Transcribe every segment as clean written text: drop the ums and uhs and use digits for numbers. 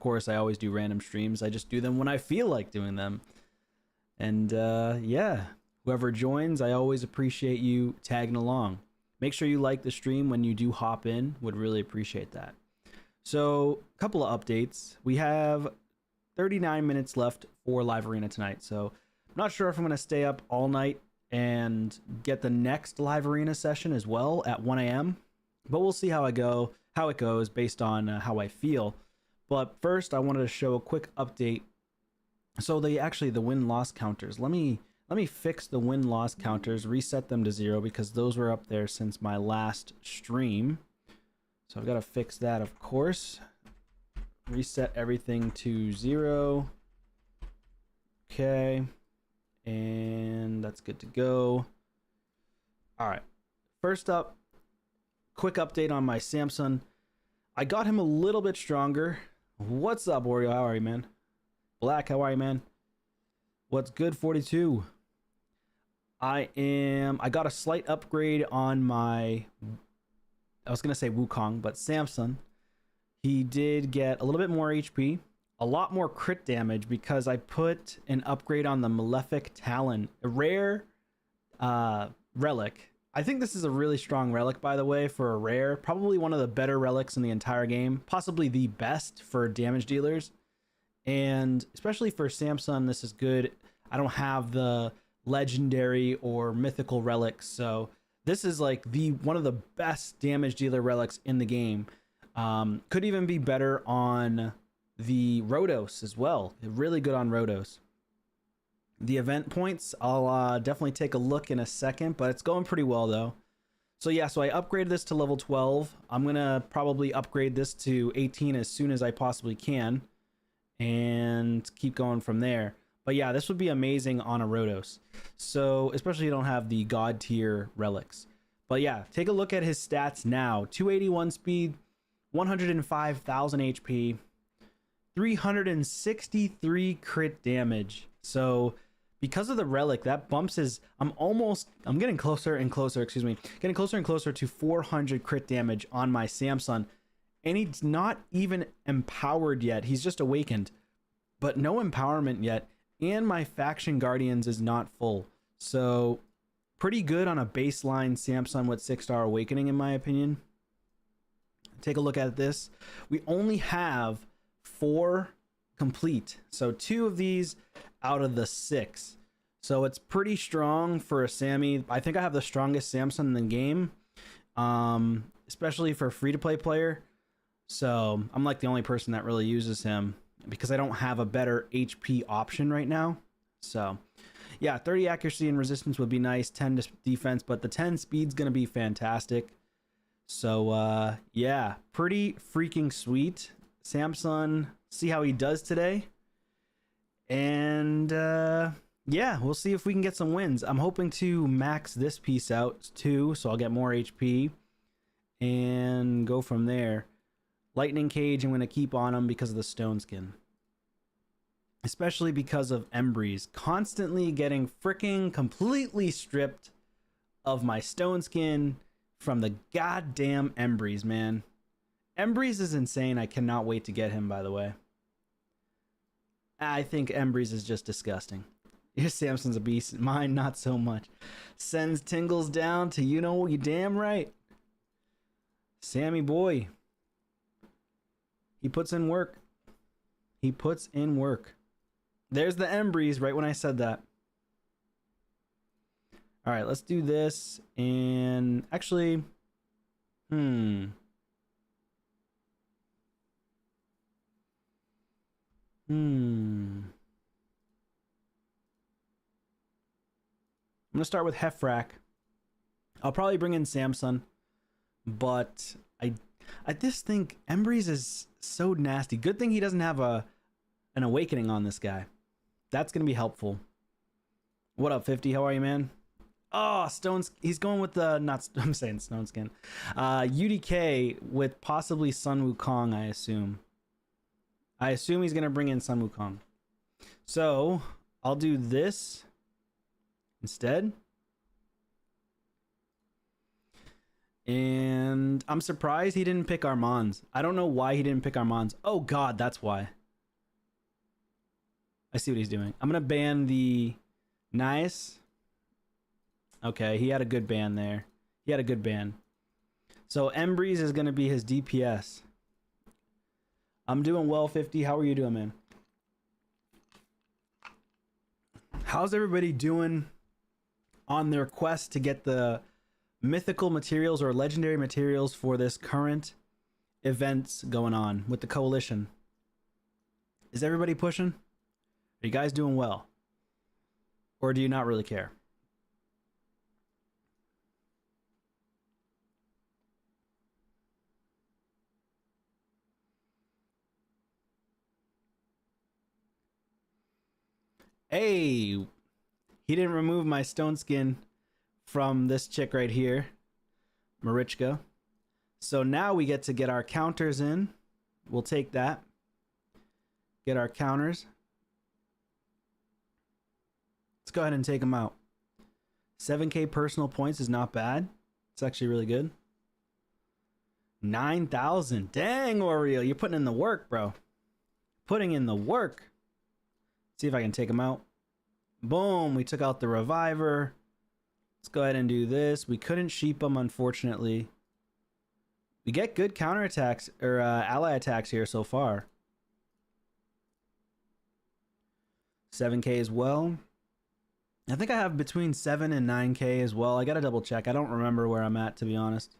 course, I always do random streams. I just do them when I feel like doing them. And yeah, whoever joins, I always appreciate you tagging along. Make sure you like the stream when you do hop in. Would really appreciate that. So, a couple of updates. We have 39 minutes left for Live Arena tonight. So, I'm not sure if I'm going to stay up all night and get the next Live Arena session as well at 1 a.m. But we'll see how it goes based on how I feel. But first, I wanted to show a quick update. So the win-loss counters. Let me fix the win-loss counters, reset them to 0 because those were up there since my last stream. So I've got to fix that, of course. Reset everything to 0. Okay. And that's good to go. All right. First up, quick update on my Samson. I got him a little bit stronger. What's up, Oreo? How are you, man? Black, how are you, man? What's good, 42? I got a slight upgrade on my, I was going to say Wukong, but Samson. He did get a little bit more HP, a lot more crit damage because I put an upgrade on the Malefic Talon, a rare relic. I think this is a really strong relic, by the way, for a rare. Probably one of the better relics in the entire game, possibly the best for damage dealers. And especially for Samson, this is good. I don't have the legendary or mythical relics, so this is like one of the best damage dealer relics in the game. Could even be better on the Rhodos as well. Really good on Rhodos. The event points, I'll definitely take a look in a second, but it's going pretty well though. So yeah, so I upgraded this to level 12. I'm gonna probably upgrade this to 18 as soon as I possibly can and keep going from there. But yeah, this would be amazing on a Rhodos. So especially if you don't have the god tier relics. But yeah, take a look at his stats now. 281 speed, 105,000 HP, 363 crit damage. So because of the relic, that bumps his, I'm getting closer and closer, getting closer and closer to 400 crit damage on my Samson. And he's not even empowered yet. He's just awakened, but no empowerment yet. And my Faction Guardians is not full. So pretty good on a baseline Samson with 6-star awakening, in my opinion. Take a look at this. We only have 4 complete. So 2 of these out of the 6. So it's pretty strong for a Sammy. I think I have the strongest Samson in the game, especially for a free-to-play player. So I'm like the only person that really uses him because I don't have a better HP option right now. So yeah, 30 accuracy and resistance would be nice, 10 defense, but the 10 speed's going to be fantastic. So yeah, pretty freaking sweet. Samson, see how he does today. And yeah, we'll see if we can get some wins. I'm hoping to max this piece out too, so I'll get more HP and go from there. Lightning Cage, I'm going to keep on him because of the Stone Skin. Especially because of Embrys. Constantly getting freaking completely stripped of my Stone Skin from the goddamn Embrys, man. Embrys is insane. I cannot wait to get him, by the way. I think Embrys is just disgusting. Your Samson's a beast. Mine, not so much. Sends tingles down to you know you damn right. Sammy boy. He puts in work. He puts in work. There's the Embrys right when I said that. All right, let's do this. And actually, I'm going to start with Hefrak. I'll probably bring in Samson, but I just think Embrys is so nasty. Good thing he doesn't have an awakening on this guy. That's going to be helpful. What up, 50? How are you, man? Oh, he's going with the, I'm saying Stone Skin. UDK with possibly Sun Wukong, I assume. I assume he's going to bring in Sun Wukong. So, I'll do this instead. And I'm surprised he didn't pick Armands. I don't know why he didn't pick Armands. Oh god, that's why. I see what he's doing. I'm gonna ban the nice. Okay, he had a good ban there. He had a good ban. So Embrieze is gonna be his DPS. I'm doing well, 50. How are you doing, man? How's everybody doing on their quest to get the mythical materials or legendary materials for this current events going on with the coalition? Is everybody pushing? Are you guys doing well? Or do you not really care? Hey, he didn't remove my stone skin from this chick right here, Marichka. So now we get to get our counters in. We'll take that. Get our counters. Let's go ahead and take them out. 7k personal points is not bad. It's actually really good. 9,000. Dang, Oreo, you're putting in the work, bro. Putting in the work. See if I can take him out. Boom, we took out the reviver. Let's go ahead and do this. We couldn't sheep him, unfortunately. We get good counterattacks or ally attacks here so far. 7k as well. I think I have between 7 and 9k as well. I gotta double check. I don't remember where I'm at, to be honest.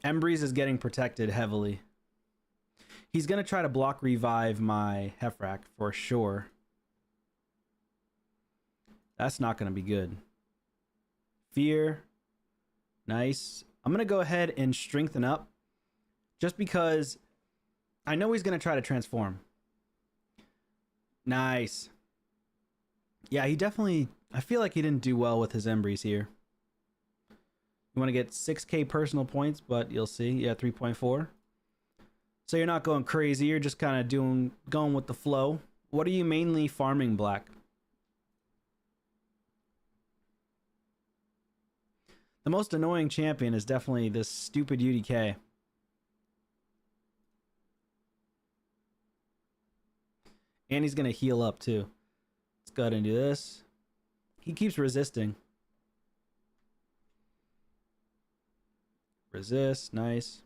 Embrieze is getting protected heavily. He's going to try to block revive my Heffrack for sure. That's not going to be good. Fear. Nice. I'm going to go ahead and strengthen up. Just because I know he's going to try to transform. Nice. Yeah, he definitely... I feel like he didn't do well with his Embrieze here. You want to get 6k personal points, but you'll see. Yeah, 3.4. So you're not going crazy, you're just kind of going with the flow. What are you mainly farming, Black? The most annoying champion is definitely this stupid UDK. And he's going to heal up too. Let's go ahead and do this. He keeps resisting. Resist, nice.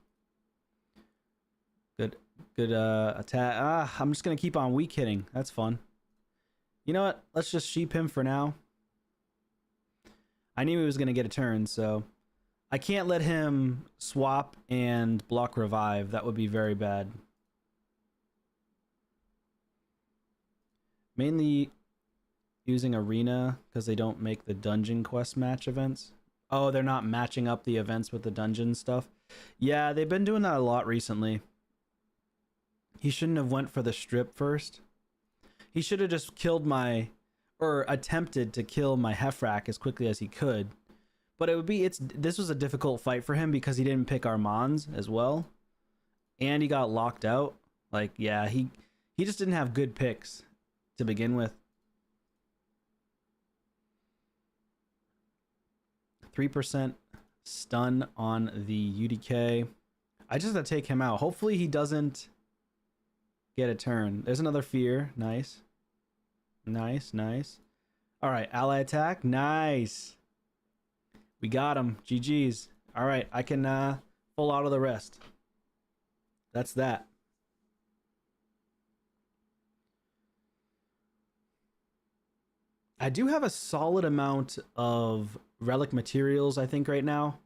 Good attack. I'm just gonna keep on weak hitting. That's fun. You know what? Let's just sheep him for now. I knew he was gonna get a turn, so I can't let him swap and block revive. That would be very bad. Mainly using arena because they don't make the dungeon quest match events. Oh, they're not matching up the events with the dungeon stuff. Yeah, they've been doing that a lot recently. He shouldn't have went for the strip first. He should have just killed my, or attempted to kill my Heffrack as quickly as he could. But it would be, this was a difficult fight for him because he didn't pick Armands as well. And he got locked out. Like, yeah, he just didn't have good picks to begin with. 3% stun on the UDK. I just have to take him out. Hopefully he doesn't get a turn. There's another fear. Nice. Nice, nice. All right, ally attack. Nice. We got him. GG's. All right, I can pull out of the rest. That's that. I do have a solid amount of relic materials, I think, right now.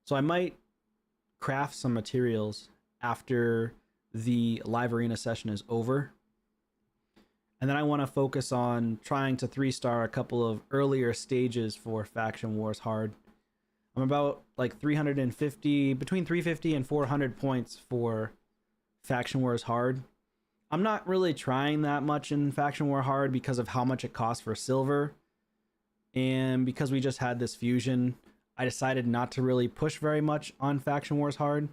So I might craft some materials after the live arena session is over. And then I want to focus on trying to 3-star a couple of earlier stages for Faction Wars Hard. I'm about like 350, between 350 and 400 points for Faction Wars Hard. I'm not really trying that much in Faction War Hard because of how much it costs for silver. And because we just had this fusion, I decided not to really push very much on Faction Wars Hard.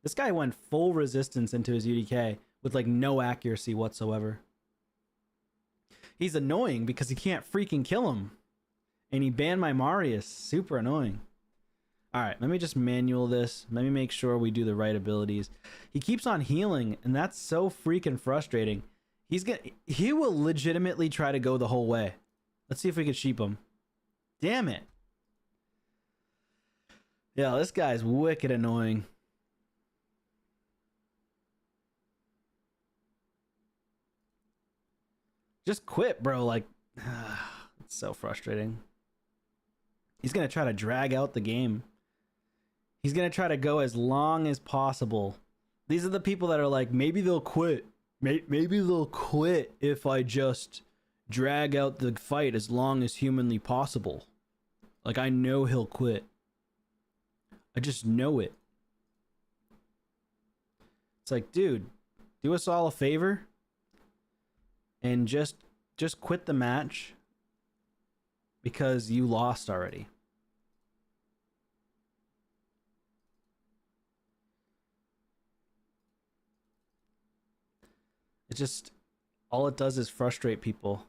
This guy went full resistance into his UDK with like no accuracy whatsoever. He's annoying because he can't freaking kill him. And he banned my Marius. Super annoying. All right, let me just manual this. Let me make sure we do the right abilities. He keeps on healing, and that's so freaking frustrating. He will legitimately try to go the whole way. Let's see if we can sheep him. Damn it. Yeah, this guy's wicked annoying. Just quit, bro. Like, it's so frustrating. He's going to try to drag out the game. He's going to try to go as long as possible. These are the people that are like, maybe they'll quit. Maybe they'll quit if I just drag out the fight as long as humanly possible. Like, I know he'll quit. I just know it. It's like, dude, do us all a favor and just quit the match because you lost already. It just, all it does is frustrate people.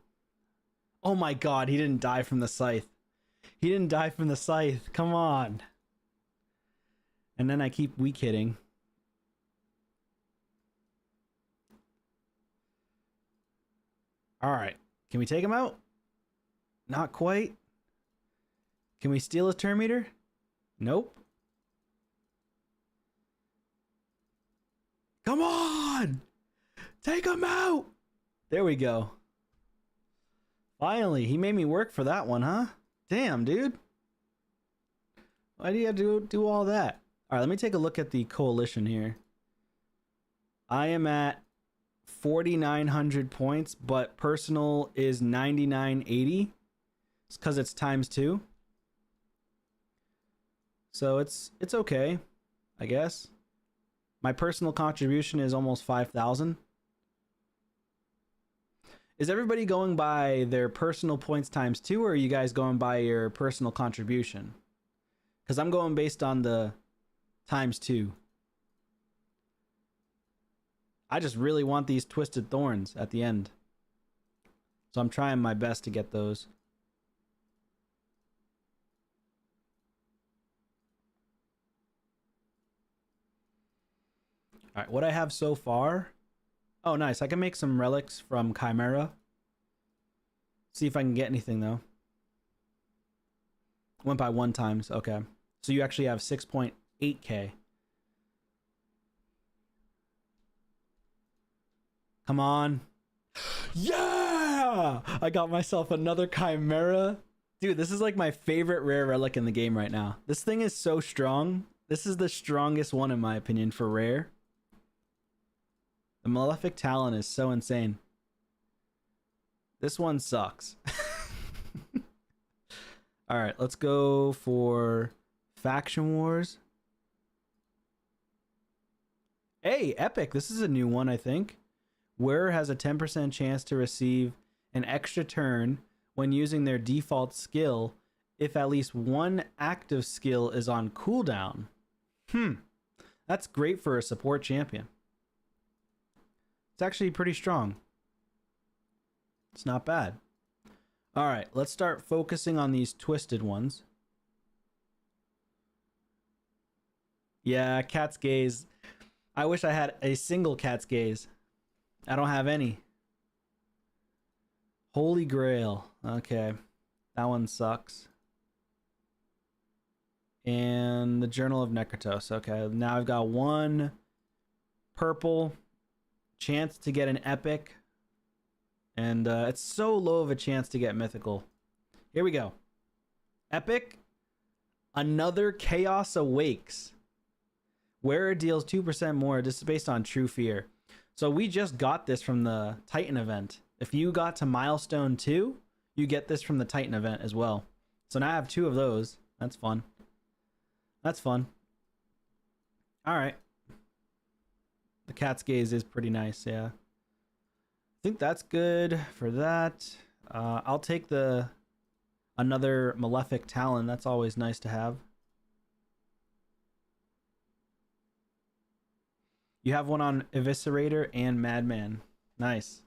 Oh my god, he didn't die from the scythe. He didn't die from the scythe. Come on. And then I keep weak hitting. Alright. Can we take him out? Not quite. Can we steal his turn meter? Nope. Come on! Take him out! There we go. Finally, he made me work for that one, huh? Damn, dude. Why do you have to do all that? Alright, let me take a look at the coalition here. I am at 4,900 points, but personal is 9,980. It's because it's ×2. So it's okay, I guess. My personal contribution is almost 5,000. Is everybody going by their personal points ×2, or are you guys going by your personal contribution? Because I'm going based on the ×2. I just really want these Twisted Thorns at the end. So I'm trying my best to get those. Alright, what I have so far... Oh, nice. I can make some relics from Chimera. See if I can get anything, though. Went by 1 times. Okay. So you actually have 6.8k. Come on. Yeah! I got myself another Chimera. Dude, this is like my favorite rare relic in the game right now. This thing is so strong. This is the strongest one, in my opinion, for rare. The Malefic Talon is so insane. This one sucks. Alright, let's go for Faction Wars. Hey, Epic. This is a new one, I think. Wearer has a 10% chance to receive an extra turn when using their default skill if at least one active skill is on cooldown. That's great for a support champion. It's actually pretty strong. It's not bad. Alright, let's start focusing on these twisted ones. Yeah, Cat's Gaze. I wish I had a single Cat's Gaze. I don't have any. Holy Grail. Okay. That one sucks. And the Journal of Nekrotos. Okay, now I've got 1 purple chance to get an epic. And it's so low of a chance to get mythical. Here we go. Epic. Another Chaos Awakes. Wearer deals 2% more. This is based on True Fear. So we just got this from the Titan event. If you got to Milestone 2, you get this from the Titan event as well. So now I have 2 of those. That's fun. That's fun. Alright. The Cat's Gaze is pretty nice, yeah. I think that's good for that. I'll take another Malefic Talon. That's always nice to have. You have one on Eviscerator and Madman. Nice.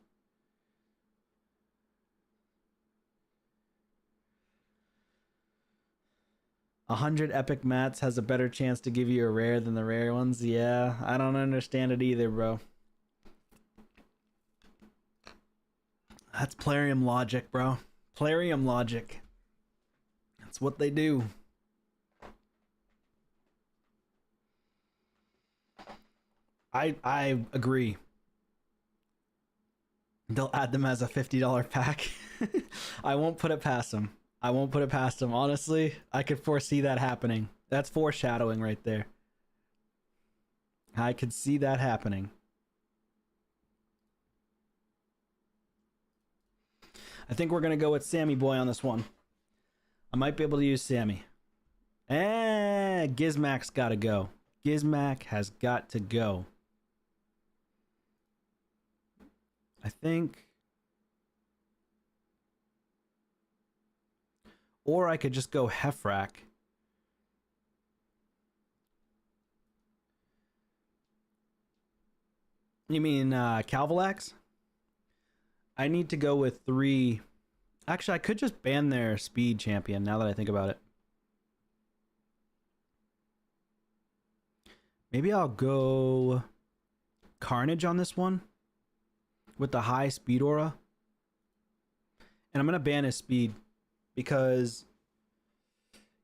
100 epic mats has a better chance to give you a rare than the rare ones. Yeah, I don't understand it either, bro. That's Plarium logic, bro. Plarium logic. That's what they do. I agree. They'll add them as a $50 pack. I won't put it past them. I won't put it past them. Honestly, I could foresee that happening. That's foreshadowing right there. I could see that happening. I think we're going to go with Sammy Boy on this one. I might be able to use Sammy. Gizmac's got to go. Gizmac has got to go. I think. Or I could just go Hefrak. You mean Calvalax? I need to go with 3. Actually, I could just ban their speed champion now that I think about it. Maybe I'll go Carnage on this one with the high speed aura. And I'm going to ban his speed because...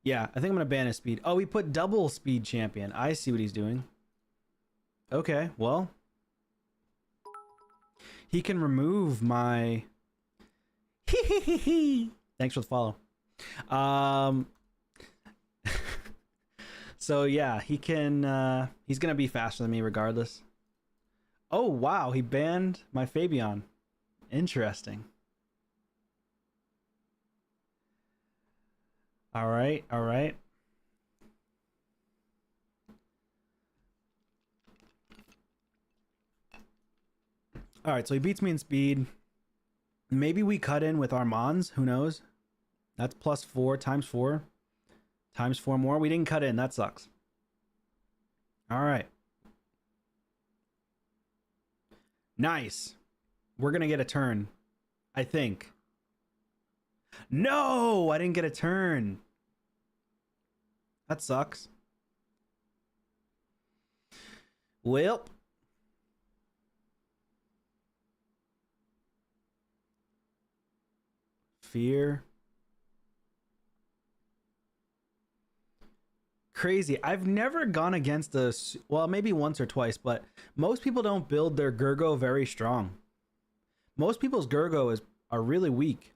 Yeah, I think I'm going to ban his speed. Oh, he put double speed champion. I see what he's doing. Okay, well... He can remove my... Thanks for the follow. So yeah, he can... he's going to be faster than me regardless. Oh, wow. He banned my Fabian. Interesting. All right. All right. All right. So he beats me in speed. Maybe we cut in with Armands. Who knows? That's +4 times 4. Times 4 more. We didn't cut in. That sucks. All right. Nice. We're going to get a turn. I think. No! I didn't get a turn. That sucks. Well. Fear. Crazy. I've never gone against a... Well, maybe once or twice, but most people don't build their Gurgo very strong. Most people's Gurgo are really weak.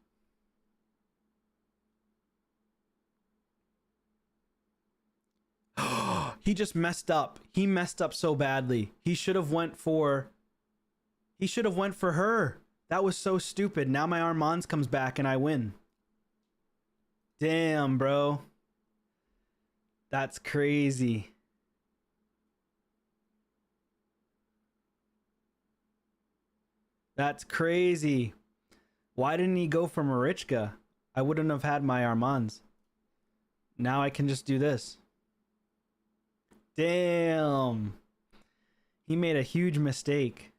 He just messed up. He messed up so badly. He should have went for... He should have went for her. That was so stupid. Now my Armands comes back and I win. Damn, bro. That's crazy. That's crazy. Why didn't he go for Marichka? I wouldn't have had my Armands. Now I can just do this. Damn. He made a huge mistake.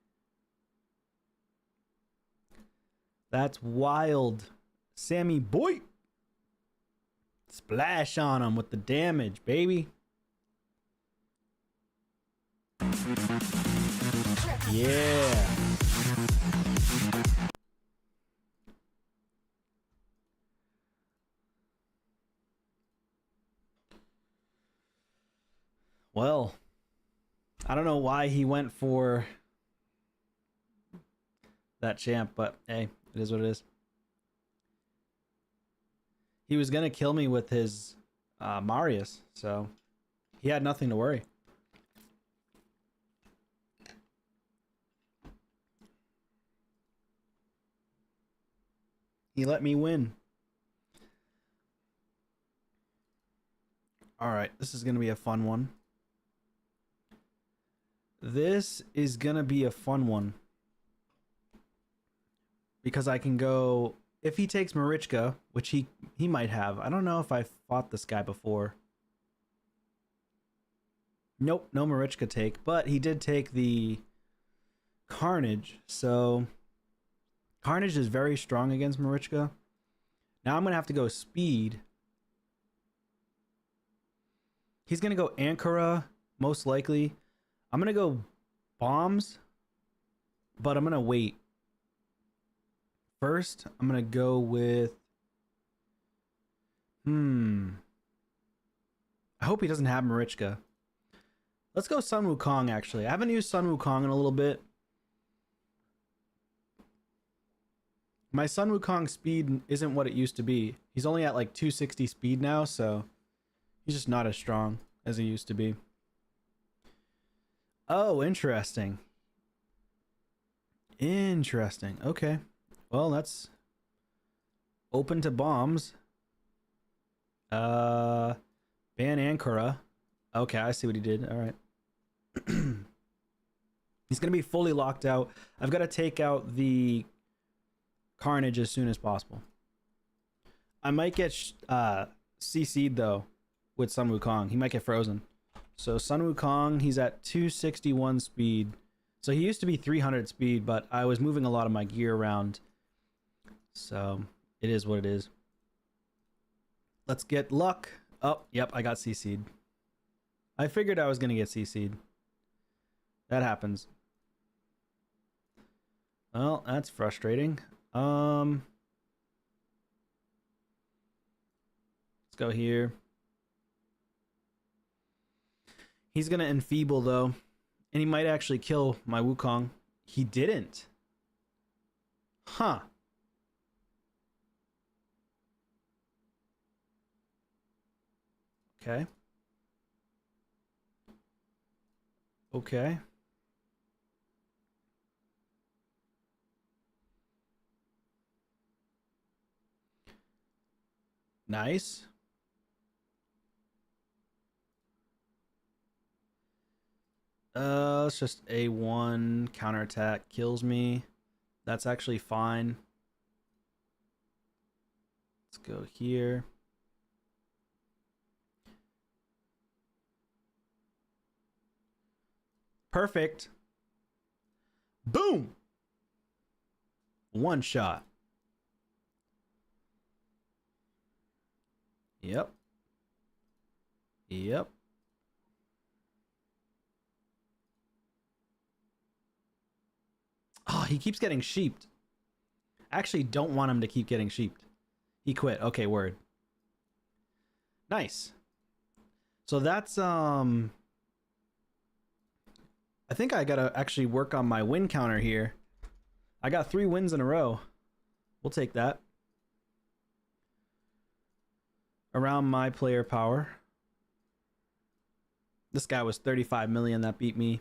That's wild. Sammy boy. Splash on him with the damage, baby. Yeah. Well, I don't know why he went for that champ, but hey, it is what it is. He was going to kill me with his Marius, so he had nothing to worry. He let me win. All right, this is going to be a fun one. This is going to be a fun one. Because I can go... If he takes Marichka, which he might have. I don't know if I fought this guy before. Nope, no Marichka take. But he did take the Carnage. So Carnage is very strong against Marichka. Now I'm going to have to go speed. He's gonna go Ankara, most likely. I'm gonna go bombs, but I'm gonna wait. First, I'm gonna go with I hope he doesn't have Marichka. Let's go Sun Wukong, actually. I haven't used Sun Wukong in a little bit. My Sun Wukong speed isn't what it used to be. He's only at like 260 speed now, so he's just not as strong as he used to be. Oh, interesting. Interesting. Okay. Well, that's open to bombs. Ban Ankara. Okay, I see what he did. All right. He's going to be fully locked out. I've got to take out the Carnage as soon as possible. I might get CC'd though with Sun Wukong. He might get frozen. So Sun Wukong, he's at 261 speed. So he used to be 300 speed, but I was moving a lot of my gear around. So it is what it is. Let's get luck. Oh, yep, I got CC'd. I figured I was going to get CC'd. That happens. Well, that's frustrating. Let's go here. He's going to enfeeble though, and he might actually kill my Wukong. He didn't. Huh. Okay. Okay. Nice. It's just A1 counterattack kills me. That's actually fine. Let's go here. Perfect. Boom. One shot. Yep. Yep. Oh, he keeps getting sheeped. Actually, don't want him to keep getting sheeped. He quit. Okay, word. Nice. So that's I think I gotta actually work on my win counter here. I got 3 wins in a row. We'll take that. Around my player power. This guy was 35 million that beat me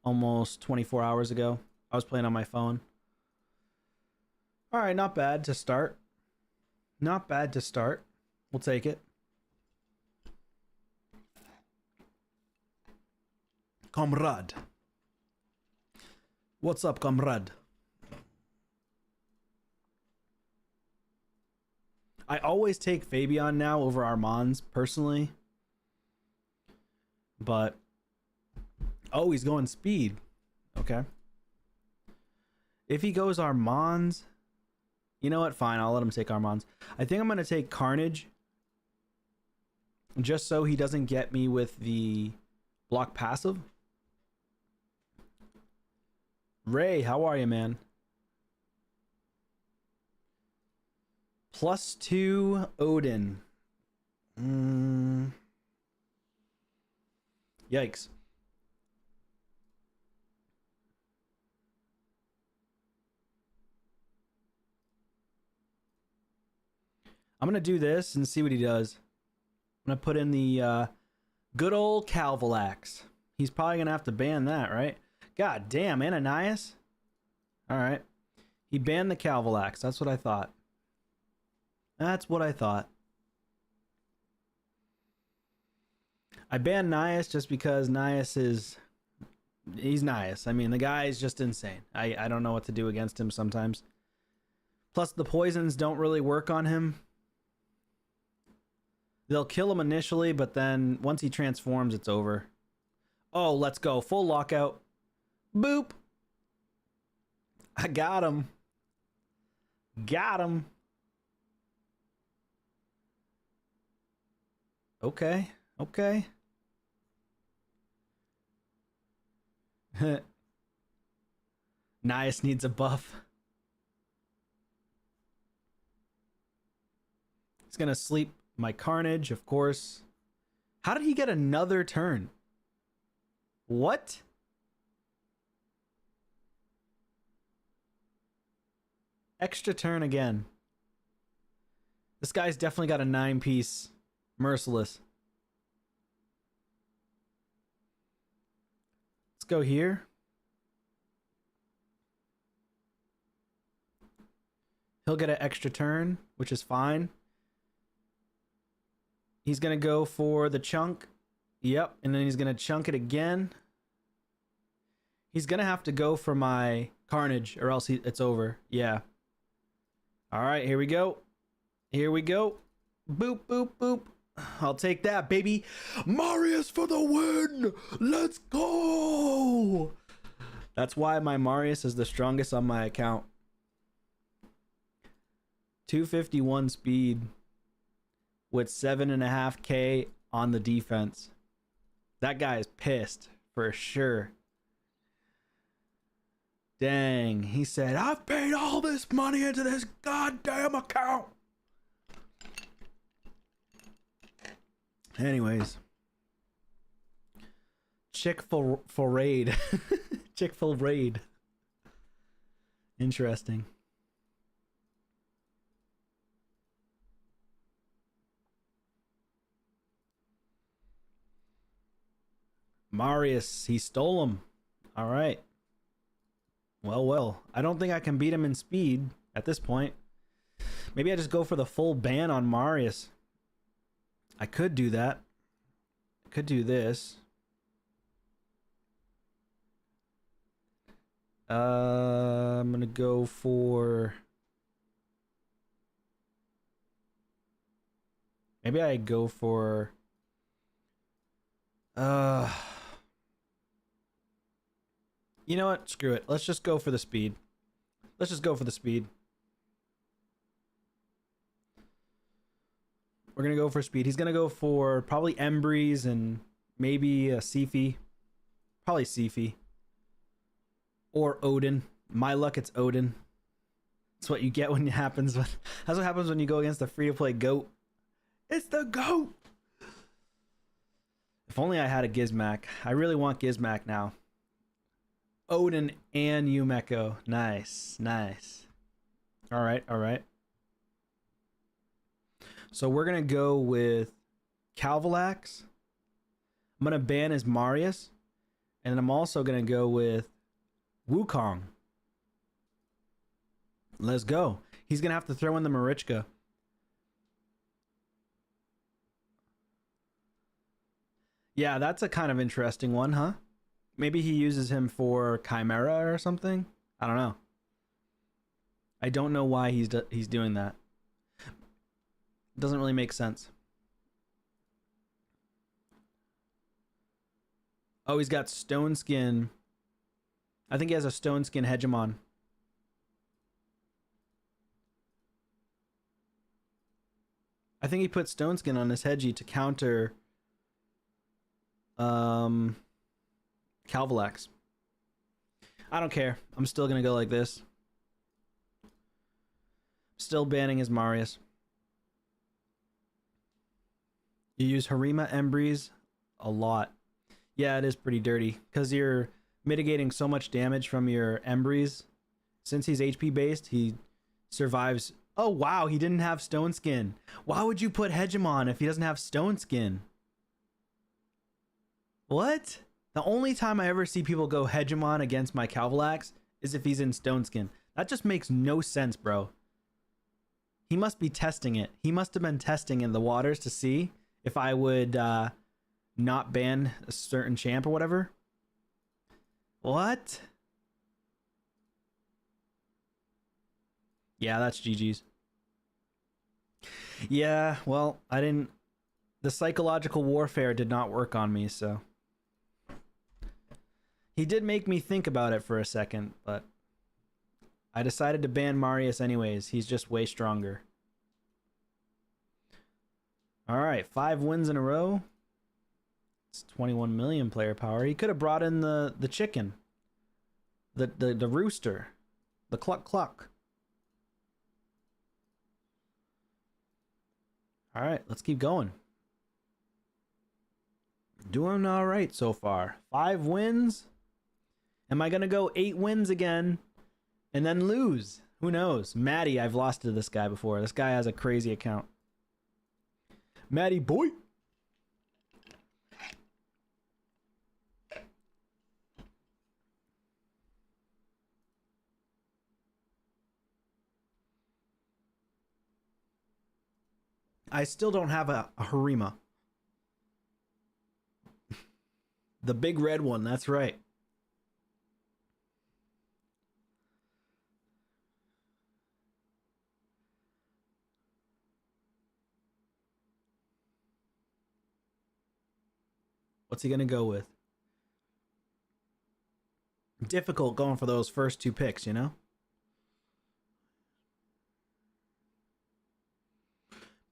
almost 24 hours ago. I was playing on my phone. All right, not bad to start. Not bad to start. We'll take it. Comrade. What's up, comrade? I always take Fabian now over Armands, personally. But... oh, he's going speed. Okay. If he goes Armands... you know what? Fine, I'll let him take Armands. I think I'm going to take Carnage. Just so he doesn't get me with the block passive. Ray, how are you, man? +2 Odin. Yikes. I'm going to do this and see what he does. I'm going to put in the good old Calvalax. He's probably going to have to ban that, right? God damn, Ananias. All right. He banned the Calvalax. That's what I thought. That's what I thought. I banned Nias just because Nias is... he's Nias. I mean, the guy is just insane. I don't know what to do against him sometimes. Plus, the poisons don't really work on him. They'll kill him initially, but then once he transforms, it's over. Oh, let's go. Full lockout. Boop. I got him. Got him. Okay. Okay. Nias needs a buff. He's gonna sleep my Carnage, of course. How did he get another turn? What? Extra turn again. This guy's definitely got a 9-piece Merciless. Let's go here. He'll get an extra turn, which is fine. He's going to go for the chunk. Yep, and then he's going to chunk it again. He's going to have to go for my Carnage or else it's over. Yeah. All right, here we go. Here we go. Boop, boop, boop. I'll take that, baby. Marius for the win. Let's go. That's why my Marius is the strongest on my account. 251 speed with 7.5k on the defense. That guy is pissed for sure. Dang, he said, I've paid all this money into this goddamn account. Anyways. Chick-fil raid. Chick-fil raid. Interesting. Marius, he stole him. All right. Well. I don't think I can beat him in speed at this point. Maybe I just go for the full ban on Marius. I could do that. I could do this. I'm gonna go for... Maybe I go for... You know what? Screw it. Let's just go for the speed. Let's just go for the speed. We're going to go for speed. He's going to go for probably Embrys and maybe a Siphi. Probably Siphi. Or Odin. My luck, it's Odin. That's what you get when it happens. That's what happens when you go against the free-to-play GOAT. It's the GOAT! If only I had a Gizmak. I really want Gizmak now. Odin and Yumeko. Nice. All right. So we're going to go with Calvalax. I'm going to ban his Marius. And I'm also going to go with Wukong. Let's go. He's going to have to throw in the Marichka. Yeah, that's a kind of interesting one, huh? Maybe he uses him for Chimera or something? I don't know. I don't know why he's doing that. It doesn't really make sense. Oh, he's got Stone Skin. I think he has a Stone Skin Hegemon. I think he put Stone Skin on his Hegi to counter Calvalax. I don't care. I'm still gonna go like this. Still banning his Marius. You use Harima Embrys a lot. Yeah, it is pretty dirty because you're mitigating so much damage from your Embrys. Since he's HP based, he survives. Oh wow, he didn't have Stone Skin. Why would you put Hegemon if he doesn't have Stone Skin? What? The only time I ever see people go Hegemon against my Calvalax is if he's in Stone Skin. That just makes no sense, bro. He must be testing it. He must have been testing in the waters to see if I would not ban a certain champ or whatever. What? Yeah, that's GG's. Yeah, well, I didn't... The psychological warfare did not work on me, so... He did make me think about it for a second, but... I decided to ban Marius anyways. He's just way stronger. Alright, 5 wins in a row. It's 21 million player power. He could have brought in the chicken, the rooster, the cluck cluck. All right, let's keep going. Doing all right so far. 5 wins. Am I gonna go 8 wins again and then lose? Who knows? Maddie, I've lost to this guy before. This guy has a crazy account. Maddie boy. I still don't have a Harima. The big red one, that's right. What's he going to go with? Difficult going for those first 2 picks, you know?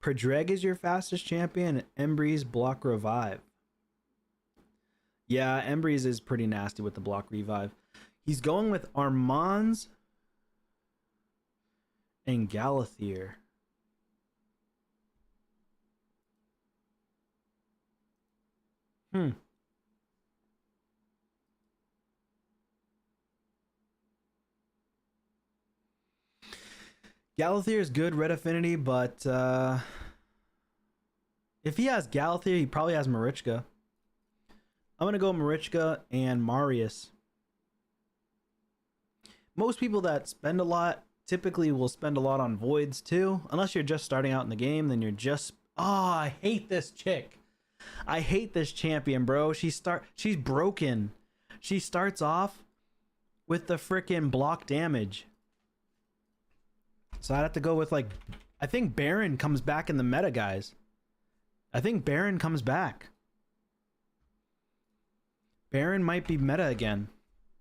Perdreg is your fastest champion, and Embrys block revive. Yeah, Embrys is pretty nasty with the block revive. He's going with Armanz and Galathier. Galathier is good red affinity, but if he has Galathier, he probably has Marichka. I'm going to go Marichka and Marius. Most people that spend a lot typically will spend a lot on voids too. Unless you're just starting out in the game, then you're just... Oh, I hate this chick. I hate this champion, bro. She's broken. She starts off with the freaking block damage. So I'd have to go with, like... I think Baron comes back in the meta, guys. I think Baron comes back. Baron might be meta again.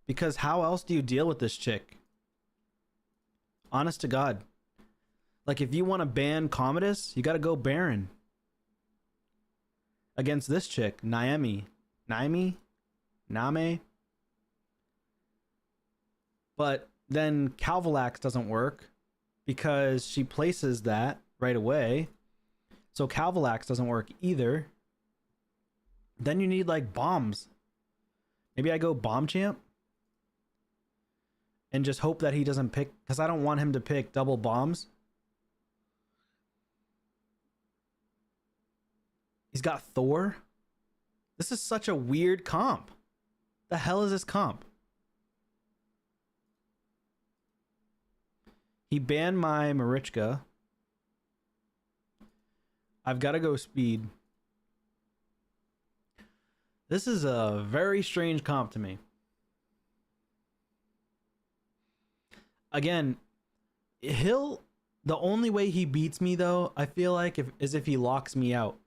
Because how else do you deal with this chick? Honest to God. Like, if you want to ban Commodus, you gotta go Baron. Against this chick, Naemi. Name? But then Calvalax doesn't work because she places that right away. So Calvalax doesn't work either. Then you need, like, bombs. Maybe I go Bomb Champ and just hope that he doesn't pick, because I don't want him to pick double bombs. He's got Thor. This is such a weird comp. The hell is this comp? He banned my Marichka. I've got to go speed. This is a very strange comp to me. Again, the only way he beats me, though, I feel like, is if he locks me out.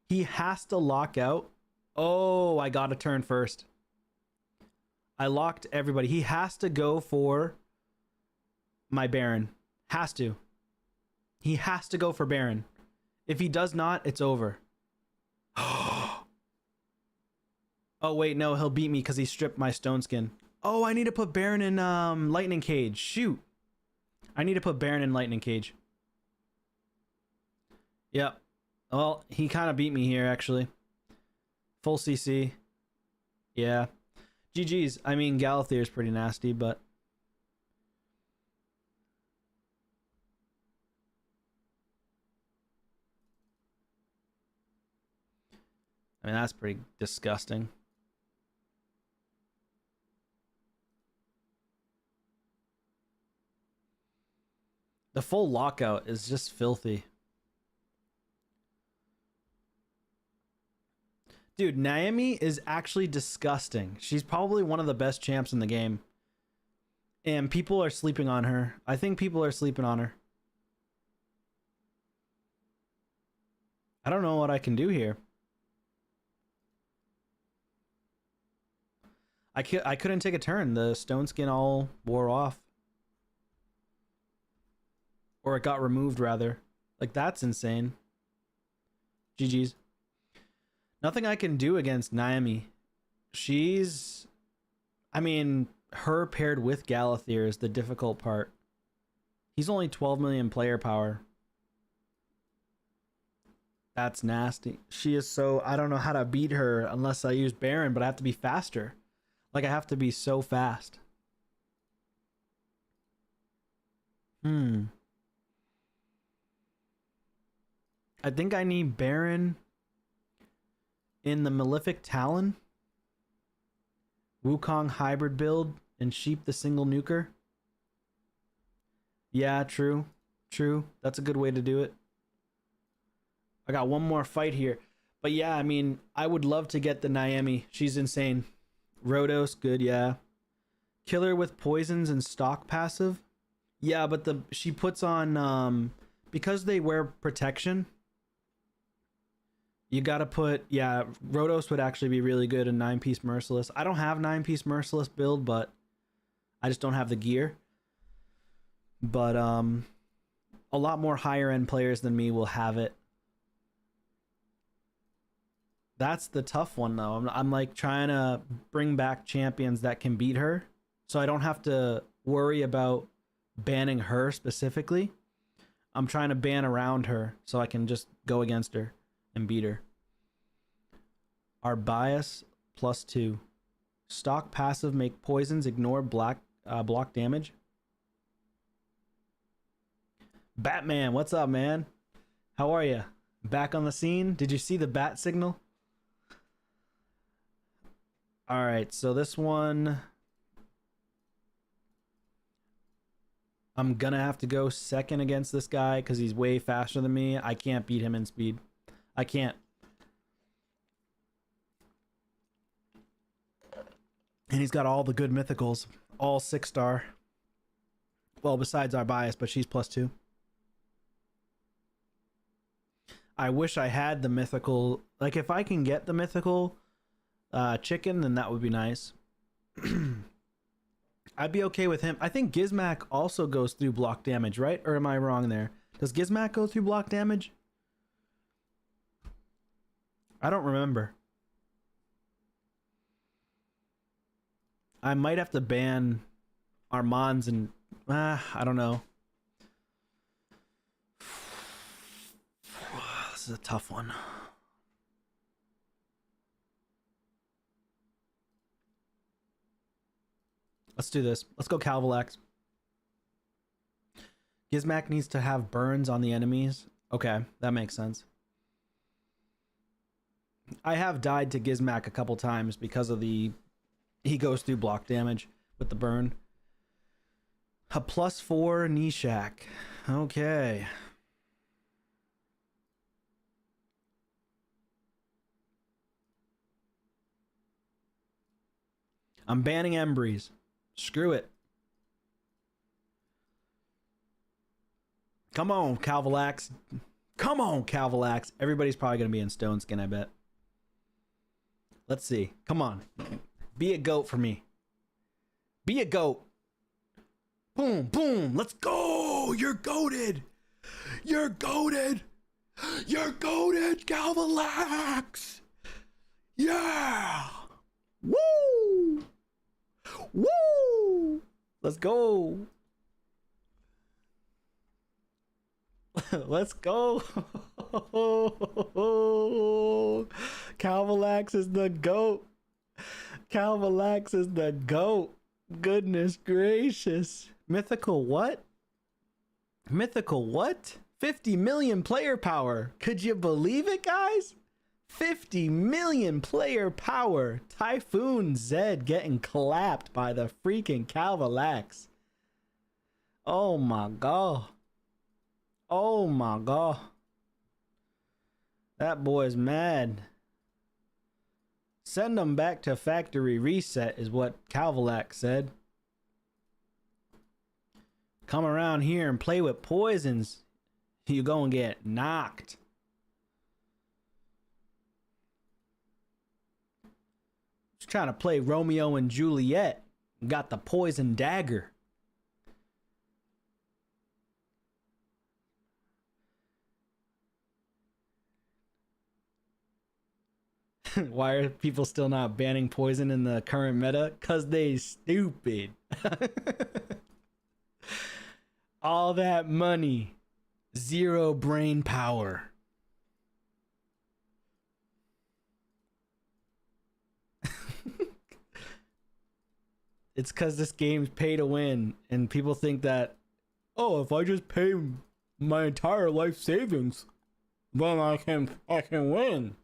He has to lock out. Oh, I got a turn first. I locked everybody. He has to go for my Baron. Has to. He has to go for Baron. If he does not, it's over. Oh, wait, no, he'll beat me because he stripped my stone skin. Oh, I need to put Baron in Lightning Cage. Shoot. I need to put Baron in Lightning Cage. Yep. Well, he kind of beat me here, actually. Full CC. Yeah. GG's. I mean, Galathier is pretty nasty, but... I mean, that's pretty disgusting. The full lockout is just filthy. Dude, Naemi is actually disgusting. She's probably one of the best champs in the game. And people are sleeping on her. I think people are sleeping on her. I don't know what I can do here. I couldn't take a turn. The stone skin all wore off. Or it got removed, rather. Like, that's insane. GG's. Nothing I can do against Naomi. She's, I mean, her paired with Galathier is the difficult part. He's only 12 million player power. That's nasty. She is so, I don't know how to beat her unless I use Baron, but I have to be faster. Like, I have to be so fast. I think I need Baron in the Malefic Talon, Wukong hybrid build, and Sheep the single nuker. Yeah, true. True. That's a good way to do it. I got one more fight here. But yeah, I mean, I would love to get the Naomi. She's insane. Rhodos, good, yeah. Killer with poisons and stock passive. Yeah, but she puts on because they wear protection. You gotta put, yeah, Rhodos would actually be really good in 9-piece Merciless. I don't have 9-piece Merciless build, but I just don't have the gear. But a lot more higher end players than me will have it. That's the tough one though. I'm like trying to bring back champions that can beat her, so I don't have to worry about banning her specifically. I'm trying to ban around her so I can just go against her and beat her. Our bias +2. Stock passive make poisons ignore block damage. Batman, what's up, man? How are you? Back on the scene? Did you see the bat signal? All right, so this one I'm gonna have to go second against this guy because he's way faster than me. I can't beat him in speed. I can't. And he's got all the good mythicals, all 6-star. Well, besides our bias, but she's +2. I wish I had the mythical. Like, if I can get the mythical chicken, then that would be nice. I'd be okay with him. I think Gizmak also goes through block damage, right? Or am I wrong there? Does Gizmak go through block damage? I don't remember. I might have to ban Armands and I don't know. This is a tough one. Let's do this. Let's go Calvalax. Gizmak needs to have burns on the enemies. Okay, that makes sense. I have died to Gizmak a couple times because of the... He goes through block damage with the burn. A +4 Nishak. Okay. I'm banning Embrys. Screw it. Come on, Calvalax. Come on, Calvalax. Everybody's probably going to be in Stone Skin, I bet. Let's see. Come on. Be a goat for me. Be a goat. Boom, boom. Let's go. You're goated. You're goated. You're goated, Calvalax. Yeah. Woo. Woo. Let's go. Let's go. Calvalax is the GOAT. Calvalax is the GOAT. Goodness gracious. Mythical what? Mythical what? 50 million player power. Could you believe it, guys? 50 million player power. Typhoon Zed getting clapped by the freaking Calvalax. Oh my god. Oh my god. That boy's mad. Send him back to factory reset is what Calvalax said. Come around here and play with poisons. You gonna get knocked. Just trying to play Romeo and Juliet. Got the poison dagger. Why are people still not banning poison in the current meta? Cause they stupid. All that money, zero brain power. It's cause this game's pay to win, and people think that, oh, if I just pay my entire life savings, then I can win.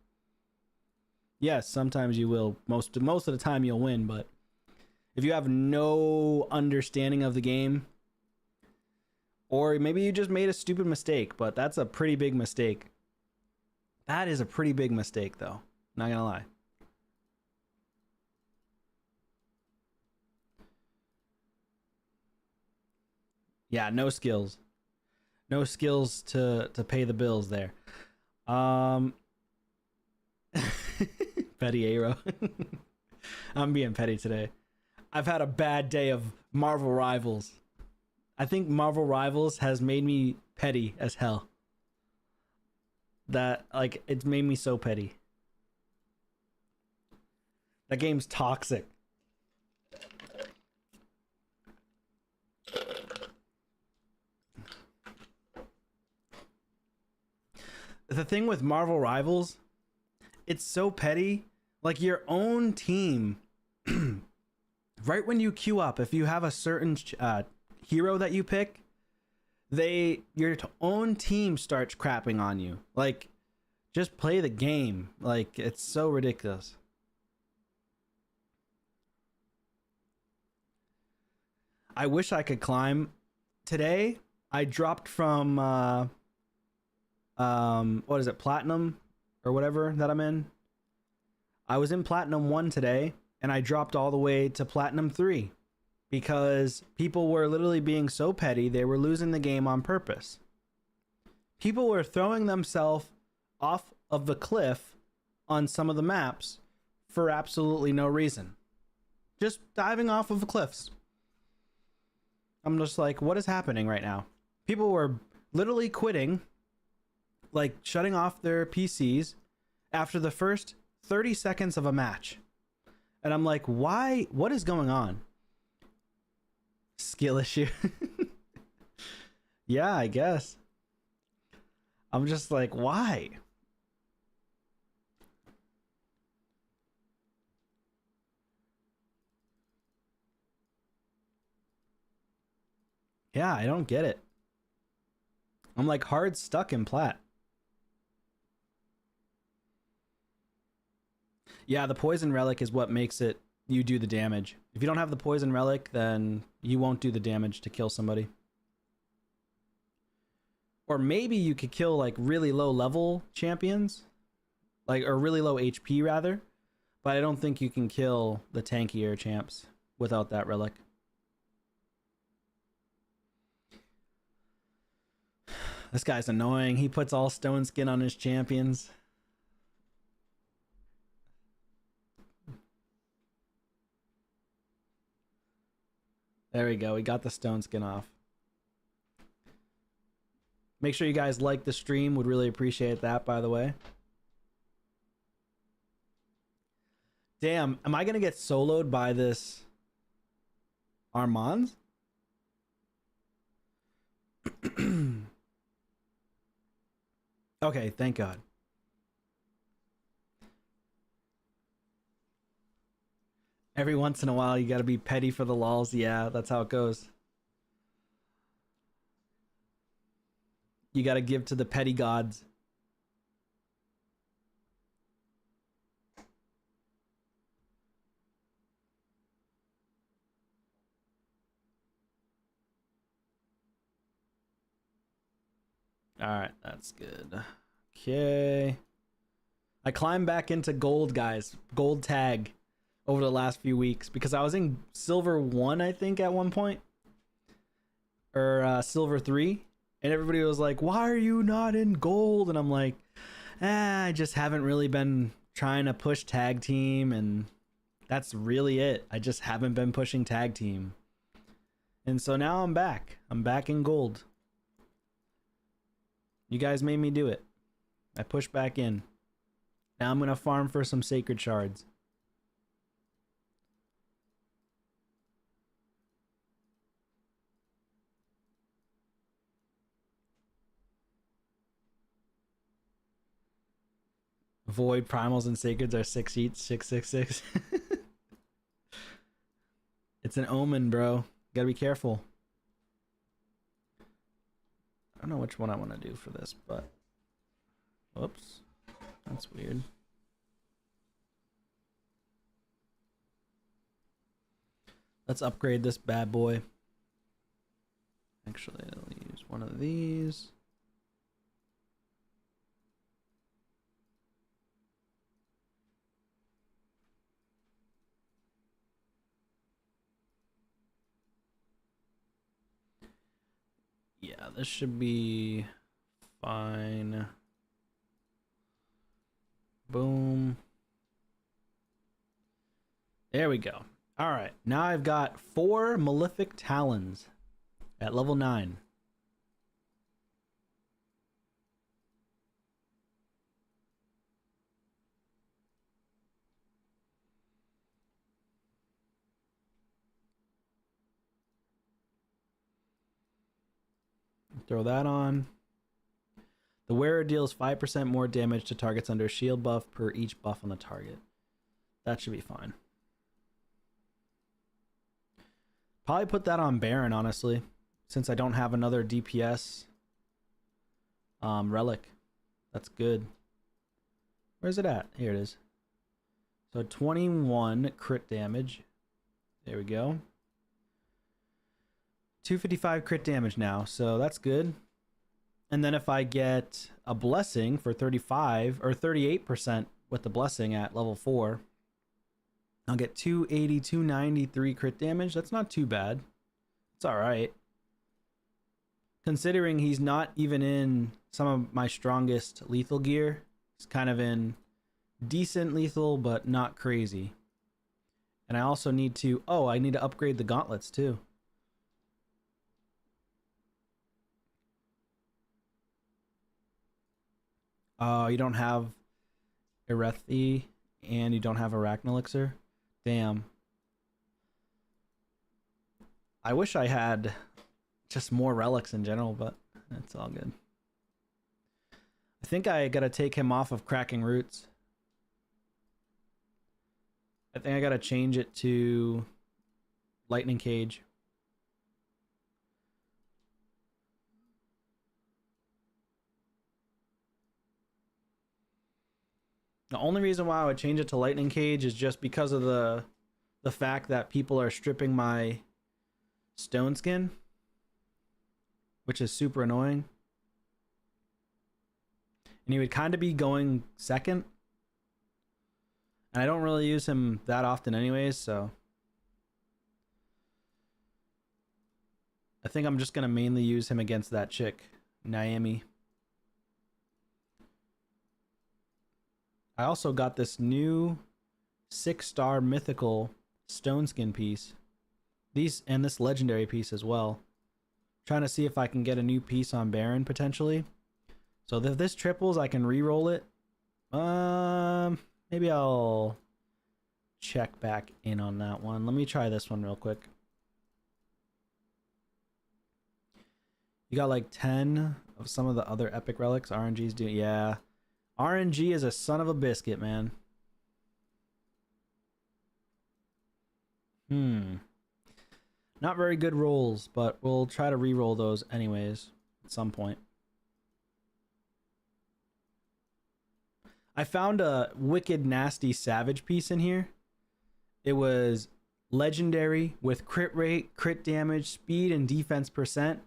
Yes, sometimes you will. Most of the time you'll win, but if you have no understanding of the game, or maybe you just made a stupid mistake, but that's a pretty big mistake. That is a pretty big mistake, though. Not gonna lie. Yeah, no skills. No skills to pay the bills there. Petty Aero. I'm being petty today. I've had a bad day of Marvel Rivals. I think Marvel Rivals has made me petty as hell. That, like, it's made me so petty. That game's toxic. The thing with Marvel Rivals, it's so petty. Like, your own team, right when you queue up, if you have a certain hero that you pick, your own team starts crapping on you. Like, just play the game. Like, it's so ridiculous. I wish I could climb. Today, I dropped from what is it, platinum or whatever that I'm in. I was in platinum 1 today, and I dropped all the way to platinum 3 because people were literally being so petty. They were losing the game on purpose. People were throwing themselves off of the cliff on some of the maps for absolutely no reason, just diving off of the cliffs. I'm just like, what is happening right now? People were literally quitting, like shutting off their PCs after the first 30 seconds of a match. And I'm like, why? What is going on? Skill issue. Yeah, I guess. I'm just like, why? Yeah, I don't get it. I'm like hard stuck in plat. Yeah, the poison relic is what makes it you do the damage. If you don't have the poison relic, then you won't do the damage to kill somebody. Or maybe you could kill like really low level champions, like, or really low HP rather, but I don't think you can kill the tankier champs without that relic. This guy's annoying. He puts all stone skin on his champions. There we go. We got the stone skin off. Make sure you guys like the stream. Would really appreciate that, by the way. Damn, am I going to get soloed by this Armand? Okay, thank God. Every once in a while, you gotta be petty for the lulz. Yeah, that's how it goes. You gotta give to the petty gods. Alright, that's good. Okay. I climbed back into gold, guys. Gold tag over the last few weeks because I was in silver 1, I think, at one point, or silver 3, and everybody was like, why are you not in gold? And I'm like, I just haven't really been trying to push tag team, and that's really it. I just haven't been pushing tag team, and so now I'm back in gold. You guys made me do it. I pushed back in. Now I'm gonna farm for some sacred shards. Void primals and sacreds are 6 each, 666. It's an omen, bro. Gotta be careful. I don't know which one I want to do for this, but whoops, that's weird. Let's upgrade this bad boy. Actually, I'll use one of these. Yeah, this should be fine. Boom. There we go. All right, now I've got 4 Malefic Talons at level 9. Throw that on. The wearer deals 5% more damage to targets under shield buff per each buff on the target. That should be fine. Probably put that on Baron, honestly, since I don't have another DPS relic. That's good. Where's it at? Here it is. So 21 crit damage. There we go. 255 crit damage now, so that's good. And then if I get a blessing for 35 or 38% with the blessing at level 4, I'll get 280, 293 crit damage. That's not too bad. It's all right. Considering he's not even in some of my strongest lethal gear. He's kind of in decent lethal, but not crazy. And I also need to... Oh, I need to upgrade the gauntlets too. Oh, you don't have Erethi and you don't have Arachnelixir? Damn. I wish I had just more relics in general, but it's all good. I think I gotta take him off of Cracking Roots. I think I gotta change it to Lightning Cage. The only reason why I would change it to Lightning Cage is just because of the fact that people are stripping my stone skin, which is super annoying. And he would kind of be going second. And I don't really use him that often anyways, so I think I'm just going to mainly use him against that chick, Naomi. I also got this new 6-star mythical stone skin piece. And this legendary piece as well. Trying to see if I can get a new piece on Baron potentially. So if this triples, I can re-roll it. Maybe I'll check back in on that one. Let me try this one real quick. You got like 10 of some of the other epic relics. RNG's doing, yeah. RNG is a son of a biscuit, man. Not very good rolls, but we'll try to re-roll those anyways at some point. I found a wicked nasty savage piece in here. It was legendary with crit rate, crit damage, speed, and defense percent.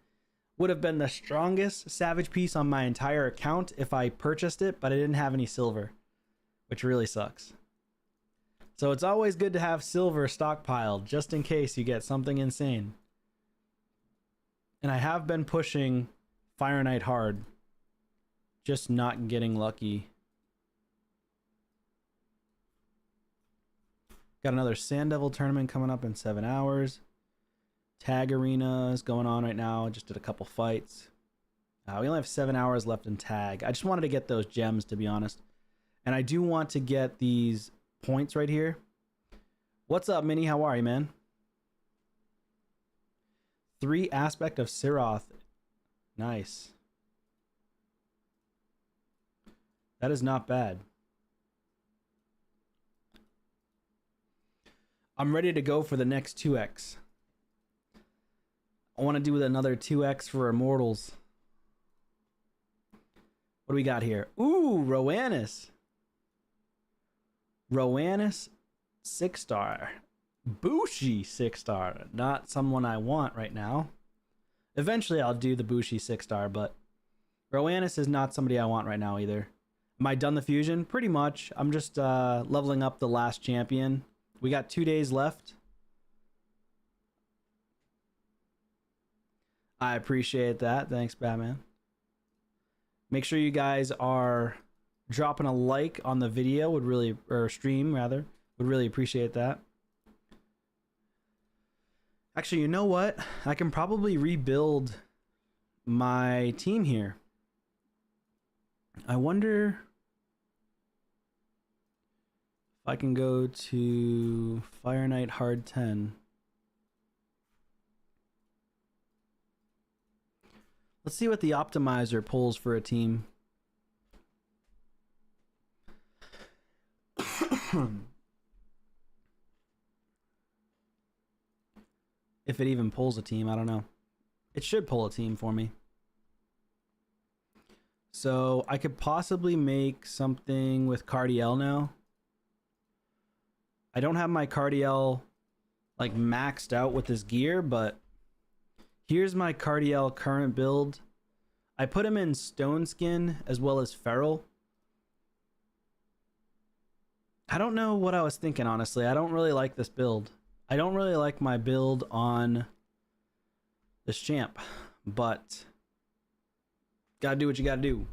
Would have been the strongest savage piece on my entire account if I purchased it, but I didn't have any silver, which really sucks. So it's always good to have silver stockpiled just in case you get something insane. And I have been pushing Fire Knight hard, just not getting lucky. Got another Sand Devil tournament coming up in 7 hours. Tag Arena is going on right now. Just did a couple fights. We only have 7 hours left in tag. I just wanted to get those gems, to be honest. And I do want to get these points right here. What's up, Minnie? How are you, man? 3 aspect of Siroth. Nice. That is not bad. I'm ready to go for the next 2x. I want to do another 2x for Immortals. What do we got here? Ooh, Rowanus. Rowanus 6-star. Bushi 6-star. Not someone I want right now. Eventually I'll do the Bushi 6-star, but Rowanus is not somebody I want right now either. Am I done the fusion? Pretty much. I'm just leveling up the last champion. We got 2 days left. I appreciate that. Thanks, Batman. Make sure you guys are dropping a like on the video, would really, or stream rather, would really appreciate that. Actually, you know what? I can probably rebuild my team here. I wonder if I can go to Fire Knight Hard 10. Let's see what the optimizer pulls for a team. If it even pulls a team, I don't know. It should pull a team for me. So I could possibly make something with Cardiel now. I don't have my Cardiel like maxed out with this gear, but here's my Cardiel current build. I put him in Stone Skin as well as Feral. I don't know what I was thinking, honestly. I don't really like this build. I don't really like my build on this champ, but gotta do what you gotta do.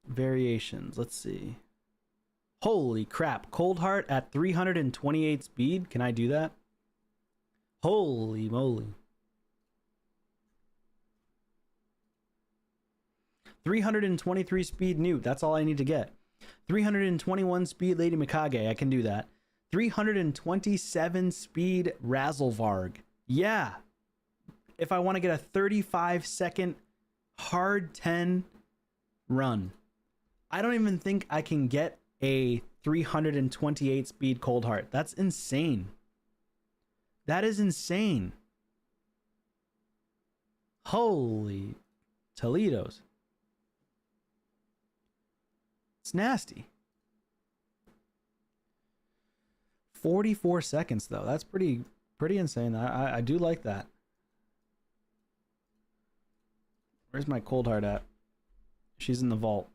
Variations, let's see. Holy crap, Cold Heart at 328 speed. Can I do that? Holy moly. 323 speed Newt, that's all I need to get. 321 speed Lady Mikage, I can do that. 327 speed Razzlevarg. Yeah. If I want to get a 35-second hard 10 run. I don't even think I can get a 328 speed Cold Heart. That's insane. That is insane. Holy Toledo's. It's nasty. 44 seconds though. That's pretty insane. I do like that. Where's my Cold Heart at? She's in the vault.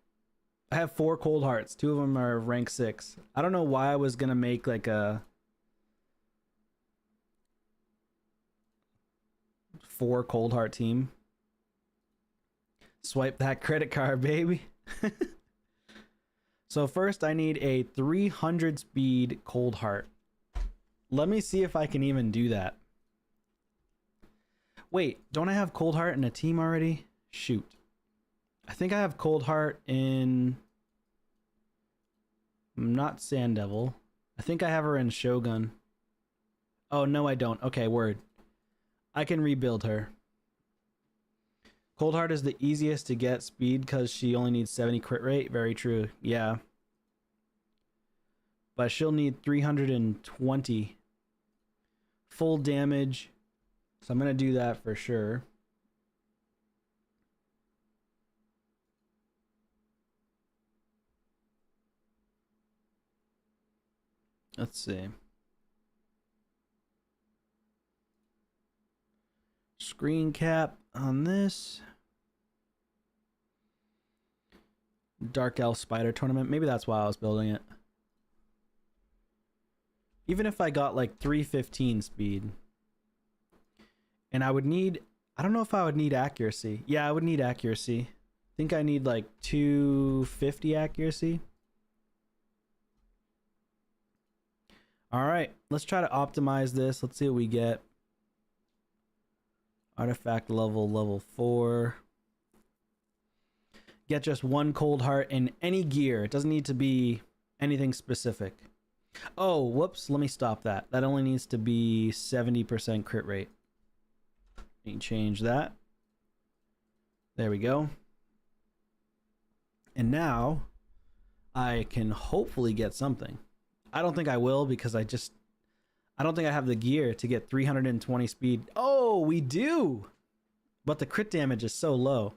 I have 4 Cold Hearts. 2 of them are rank 6. I don't know why I was gonna make like a 4 Cold Heart team. Swipe that credit card, baby. So first I need a 300 speed Cold Heart. Let me see if I can even do that. Wait, don't I have Cold Heart in a team already? Shoot. I think I have Cold Heart in... not Sand Devil. I think I have her in Shogun. Oh, no I don't. Okay, word. I can rebuild her. Cold Heart is the easiest to get speed because she only needs 70 crit rate. Very true. Yeah. But she'll need 320 full damage. So I'm going to do that for sure. Let's see. Screen cap on this. Dark Elf Spider Tournament. Maybe that's why I was building it. Even if I got like 315 speed. And I would need... I don't know if I would need accuracy. Yeah, I would need accuracy. I think I need like 250 accuracy. Alright, let's try to optimize this. Let's see what we get. Artifact level 4. get just one cold heart in any gear. It doesn't need to be anything specific. Oh, whoops. Let me stop that. That only needs to be 70% crit rate. Let me change that. There we go. And now I can hopefully get something. I don't think I will because I don't think I have the gear to get 320 speed. Oh, we do. But the crit damage is so low.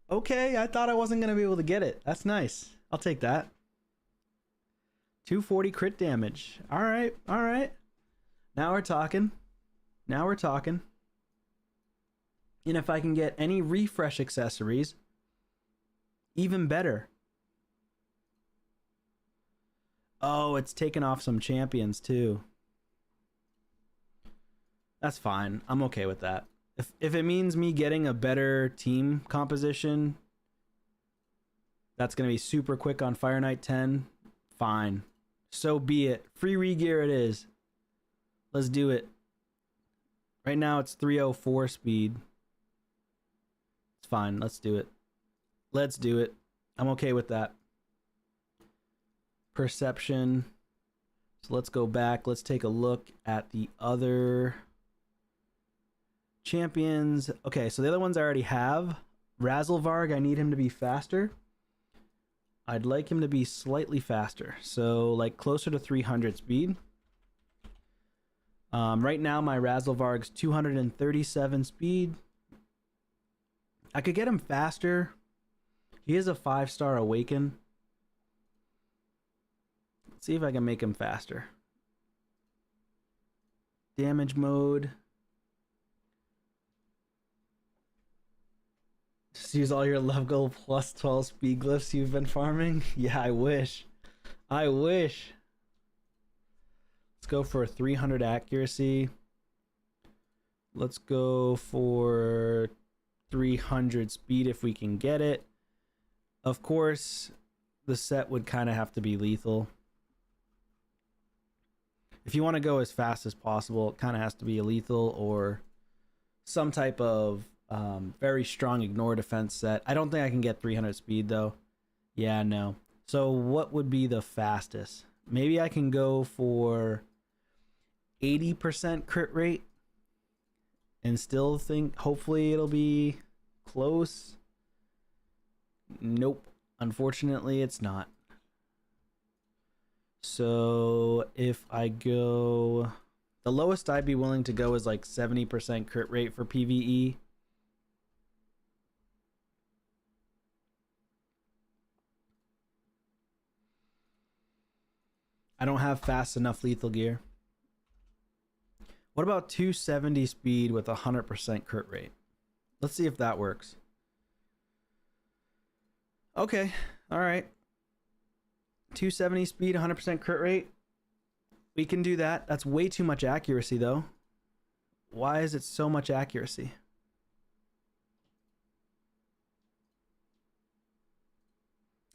Okay, I thought I wasn't going to be able to get it. That's nice. I'll take that. 240 crit damage. All right, all right. Now we're talking. Now we're talking. And if I can get any refresh accessories, even better. Oh, it's taken off some champions too. That's fine. I'm okay with that. If it means me getting a better team composition, that's going to be super quick on Fire Knight 10, fine. So be it. Free regear it is. Let's do it. Right now it's 304 speed. It's fine. Let's do it. Let's do it. I'm okay with that. Perception. So let's go back. Let's take a look at the other champions. Okay, so the other ones I already have. Razelvarg, I need him to be faster. I'd like him to be slightly faster. So like closer to 300 speed. Right now my Razelvarg's 237 speed. I could get him faster. He is a 5-star awaken. Let's see if I can make him faster. Damage mode. Just use all your level plus 12 speed glyphs you've been farming. Yeah, I wish. I wish. Let's go for 300 accuracy. Let's go for 300 speed if we can get it. Of course, the set would kind of have to be lethal. If you want to go as fast as possible, it kind of has to be a lethal or some type of very strong ignore defense set. I don't think I can get 300 speed though. Yeah, no. So what would be the fastest? Maybe I can go for 80% crit rate and still think hopefully it'll be close. Nope. Unfortunately, it's not. So if I go, the lowest I'd be willing to go is like 70% crit rate for PvE. I don't have fast enough lethal gear. What about 270 speed with 100% crit rate? Let's see if that works. Okay, all right. 270 speed, 100% crit rate. We can do that. That's way too much accuracy though. Why is it so much accuracy?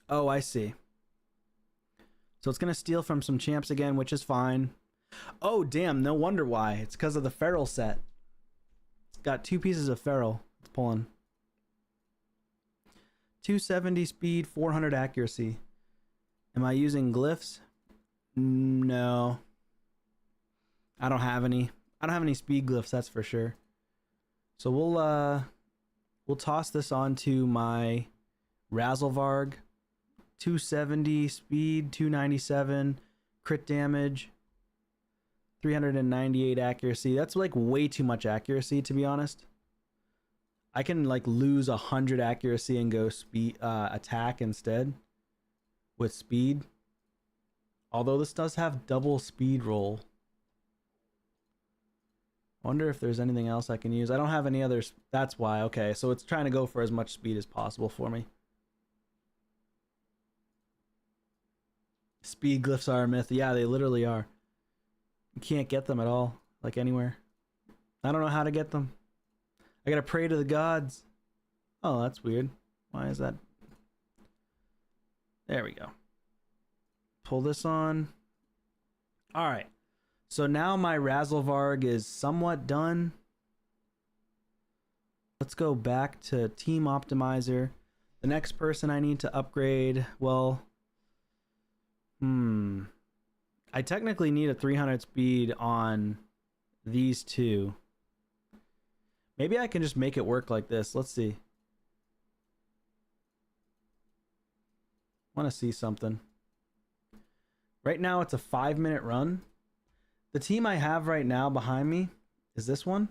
Oh, I see. So it's going to steal from some champs again, which is fine. Oh, damn. No wonder why. It's because of the feral set. It's got 2 pieces of feral. It's pulling. 270 speed, 400 accuracy. Am I using glyphs? No. I don't have any. I don't have any speed glyphs, that's for sure. So we'll toss this onto my Razelvarg. 270 speed, 297 crit damage, 398 accuracy. That's like way too much accuracy, to be honest. I can like lose 100 accuracy and go speed attack instead with speed. Although this does have double speed roll. I wonder if there's anything else I can use. I don't have any others. That's why. Okay, so it's trying to go for as much speed as possible for me. Speed glyphs are a myth. Yeah, they literally are. You can't get them at all, like anywhere. I don't know how to get them. I gotta pray to the gods. Oh, that's weird. Why is that? There we go. Pull this on. All right. So now my Razelvarg is somewhat done. Let's go back to Team Optimizer. The next person I need to upgrade, well, I technically need a 300 speed on these two. Maybe I can just make it work like this. Let's see. Want to see something. Right now it's a 5-minute run. The team I have right now behind me is this one.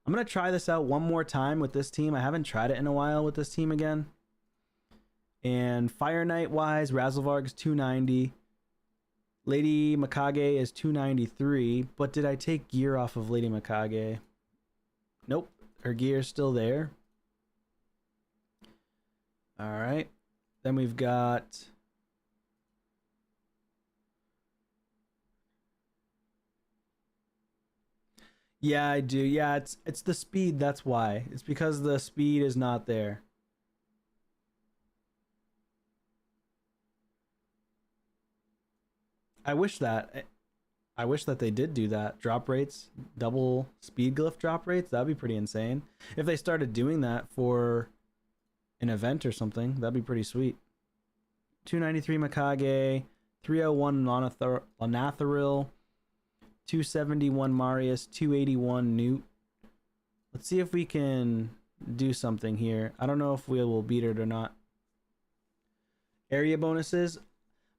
I'm going to try this out one more time with this team. I haven't tried it in a while with this team again. And Fire Knight wise, Razelvarg is 290. Lady Mikage is 293. But did I take gear off of Lady Mikage? Nope. Her gear is still there. Alright. Then we've got... Yeah, I do. Yeah, it's the speed, that's why. It's because the speed is not there. I wish that they did do that. Drop rates, double speed glyph drop rates, that'd be pretty insane. If they started doing that for an event or something, that'd be pretty sweet. 293 Mikage, 301 Lanathril, 271 Marius, 281 Newt. Let's see if we can do something here. I don't know if we will beat it or not. Area bonuses.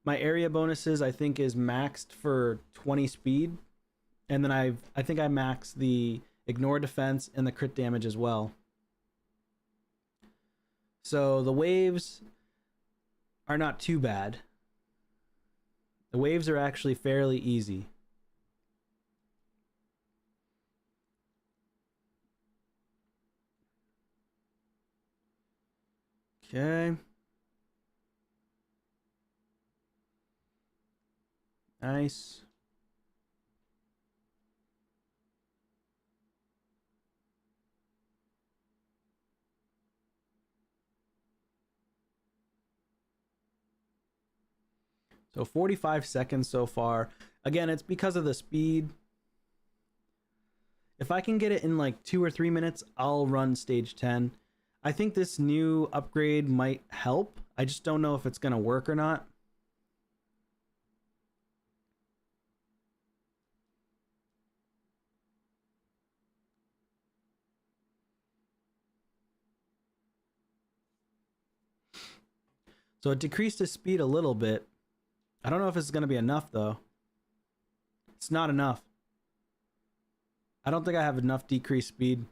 My area bonuses I think is maxed for 20 speed. And then I think I maxed the ignore defense and the crit damage as well. So the waves are not too bad. The waves are actually fairly easy. Okay. Nice. So 45 seconds so far. Again, it's because of the speed. If I can get it in like 2 or 3 minutes, I'll run stage 10. I think this new upgrade might help. I just don't know if it's going to work or not. So it decreased his speed a little bit. I don't know if it's going to be enough though. It's not enough. I don't think I have enough decreased speed.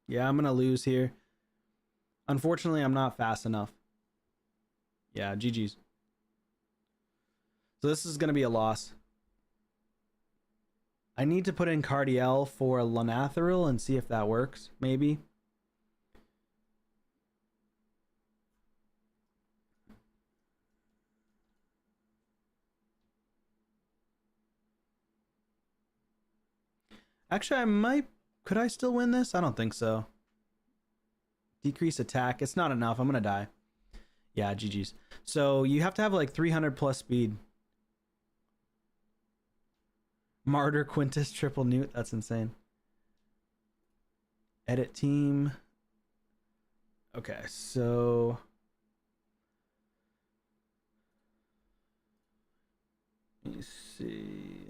Yeah, I'm going to lose here. Unfortunately, I'm not fast enough. Yeah, GG's. So this is going to be a loss. I need to put in Cardiel for Lanathril and see if that works, maybe. Actually, I might... Could I still win this? I don't think so. Decrease attack. It's not enough. I'm going to die. Yeah, GG's. So you have to have like 300 plus speed. Martyr Quintus triple Newt. That's insane. Edit team. Okay, so... Let me see...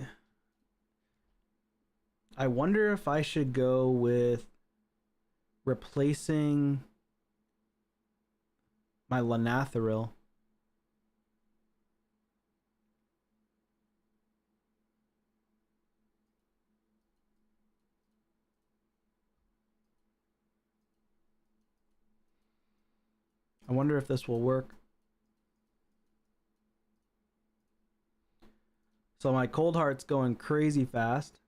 I wonder if I should go with replacing my Lanathril. I wonder if this will work. So my cold heart's going crazy fast.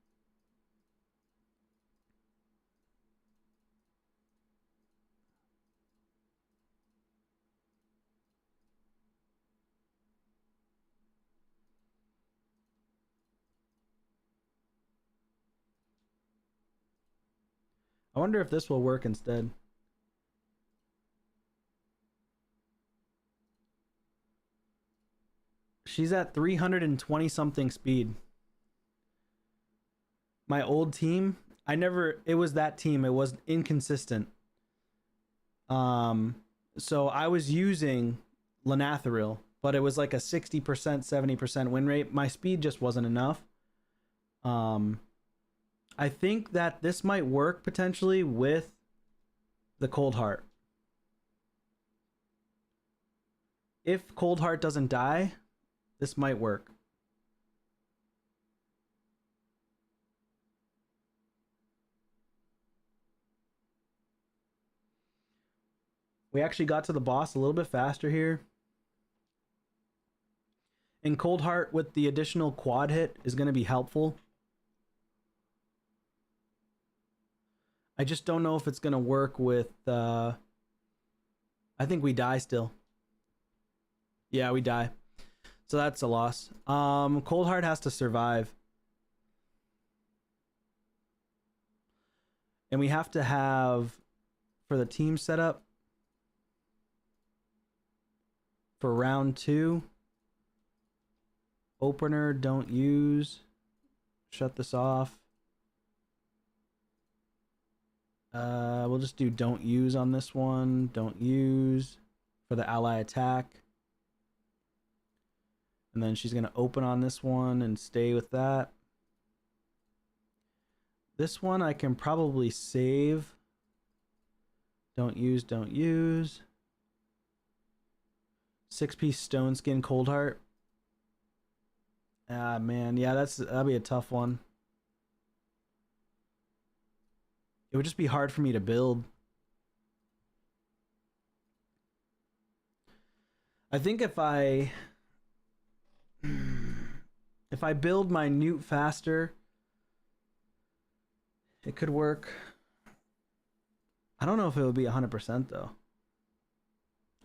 I wonder if this will work instead. She's at 320 something speed. My old team, it was that team. It was inconsistent. So I was using Lanathril, but it was like a 60%, 70% win rate. My speed just wasn't enough. I think that this might work potentially with the Cold Heart. If Cold Heart doesn't die, this might work. We actually got to the boss a little bit faster here. And Cold Heart with the additional quad hit is going to be helpful. I just don't know if it's going to work with... I think we die still. Yeah, we die. So that's a loss. Cold Heart has to survive. And we have to have, for the team setup, for round 2, opener, don't use. Shut this off. We'll just do don't use on this one. Don't use for the ally attack. And then she's going to open on this one and stay with that. This one I can probably save. Don't use, don't use. 6-piece Stone Skin Cold Heart. Ah, man. Yeah, that'll be a tough one. It would just be hard for me to build. I think if I build my Newt faster, it could work. I don't know if it would be 100% though.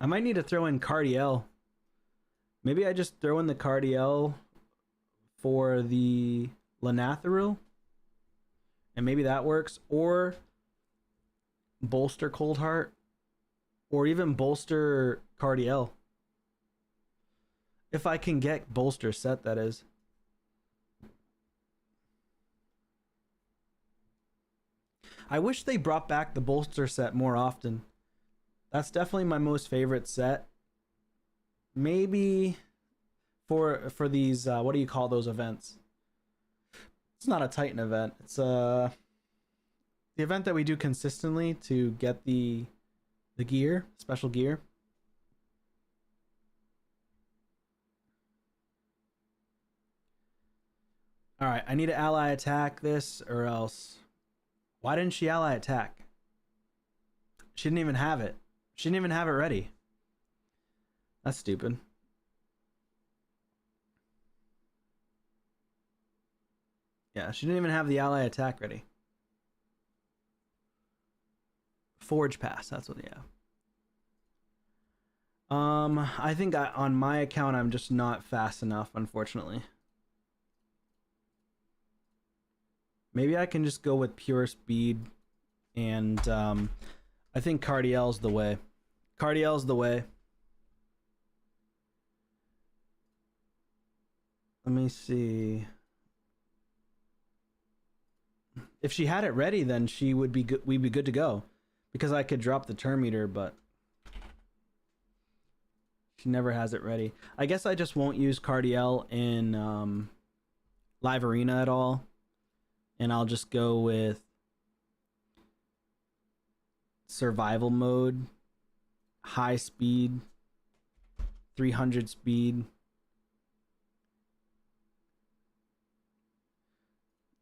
I might need to throw in Cardiel. Maybe I just throw in the Cardiel for the Lanathril, and maybe that works. Or bolster Cold Heart, or even bolster Cardiel. If I can get bolster set, that is. I wish they brought back the bolster set more often. That's definitely my most favorite set. Maybe for these what do you call those events? It's not a Titan event. It's the event that we do consistently to get the gear, special gear. All right, I need to ally attack this or else. Why didn't she ally attack? She didn't even have it. She didn't even have it ready. That's stupid. Yeah, she didn't even have the ally attack ready. Forge pass, that's what, yeah. I think on my account, I'm just not fast enough, unfortunately. Maybe I can just go with pure speed, and I think Cardiel's the way. Cardiel's the way. Let me see. If she had it ready, then she would be good. We'd be good to go, because I could drop the turn meter, but she never has it ready. I guess I just won't use Cardiel in Live Arena at all. And I'll just go with survival mode, high speed, 300 speed.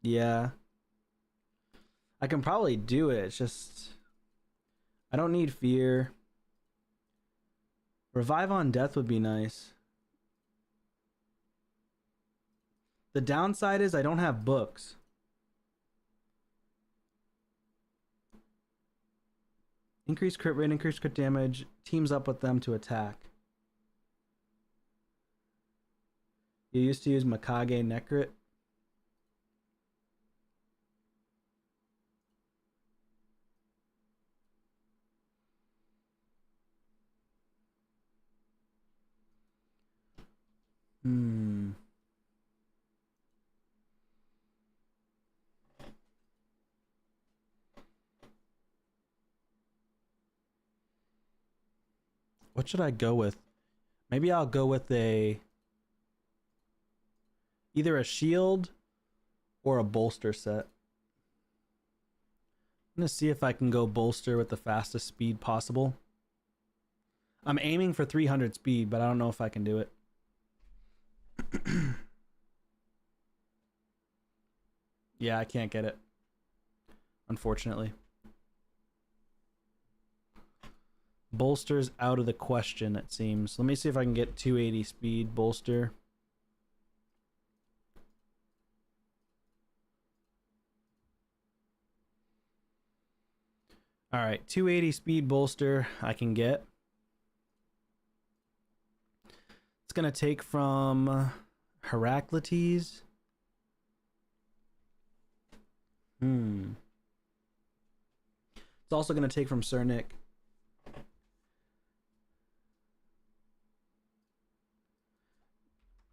Yeah. I can probably do it. It's just I don't need fear. Revive on death would be nice. The downside is I don't have books. Increase crit rate, increase crit damage, teams up with them to attack. You used to use Mikage Necrit. Hmm. What should I go with? Maybe I'll go with either a shield or a bolster set. I'm gonna see if I can go bolster with the fastest speed possible. I'm aiming for 300 speed, but I don't know if I can do it. Yeah, I can't get it, unfortunately. Bolster's out of the question, it seems. Let me see if I can get 280 speed bolster. All right, 280 speed bolster I can get. It's going to take from Heraclitus. It's also going to take from Sir Nick.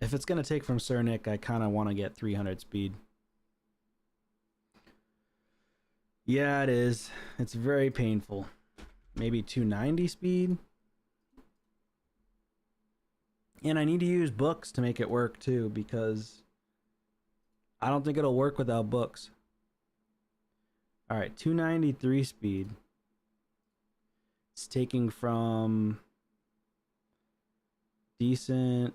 If it's going to take from Sir Nick, I kind of want to get 300 speed. Yeah, it is. It's very painful. Maybe 290 speed. And I need to use books to make it work too, because I don't think it'll work without books. All right, 293 speed. It's taking from decent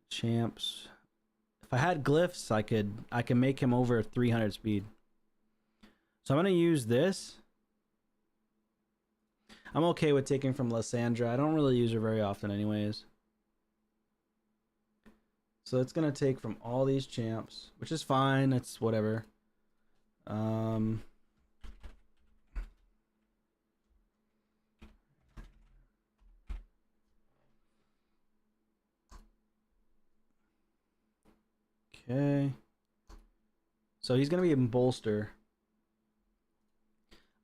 champs. If I had glyphs, I can make him over 300 speed. So I'm gonna use this. I'm okay with taking from Lysandra. I don't really use her very often anyways. So it's gonna take from all these champs, which is fine. It's whatever. Okay. So he's gonna be in bolster.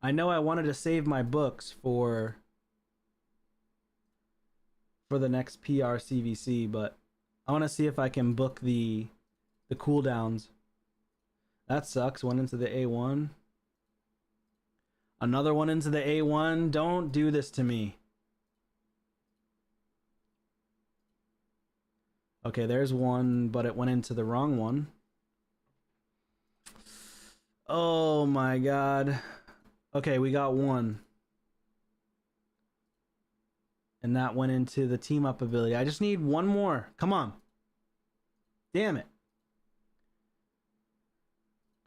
I know I wanted to save my books for the next PR CVC, but I want to see if I can book the cooldowns. That sucks. One into the A1. Another one into the A1. Don't do this to me. Okay, there's one, but it went into the wrong one. Oh my god. Okay, we got one. And that went into the team up ability. I just need one more. Come on. Damn it.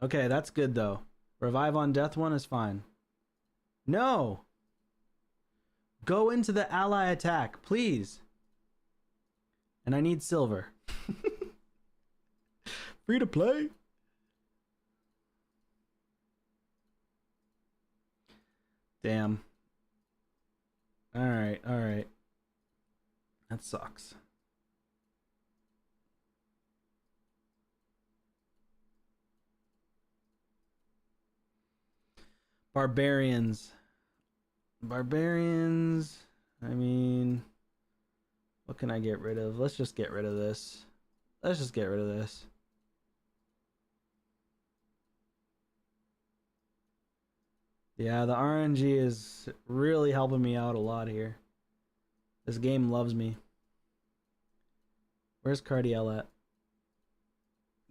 Okay, that's good though. Revive on death one is fine. No. Go into the ally attack, please. And I need silver. Free to play. Damn. All right, all right. That sucks. Barbarians. Barbarians. I mean, what can I get rid of? Let's just get rid of this. Let's just get rid of this. Yeah, the RNG is really helping me out a lot here. This game loves me. Where's Cardiel at?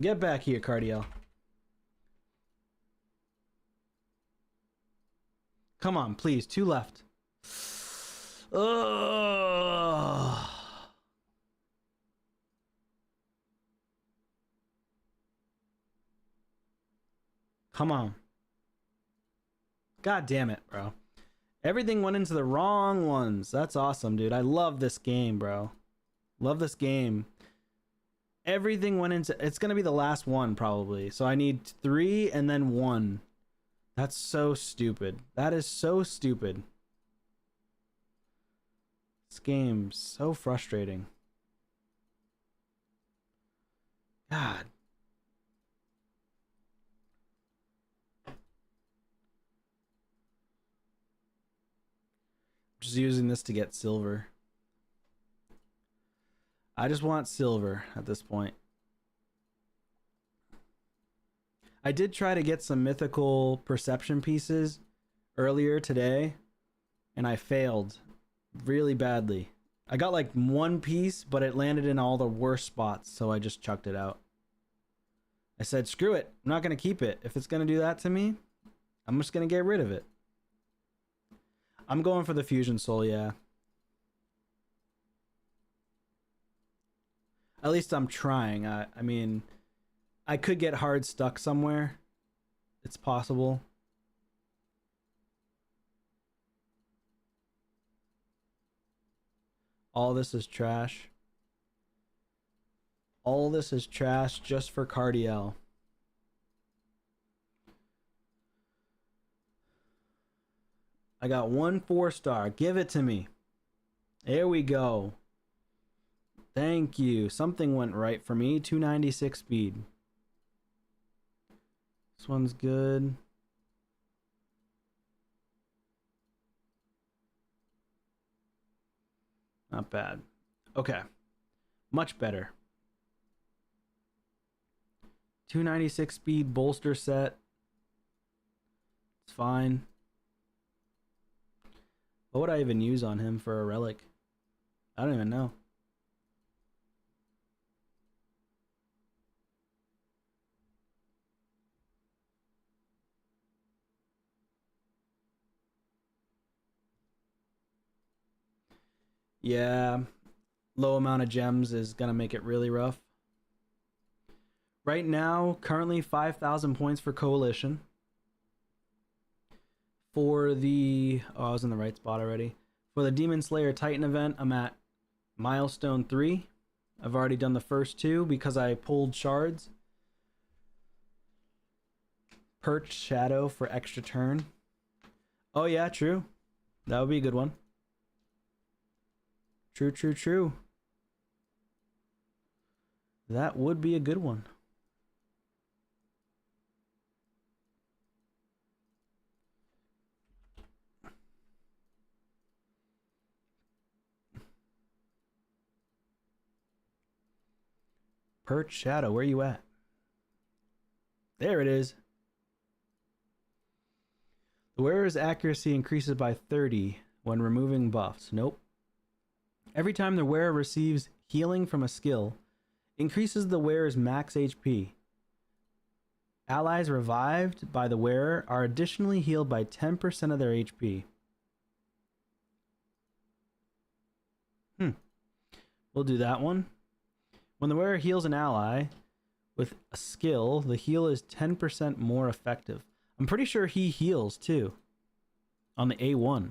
Get back here, Cardiel. Come on, please. Two left. Ugh. Come on. God damn it, bro. Everything went into the wrong ones. That's awesome, dude. I love this game, bro. Love this game. Everything went into... It's going to be the last one, probably. So I need 3 and then 1. That's so stupid. That is so stupid. This game's so frustrating. God. Just using this to get silver. I just want silver at this point. I did try to get some mythical perception pieces earlier today, and I failed really badly. I got like one piece, but it landed in all the worst spots, so I just chucked it out. I said, screw it. I'm not going to keep it. If it's going to do that to me, I'm just going to get rid of it. I'm going for the Fusion Soul, yeah. At least I'm trying. I mean, I could get hard stuck somewhere. It's possible. All this is trash. All this is trash just for Cardiel. I got one 4-star. Give it to me. There we go. Thank you. Something went right for me. 296 speed. This one's good. Not bad. Okay. Much better. 296 speed bolster set. It's fine. What would I even use on him for a relic? I don't even know. Yeah, low amount of gems is gonna make it really rough. Right now, currently 5,000 points for Coalition. For the... Oh, I was in the right spot already. For the Demon Slayer Titan event, I'm at milestone 3. I've already done the first 2 because I pulled shards. Perched Shadow for extra turn. Oh yeah, true. That would be a good one. True, true, true. That would be a good one. Perch Shadow, where you at? There it is. The wearer's accuracy increases by 30 when removing buffs. Nope. Every time the wearer receives healing from a skill, increases the wearer's max HP. Allies revived by the wearer are additionally healed by 10% of their HP. We'll do that one. When the wearer heals an ally with a skill, the heal is 10% more effective. I'm pretty sure he heals too. On the A1.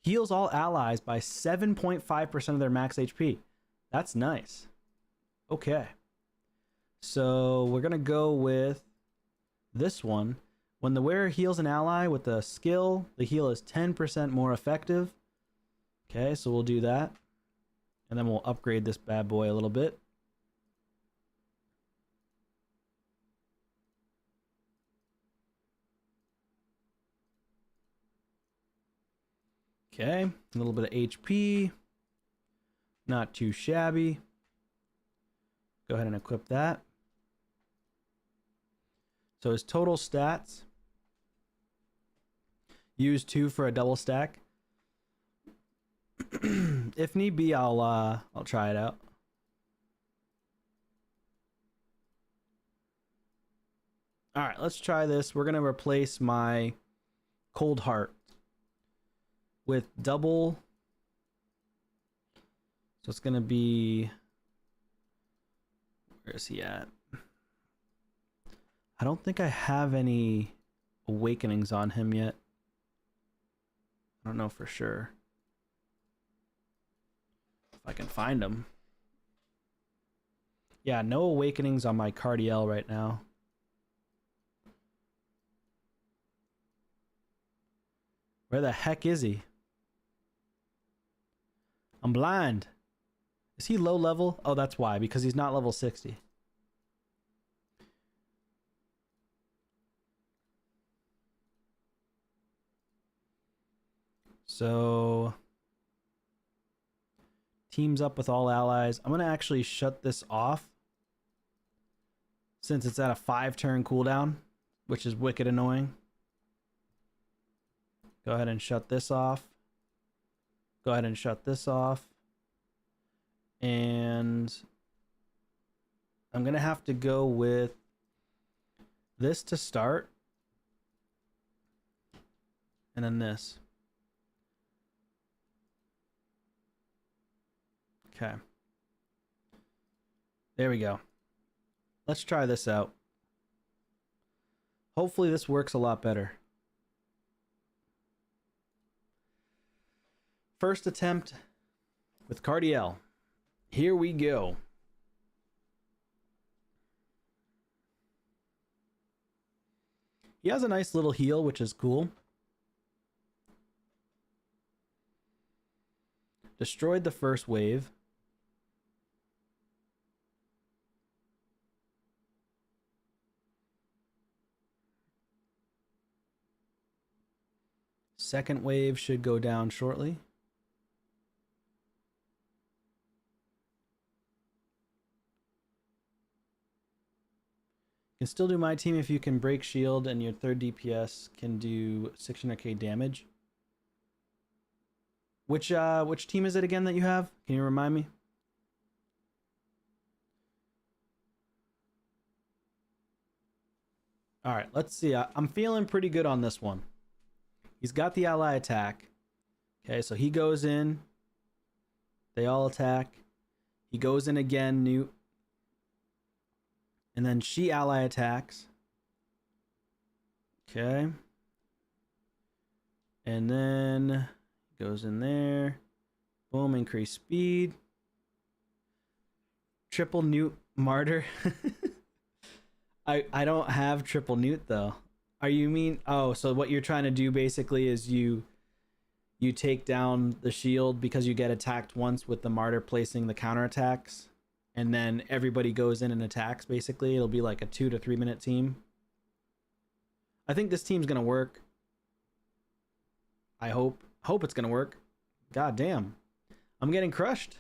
Heals all allies by 7.5% of their max HP. That's nice. Okay. So we're going to go with this one. When the wearer heals an ally with a skill, the heal is 10% more effective. Okay, so we'll do that. And then we'll upgrade this bad boy a little bit. Okay, a little bit of HP. Not too shabby. Go ahead and equip that. So his total stats. Use 2 for a double stack. If need be, I'll try it out. All right, let's try this. We're gonna replace my Cold Heart with double. So it's gonna be. Where is he at? I don't think I have any awakenings on him yet. I don't know for sure. If I can find them. Yeah, no awakenings on my Cardiel right now. Where the heck is he? I'm blind. Is he low level? Oh, that's why, because he's not level 60. So Teams up with all allies. I'm going to actually shut this off since it's at a 5-turn cooldown, which is wicked annoying. Go ahead and shut this off. Go ahead and shut this off. And I'm going to have to go with this to start. And then this. Okay. There we go. Let's try this out. Hopefully this works a lot better. First attempt with Cardiel. Here we go. He has a nice little heal, which is cool. Destroyed the first wave. Second wave should go down shortly. You can still do my team if you can break shield and your third DPS can do 600k damage. Which team is it again that you have? Can you remind me? All right, let's see. I'm feeling pretty good on this one. He's got the ally attack. Okay, so he goes in. They all attack. He goes in again, Newt. And then she ally attacks. Okay. And then goes in there. Boom, increase speed. Triple Newt Martyr. I don't have triple Newt though. Are you mean? Oh, so what you're trying to do basically is you take down the shield because you get attacked once with the Martyr placing the counterattacks, and then everybody goes in and attacks basically. It'll be like a 2 to 3 minute team. I think this team's gonna work. I hope it's gonna work. God damn. I'm getting crushed.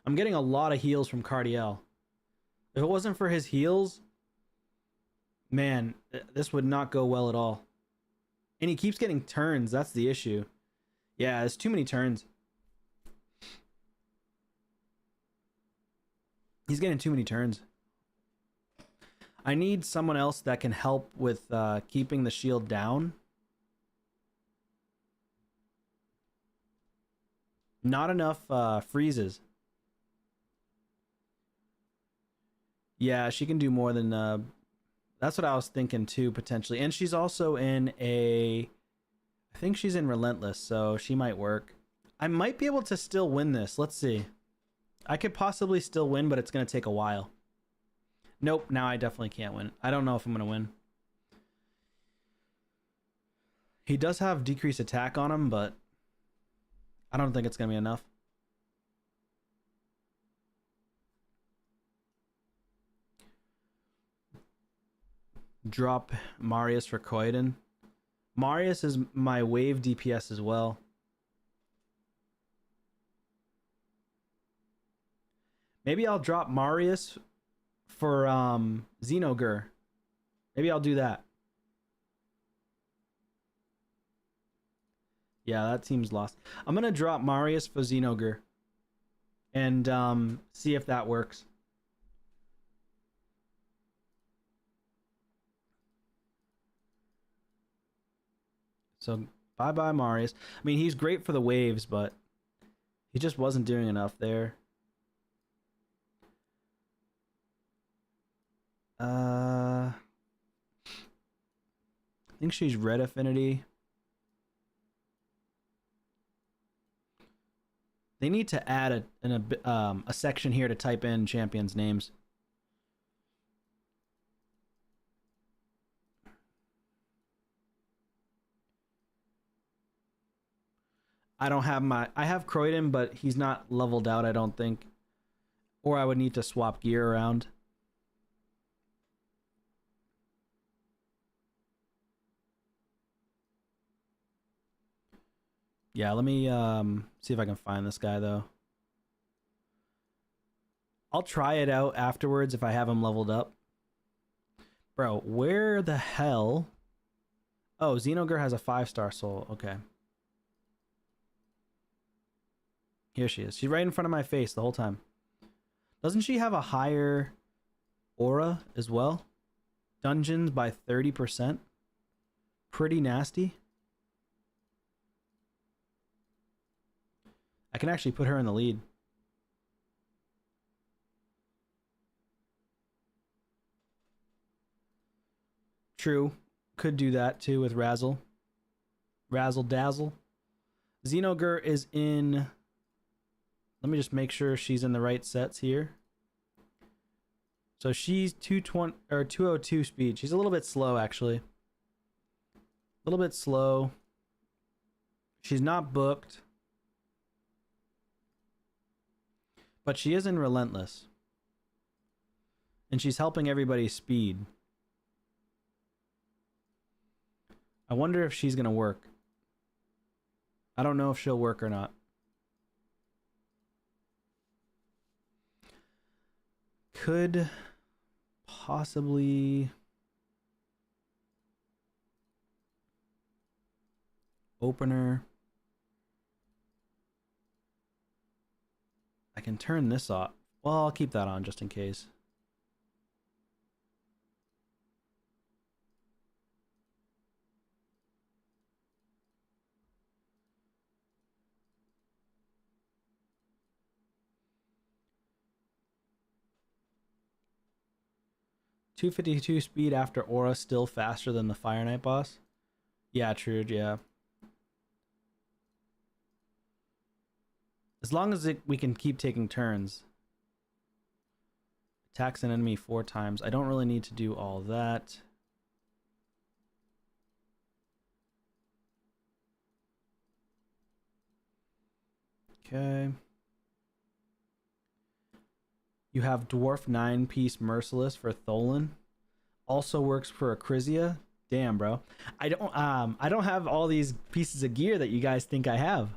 I'm getting a lot of heals from Cardiel. If it wasn't for his heals, man, this would not go well at all. And he keeps getting turns. That's the issue. Yeah, it's too many turns. He's getting too many turns. I need someone else that can help with keeping the shield down. Not enough freezes. Yeah, she can do more than... that's what I was thinking too, potentially. And she's also in a... I think she's in Relentless, so she might work. I might be able to still win this. Let's see. I could possibly still win, but it's going to take a while. Nope, now I definitely can't win. I don't know if I'm going to win. He does have decreased attack on him, but I don't think it's going to be enough. Drop Marius for Koiden. Marius is my wave DPS as well. Maybe I'll drop Marius for Xenogur. Maybe I'll do that. Yeah, that team's lost. I'm gonna drop Marius for Xenogur and see if that works. So bye-bye Marius. I mean, he's great for the waves, but he just wasn't doing enough there. I think she's red affinity. They need to add a section here to type in champions' names. I don't have I have Croydon, but he's not leveled out, I don't think. Or I would need to swap gear around. Yeah, let me see if I can find this guy though. I'll try it out afterwards if I have him leveled up. Bro, where the hell? Oh, Xenogre has a 5-star soul. Okay. Here she is. She's right in front of my face the whole time. Doesn't she have a higher aura as well? Dungeons by 30%. Pretty nasty. I can actually put her in the lead. True. Could do that too with Razzle. Razzle Dazzle. Xenogre is in... Let me just make sure she's in the right sets here. So she's 220 or 202 speed. She's a little bit slow actually. A little bit slow. She's not booked. But she is in Relentless. And she's helping everybody speed. I wonder if she's gonna work. I don't know if she'll work or not. Could possibly opener. I can turn this off. Well, I'll keep that on just in case. .252 speed after aura, still faster than the Fire Knight boss. Yeah, true. Yeah. As long as we can keep taking turns. Attacks an enemy 4 times. I don't really need to do all that. Okay. You have Dwarf 9-piece Merciless for Tholen. Also works for Acrisia. Damn, bro. I don't have all these pieces of gear that you guys think I have.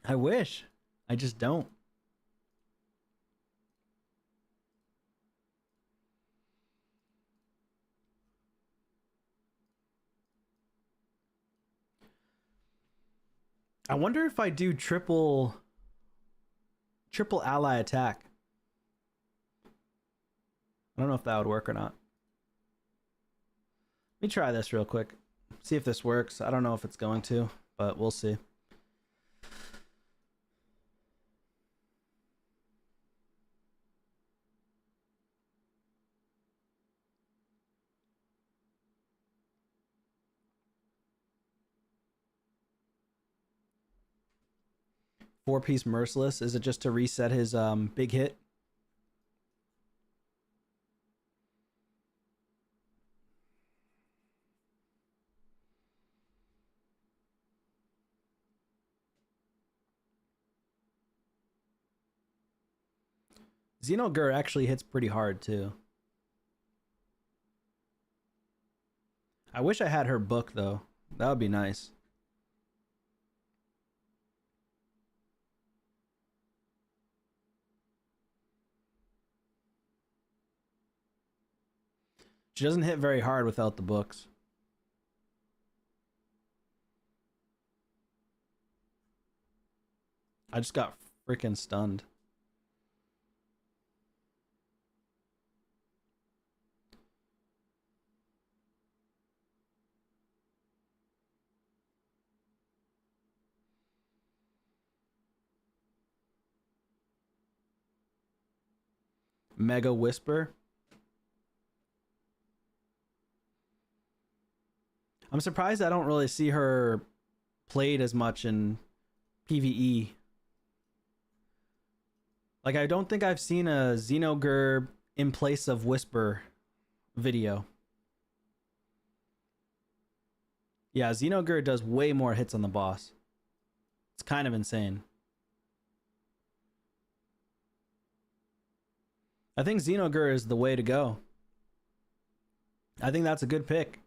I wish. I just don't. I wonder if I do triple ally attack. I don't know if that would work or not. Let me try this real quick. See if this works. I don't know if it's going to, but we'll see. Four-piece Merciless. Is it just to reset his big hit? Xenogre actually hits pretty hard too. I wish I had her book though. That would be nice. She doesn't hit very hard without the books. I just got freaking stunned. Mega Whisper. I'm surprised I don't really see her played as much in PvE. Like, I don't think I've seen a Xenogre in place of Whisper video. Yeah, Xenogre does way more hits on the boss. It's kind of insane. I think Xenogre is the way to go. I think that's a good pick.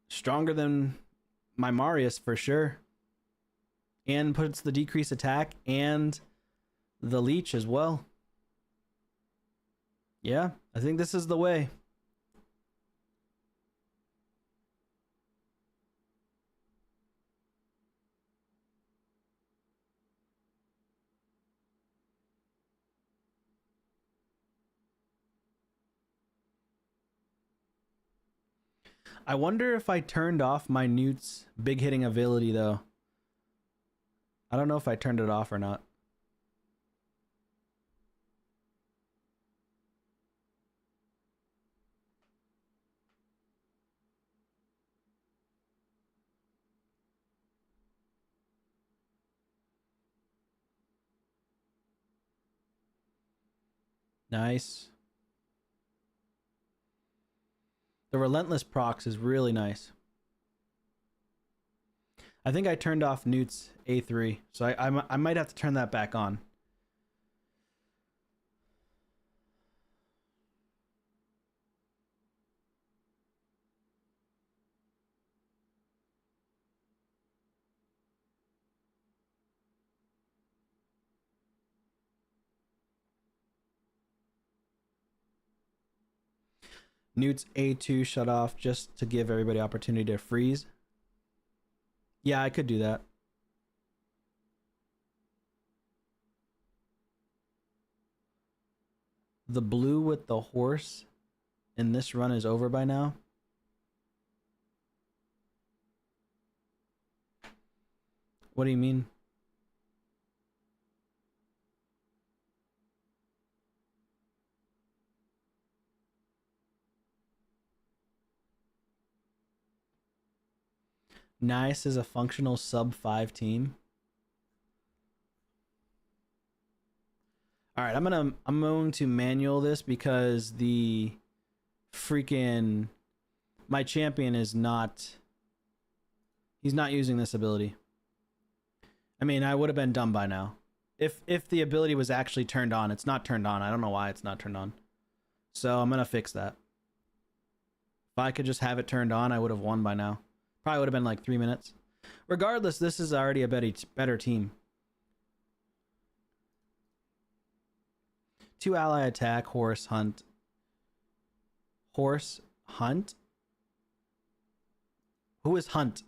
Stronger than my Marius for sure. And puts the decrease attack and the leech as well. Yeah, I think this is the way. I wonder if I turned off my Newt's big hitting ability though. I don't know if I turned it off or not. Nice. The Relentless procs is really nice. I think I turned off Newt's A3, so I might have to turn that back on. Newt's A2 shut off just to give everybody opportunity to freeze. Yeah, I could do that. The blue with the horse in this run is over by now. What do you mean? Nice is a functional sub 5 team. All right, I'm going to manual this because the freaking my champion is not, he's not using this ability. I mean, I would have been done by now. If the ability was actually turned on, it's not turned on. I don't know why it's not turned on. So I'm going to fix that. If I could just have it turned on, I would have won by now. Probably would have been like 3 minutes. Regardless, this is already a better team. 2 ally attack, horse, hunt. Horse, hunt? Who is hunt?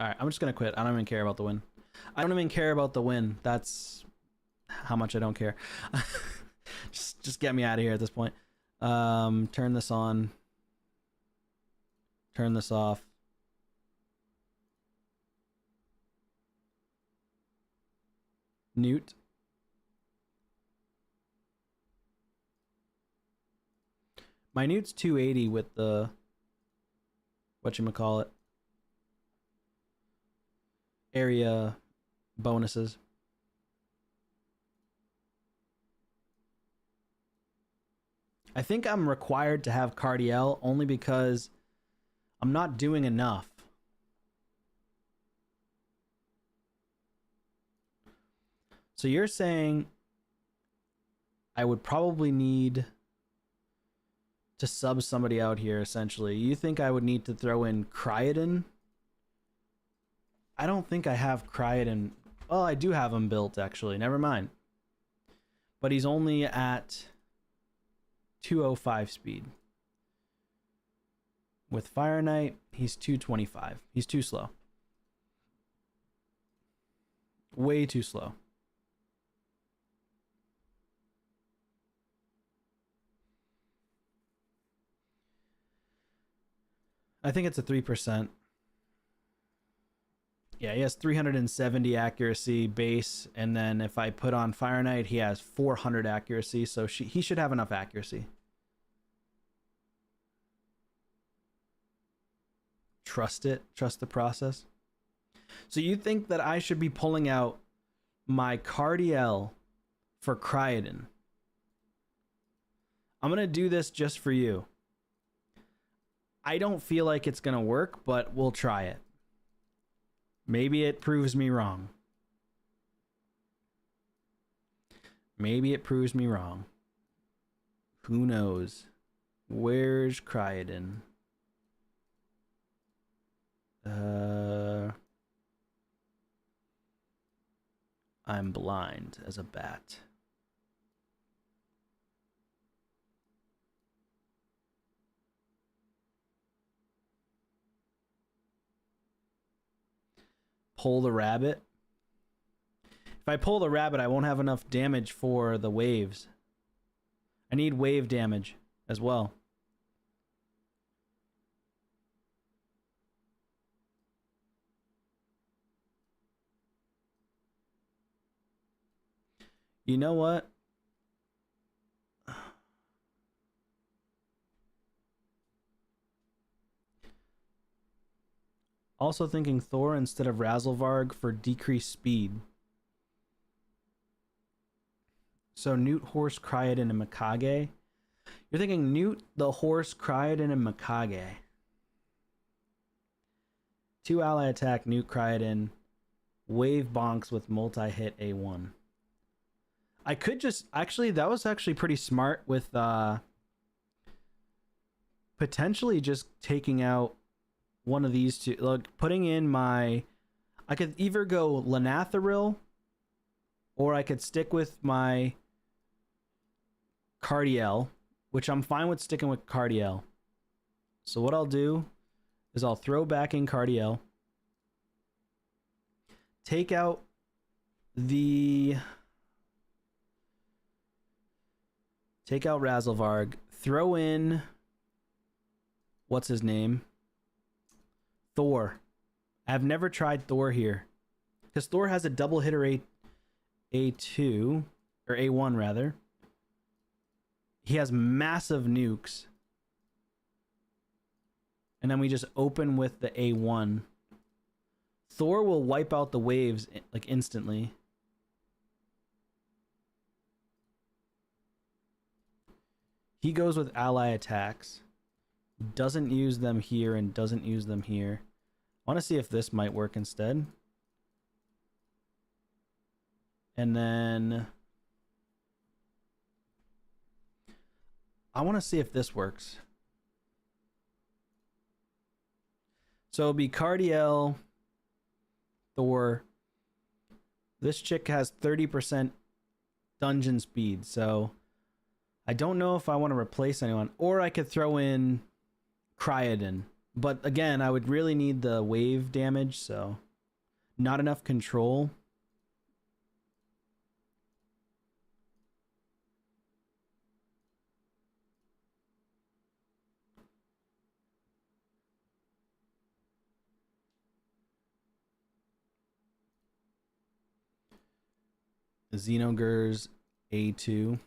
Alright, I'm just gonna quit. I don't even care about the win. I don't even care about the win. That's how much I don't care. just get me out of here at this point. Turn this on. Turn this off. Newt. My Newt's 280 with the whatchamacallit area bonuses. I think I'm required to have Cardiel only because I'm not doing enough. So you're saying I would probably need to sub somebody out here, essentially. You think I would need to throw in Cryoden? I don't think I have Cryoden. Oh, I do have him built, actually. Never mind. But he's only at 205 speed. With Fire Knight, he's 225. He's too slow. Way too slow. I think it's a 3%. Yeah, he has 370 accuracy base, and then if I put on Fire Knight, he has 400 accuracy, so he should have enough accuracy. Trust it. Trust the process. So you think that I should be pulling out my Cardiel for Cryoden? I'm going to do this just for you. I don't feel like it's going to work, but we'll try it. Maybe it proves me wrong. Maybe it proves me wrong. Who knows? Where's Cryoden? I'm blind as a bat. Pull the rabbit. If I pull the rabbit, I won't have enough damage for the waves. I need wave damage as well. You know what? Also thinking Thor instead of Razzlevarg for decreased speed. So Newt, Horse, Cryoden, and Mikage. You're thinking Newt, the Horse, Cryoden, and Mikage. 2 ally attack, Newt, Cryoden. Wave bonks with multi-hit A1. I could just... Actually, that was actually pretty smart with... potentially just taking out one of these two. Look, putting in my... I could either go Lanathril, or I could stick with my Cardiel, which I'm fine with sticking with Cardiel. So what I'll do is I'll throw back in Cardiel, take out Razzlevarg, throw in what's his name? Thor. I've never tried Thor here, because Thor has a double hitter A2 or A1 rather. He has massive nukes. And then we just open with the A1. Thor will wipe out the waves like instantly. He goes with ally attacks. Doesn't use them here and doesn't use them here. I want to see if this might work instead. And then I want to see if this works. So it'll be Cardiel, Thor. This chick has 30% dungeon speed, so I don't know if I want to replace anyone. Or I could throw in Cryoden. But again, I would really need the wave damage, so not enough control. Xenogur's A2.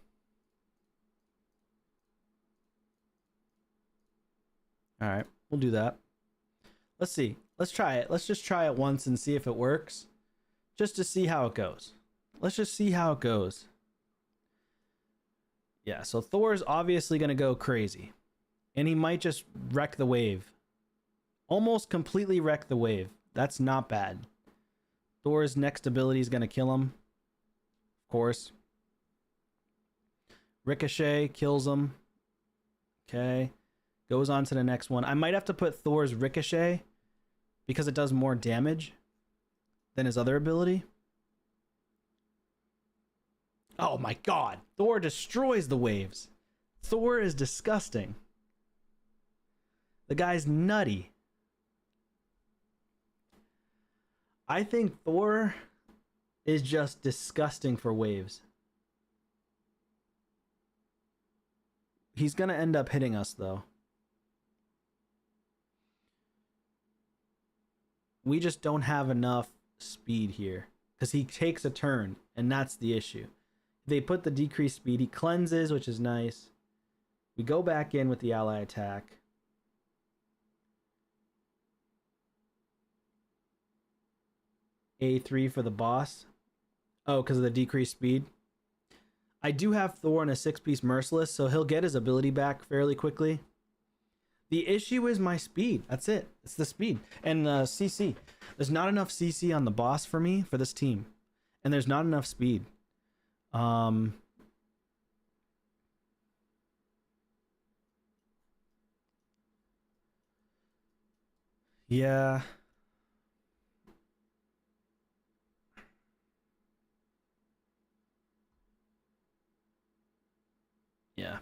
All right, we'll do that. Let's see. Let's try it. Let's just try it once and see if it works. Just to see how it goes. Let's just see how it goes. Yeah, so Thor's obviously going to go crazy. And he might just wreck the wave. Almost completely wreck the wave. That's not bad. Thor's next ability is going to kill him. Of course. Ricochet kills him. Okay. Goes on to the next one. I might have to put Thor's Ricochet because it does more damage than his other ability. Oh my god. Thor destroys the waves. Thor is disgusting. The guy's nutty. I think Thor is just disgusting for waves. He's going to end up hitting us though. We just don't have enough speed here because he takes a turn, and that's the issue. They put the decreased speed. He cleanses, which is nice. We go back in with the ally attack. A3 for the boss. Oh, because of the decreased speed. I do have Thor in a 6-piece Merciless, so he'll get his ability back fairly quickly. The issue is my speed. That's it. It's the speed. And CC. There's not enough CC on the boss for me for this team. And there's not enough speed. Yeah. Yeah.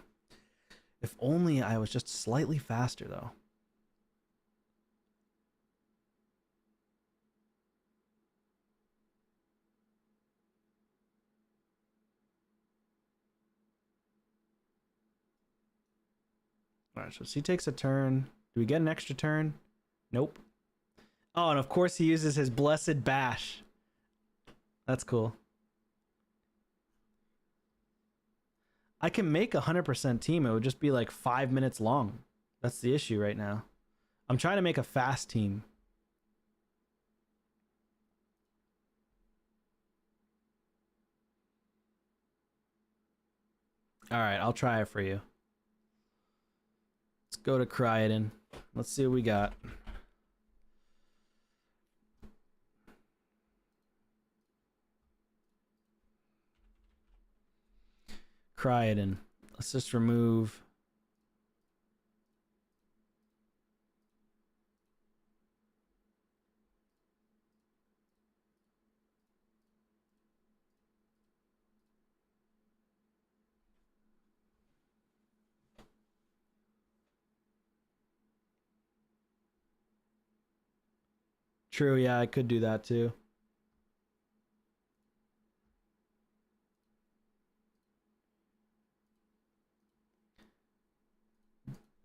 If only I was just slightly faster, though. All right, so he takes a turn. Do we get an extra turn? Nope. Oh, and of course he uses his blessed bash. That's cool. I can make 100% team. It would just be like 5 minutes long. That's the issue right now. I'm trying to make a fast team. All right, I'll try it for you. Let's go to Cryoden. Let's see what we got. Cryoden. Let's just remove. True, yeah, I could do that too.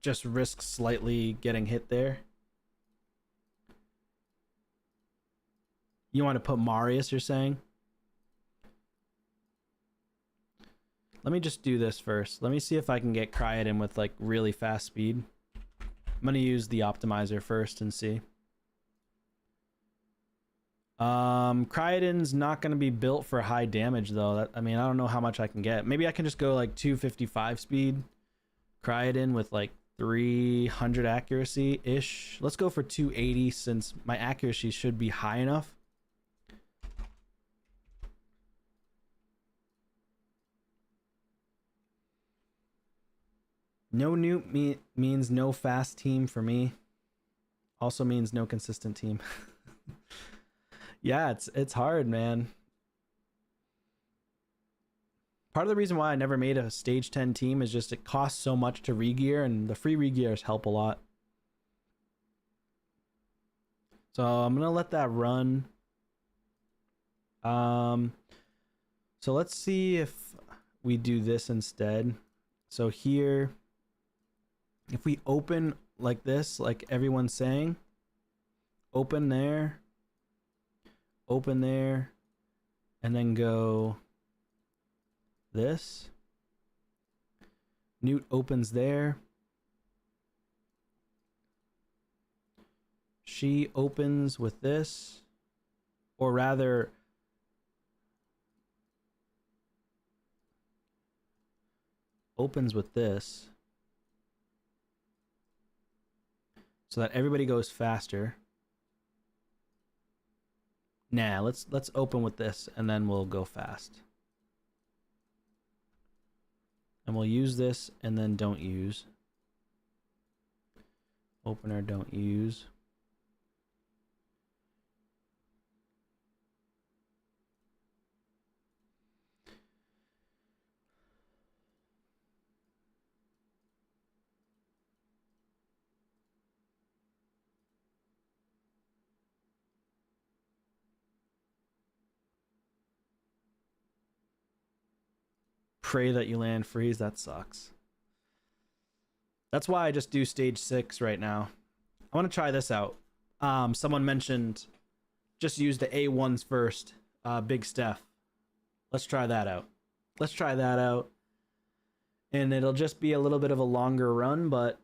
Just risk slightly getting hit there. You want to put Marius, you're saying? Let me just do this first. Let me see if I can get Cryoden with like really fast speed. I'm gonna use the optimizer first and see. Cryoden's not gonna be built for high damage though. I mean, I don't know how much I can get. Maybe I can just go like 255 speed. Cryoden with like 300 accuracy ish. Let's go for 280 since my accuracy should be high enough. No Newt means no fast team for me. Also means no consistent team. Yeah, it's hard, man. Part of the reason why I never made a stage 10 team is just it costs so much to regear, and the free regears help a lot. So I'm gonna let that run. So let's see if we do this instead. So here, if we open like this, like everyone's saying, open there, and then go this. Newt opens there. She opens with this, or rather, opens with this, so that everybody goes faster. Nah, let's open with this, and then we'll go fast. And we'll use this, and then don't use. Opener, don't use. Pray that you land freeze. That sucks. That's why I just do stage 6 right now. I want to try this out. Someone mentioned just use the A1s first. Big Steph. Let's try that out. And it'll just be a little bit of a longer run, but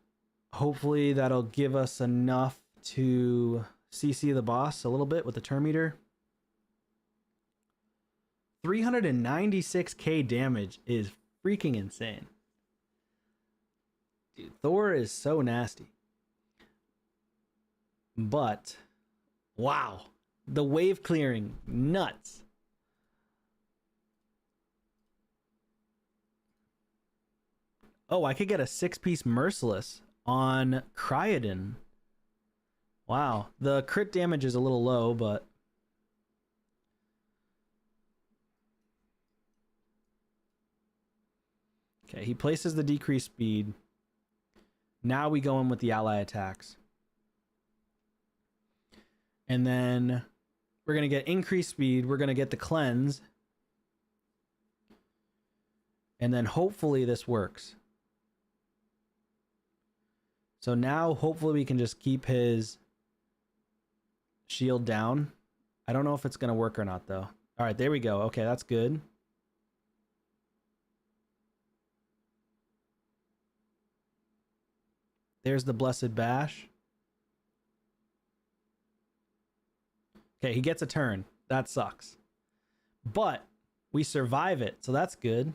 hopefully that'll give us enough to CC the boss a little bit with the turn meter. 396k damage is freaking insane. Dude, Thor is so nasty. But, wow. The wave clearing, nuts. Oh, I could get a 6-piece Merciless on Cryoden. Wow. The crit damage is a little low, but... Okay, he places the decreased speed. Now we go in with the ally attacks. And then we're going to get increased speed. We're going to get the cleanse. And then hopefully this works. So now hopefully we can just keep his shield down. I don't know if it's going to work or not though. All right, there we go. Okay, that's good. There's the Blessed Bash. Okay, he gets a turn. That sucks. But we survive it, so that's good.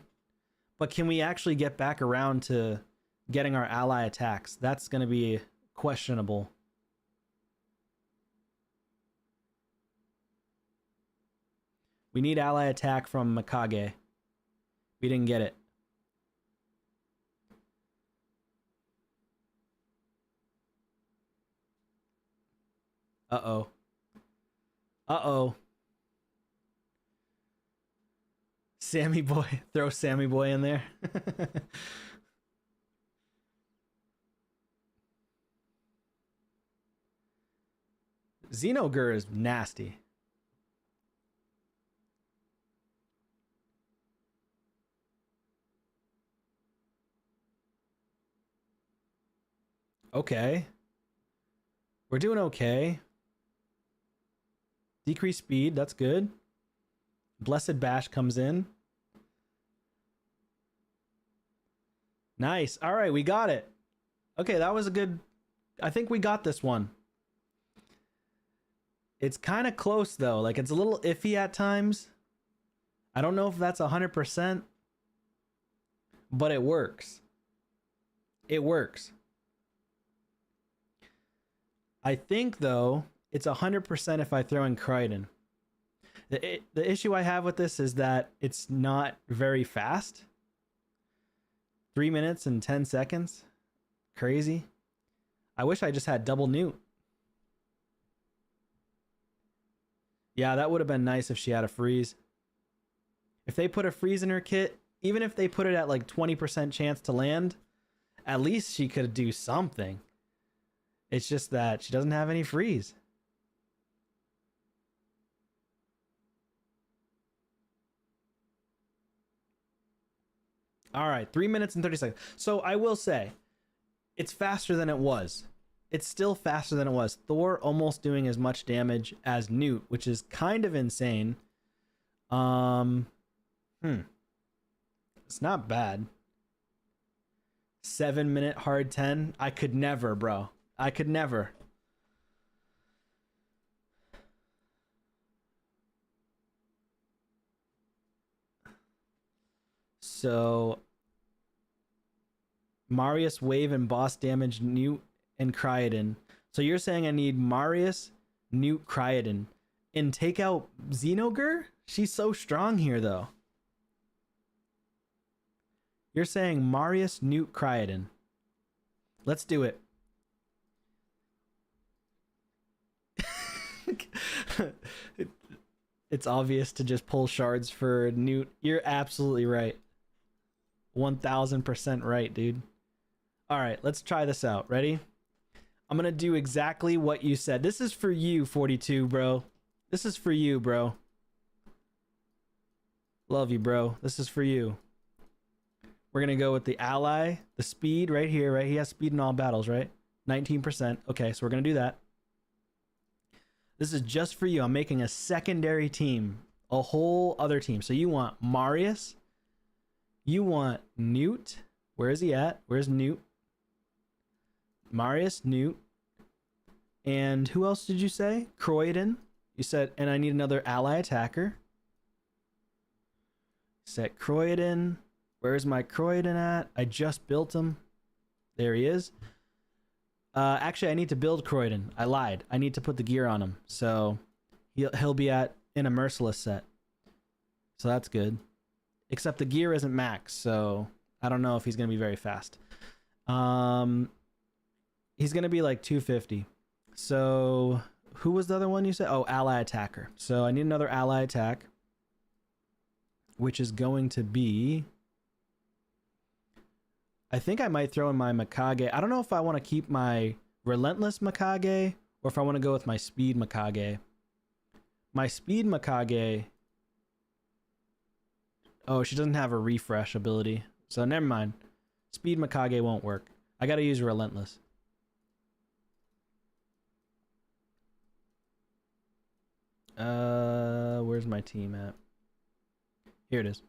But can we actually get back around to getting our ally attacks? That's going to be questionable. We need ally attack from Mikage. We didn't get it. Uh-oh. Uh-oh. Sammy Boy. Throw Sammy Boy in there. Xenogur is nasty. Okay. We're doing okay. Decrease speed, that's good. Blessed Bash comes in. Nice. All right, we got it. Okay, that was a good... I think we got this one. It's kind of close, though. Like, it's a little iffy at times. I don't know if that's 100%. But it works. It works. I think, though, it's 100% if I throw in Crichton. The issue I have with this is that it's not very fast. 3 minutes and 10 seconds. Crazy. I wish I just had double Newt. Yeah, that would have been nice if she had a freeze. If they put a freeze in her kit, even if they put it at like 20% chance to land, at least she could do something. It's just that she doesn't have any freeze. All right, 3 minutes and 30 seconds. So I will say, it's faster than it was. It's still faster than it was. Thor almost doing as much damage as Newt, which is kind of insane. It's not bad. 7 minute hard 10. I could never, bro. I could never. So Marius, Wave, and boss damage, Newt, and Crichton. So you're saying I need Marius, Newt, Crichton, and take out Xenogur? She's so strong here, though. You're saying Marius, Newt, Crichton. Let's do it. It's obvious to just pull shards for Newt. You're absolutely right. 1000% right, dude. All right, let's try this out. Ready? I'm going to do exactly what you said. This is for you, 42, bro. This is for you, bro. Love you, bro. This is for you. We're going to go with the ally, the speed right here, right? He has speed in all battles, right? 19%. Okay, so we're going to do that. This is just for you. I'm making a secondary team, a whole other team. So you want Marius. You want Newt. Where is he at? Where's Newt? Marius, Newt. And who else did you say? Crichton. You said, and I need another ally attacker. Set Crichton. Where's my Crichton at? I just built him. There he is. Actually, I need to build Crichton. I lied. I need to put the gear on him. So he'll be in a Merciless set. So that's good. Except the gear isn't max, so I don't know if he's going to be very fast. He's going to be like 250. So who was the other one you said? Oh, ally attacker. So I need another ally attack, which is going to be, I think I might throw in my Mikage. I don't know if I want to keep my relentless Mikage or if I want to go with my speed Mikage. My speed Mikage, oh, she doesn't have a refresh ability, so never mind. Speed Mikage won't work. I gotta use relentless. Where's my team at? Here it is.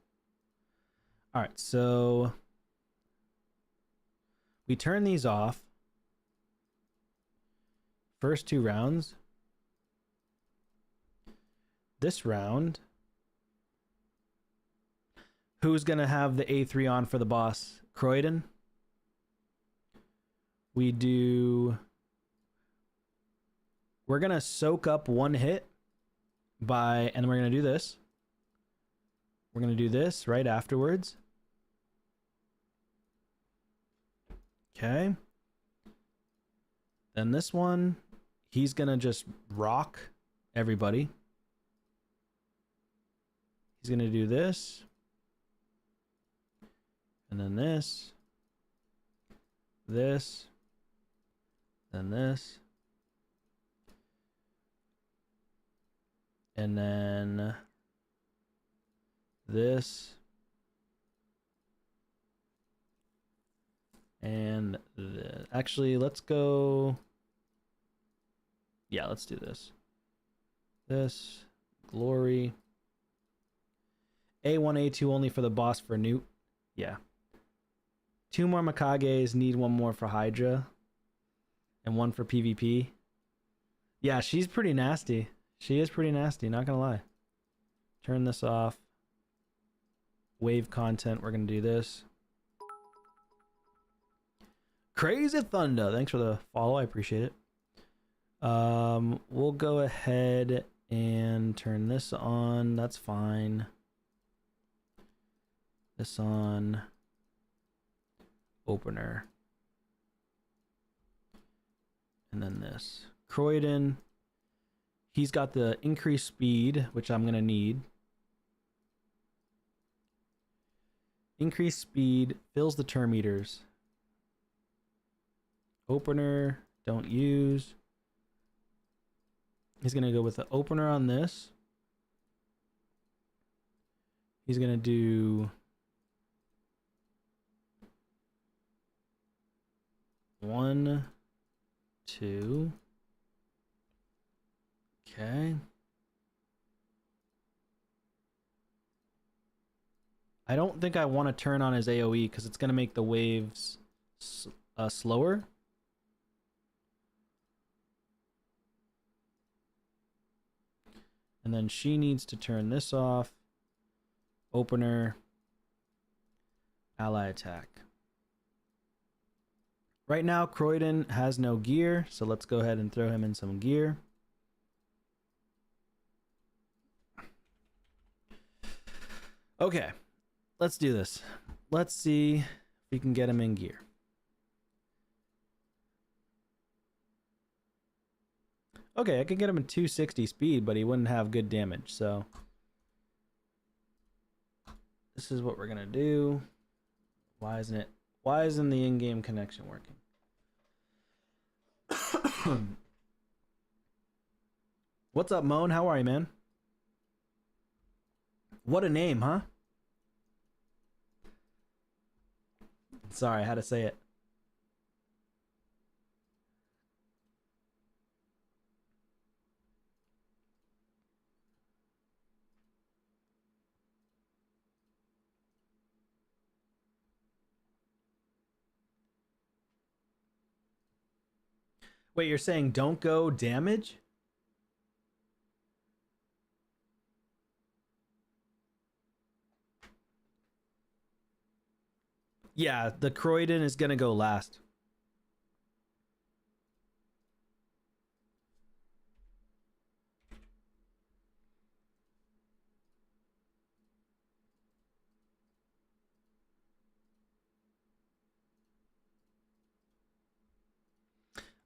All right, so we turn these off. First 2 rounds. This round, who's gonna have the A3 on for the boss? Croydon. We're gonna soak up 1 hit and we're gonna do this. We're gonna do this right afterwards. Okay. Then this one, he's gonna just rock everybody. He's gonna do this. And then this. This. Then this. And then this. And this. Actually, let's go. Yeah, let's do this. This. Glory. A1, A2 only for the boss for Newt. Yeah. 2 more Mikages, need 1 more for Hydra. And 1 for PvP. Yeah, she's pretty nasty. She is pretty nasty, not gonna lie. Turn this off. Wave content, we're gonna do this. Crazy Thunder, thanks for the follow, I appreciate it. We'll go ahead and turn this on, that's fine. This on. Opener. And then this. Croydon. He's got the increased speed, which I'm going to need. Increased speed fills the turn meters. Opener, don't use. He's going to go with the opener on this. He's going to do 1, 2. Okay. I don't think I want to turn on his AoE because it's going to make the waves slower. And then she needs to turn this off. Opener. Ally attack. Right now, Croydon has no gear, so let's go ahead and throw him in some gear. Okay, let's do this. Let's see if we can get him in gear. Okay, I could get him in 260 speed, but he wouldn't have good damage, so this is what we're gonna do. Why isn't the in-game connection working? What's up, Moan? How are you, man? What a name, huh? Sorry, I had to say it. Wait, you're saying don't go damage? Yeah, the Croydon is gonna go last.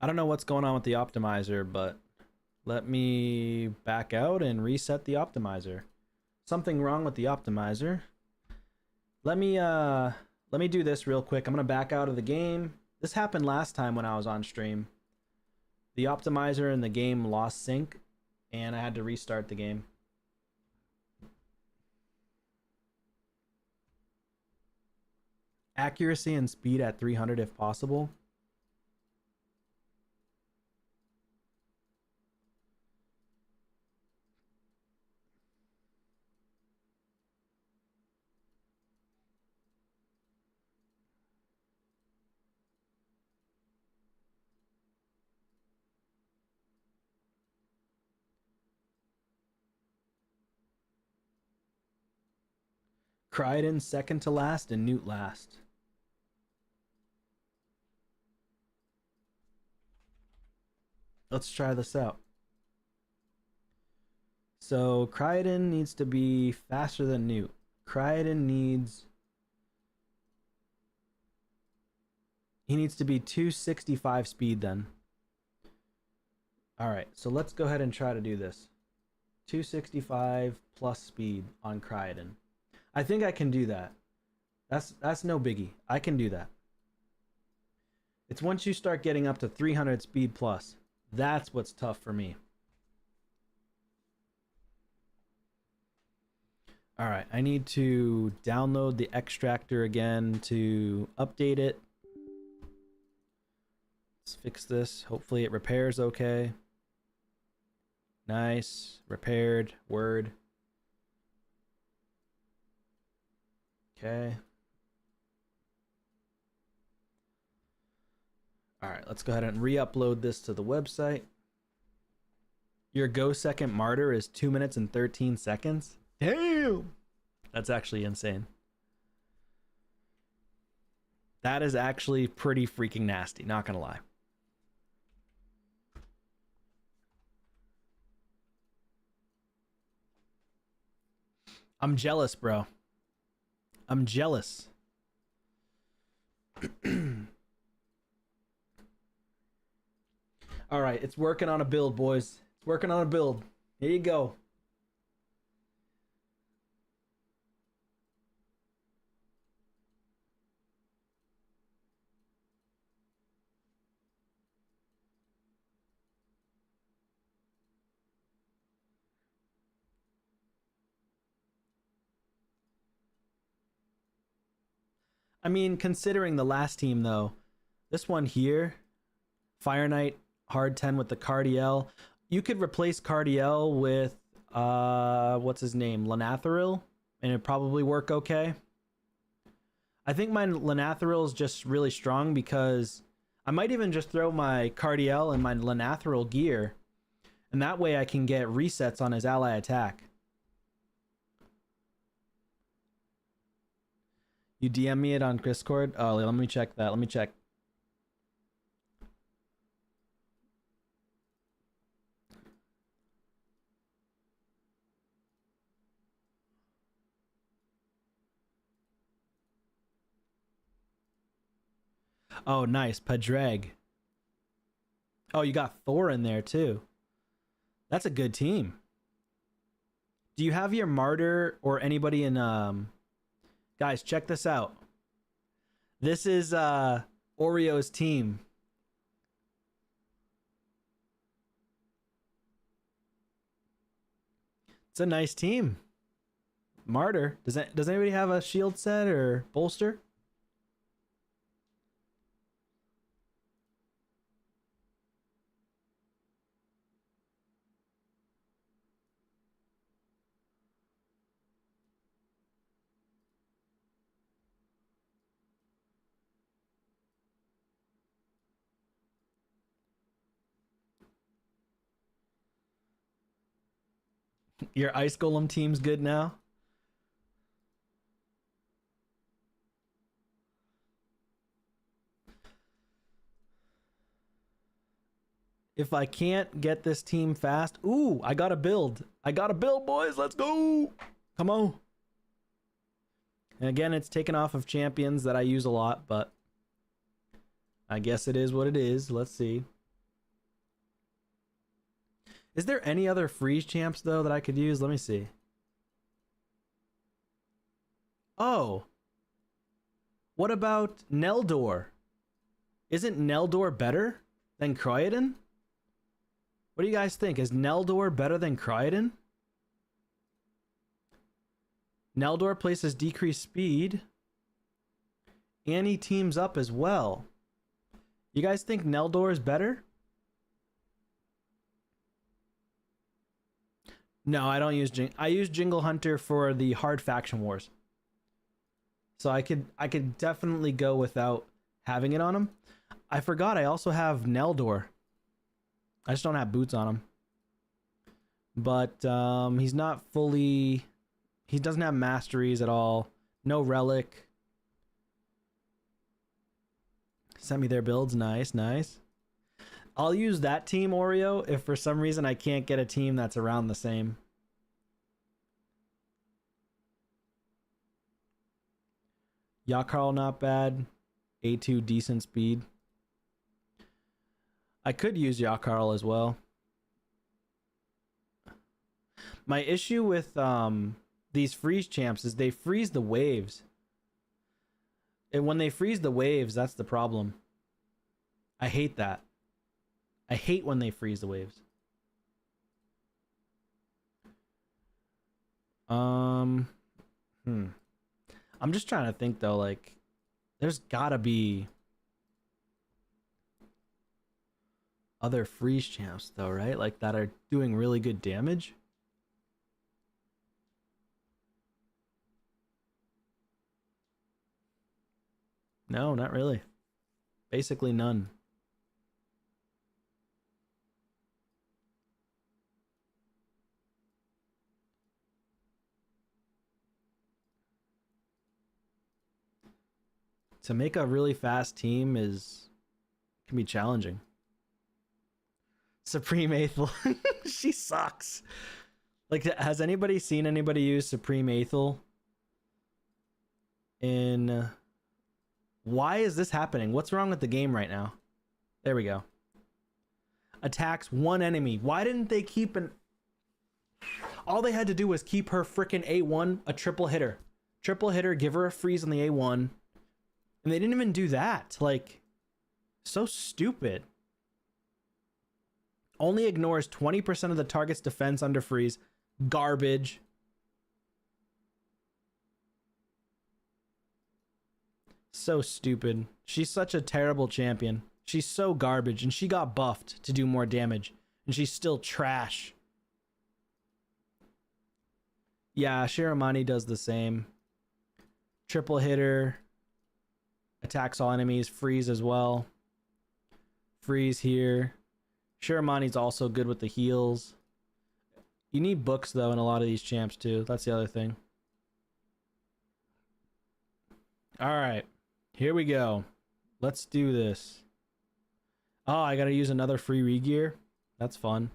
I don't know what's going on with the optimizer, but let me back out and reset the optimizer. Something wrong with the optimizer. Let me do this real quick. I'm gonna back out of the game. This happened last time when I was on stream. The optimizer in the game lost sync, and I had to restart the game. Accuracy and speed at 300 if possible. Crichton second to last and Newt last. Let's try this out. So Crichton needs to be faster than Newt. Crichton needs... He needs to be 265 speed then. Alright, so let's go ahead and try to do this. 265 plus speed on Crichton. I think I can do that. That's no biggie. I can do that. It's once you start getting up to 300 speed plus. That's what's tough for me. Alright, I need to download the extractor again to update it. Let's fix this. Hopefully it repairs okay. Nice. Repaired. Word. Okay. Alright, let's go ahead and re-upload this to the website. Your go second martyr is 2 minutes and 13 seconds. Damn! That's actually insane. That is actually pretty freaking nasty, not gonna lie. I'm jealous, bro. I'm jealous. All right, it's working on a build, boys. It's working on a build. Here you go. I mean, considering the last team, though, this one here, Fire Knight, hard 10 with the Cardiel. You could replace Cardiel with, what's his name? Lanathril, and it'd probably work okay. I think my Lanathril is just really strong because I might even just throw my Cardiel and my Lanathril gear, and that way I can get resets on his ally attack. You DM me it on Discord? Oh, let me check that. Let me check. Oh, nice. Padraig. Oh, you got Thor in there too. That's a good team. Do you have your Martyr or anybody in guys, check this out. This is Oreo's team. It's a nice team. Martyr. Does anybody have a shield set or bolster? Your Ice Golem team's good now? If I can't get this team fast... Ooh, I got a build. I got a build, boys. Let's go. Come on. And again, it's taken off of champions that I use a lot, but I guess it is what it is. Let's see. Is there any other freeze champs though that I could use? Let me see. Oh, what about Neldor? Isn't Neldor better than Croydon? What do you guys think? Is Neldor better than Croydon? Neldor places decreased speed. And he teams up as well. You guys think Neldor is better? No, I don't use I use Jingle Hunter for the hard faction wars. So I could definitely go without having it on him. I forgot I also have Neldor. I just don't have boots on him. But he's not fully... He doesn't have masteries at all. No relic. Sent me their builds. Nice, nice. I'll use that team, Oreo, if for some reason I can't get a team that's around the same. Yakarl not bad. A2 decent speed. I could use Yakarl as well. My issue with these freeze champs is they freeze the waves. And when they freeze the waves, that's the problem. I hate that. I hate when they freeze the waves. I'm just trying to think though, like there's gotta be other freeze champs though, right? Like that are doing really good damage. No, not really. Basically none. To make a really fast team can be challenging. Supreme Aethel. She sucks. Like, has anybody seen anybody use Supreme Aethel in... Why is this happening? What's wrong with the game right now? There we go. Attacks one enemy. Why didn't they keep an... All they had to do was keep her freaking A1 a triple hitter. Triple hitter, give her a freeze on the A1. And they didn't even do that. Like, so stupid. Only ignores 20% of the target's defense under freeze. Garbage. So stupid. She's such a terrible champion. She's so garbage, and she got buffed to do more damage, and she's still trash. Yeah, Shiramani does the same. Triple hitter. Attacks all enemies. Freeze as well. Freeze here. Shiramani's also good with the heals. You need books, though, in a lot of these champs, too. That's the other thing. Alright. Here we go. Let's do this. Oh, I gotta use another free regear. That's fun.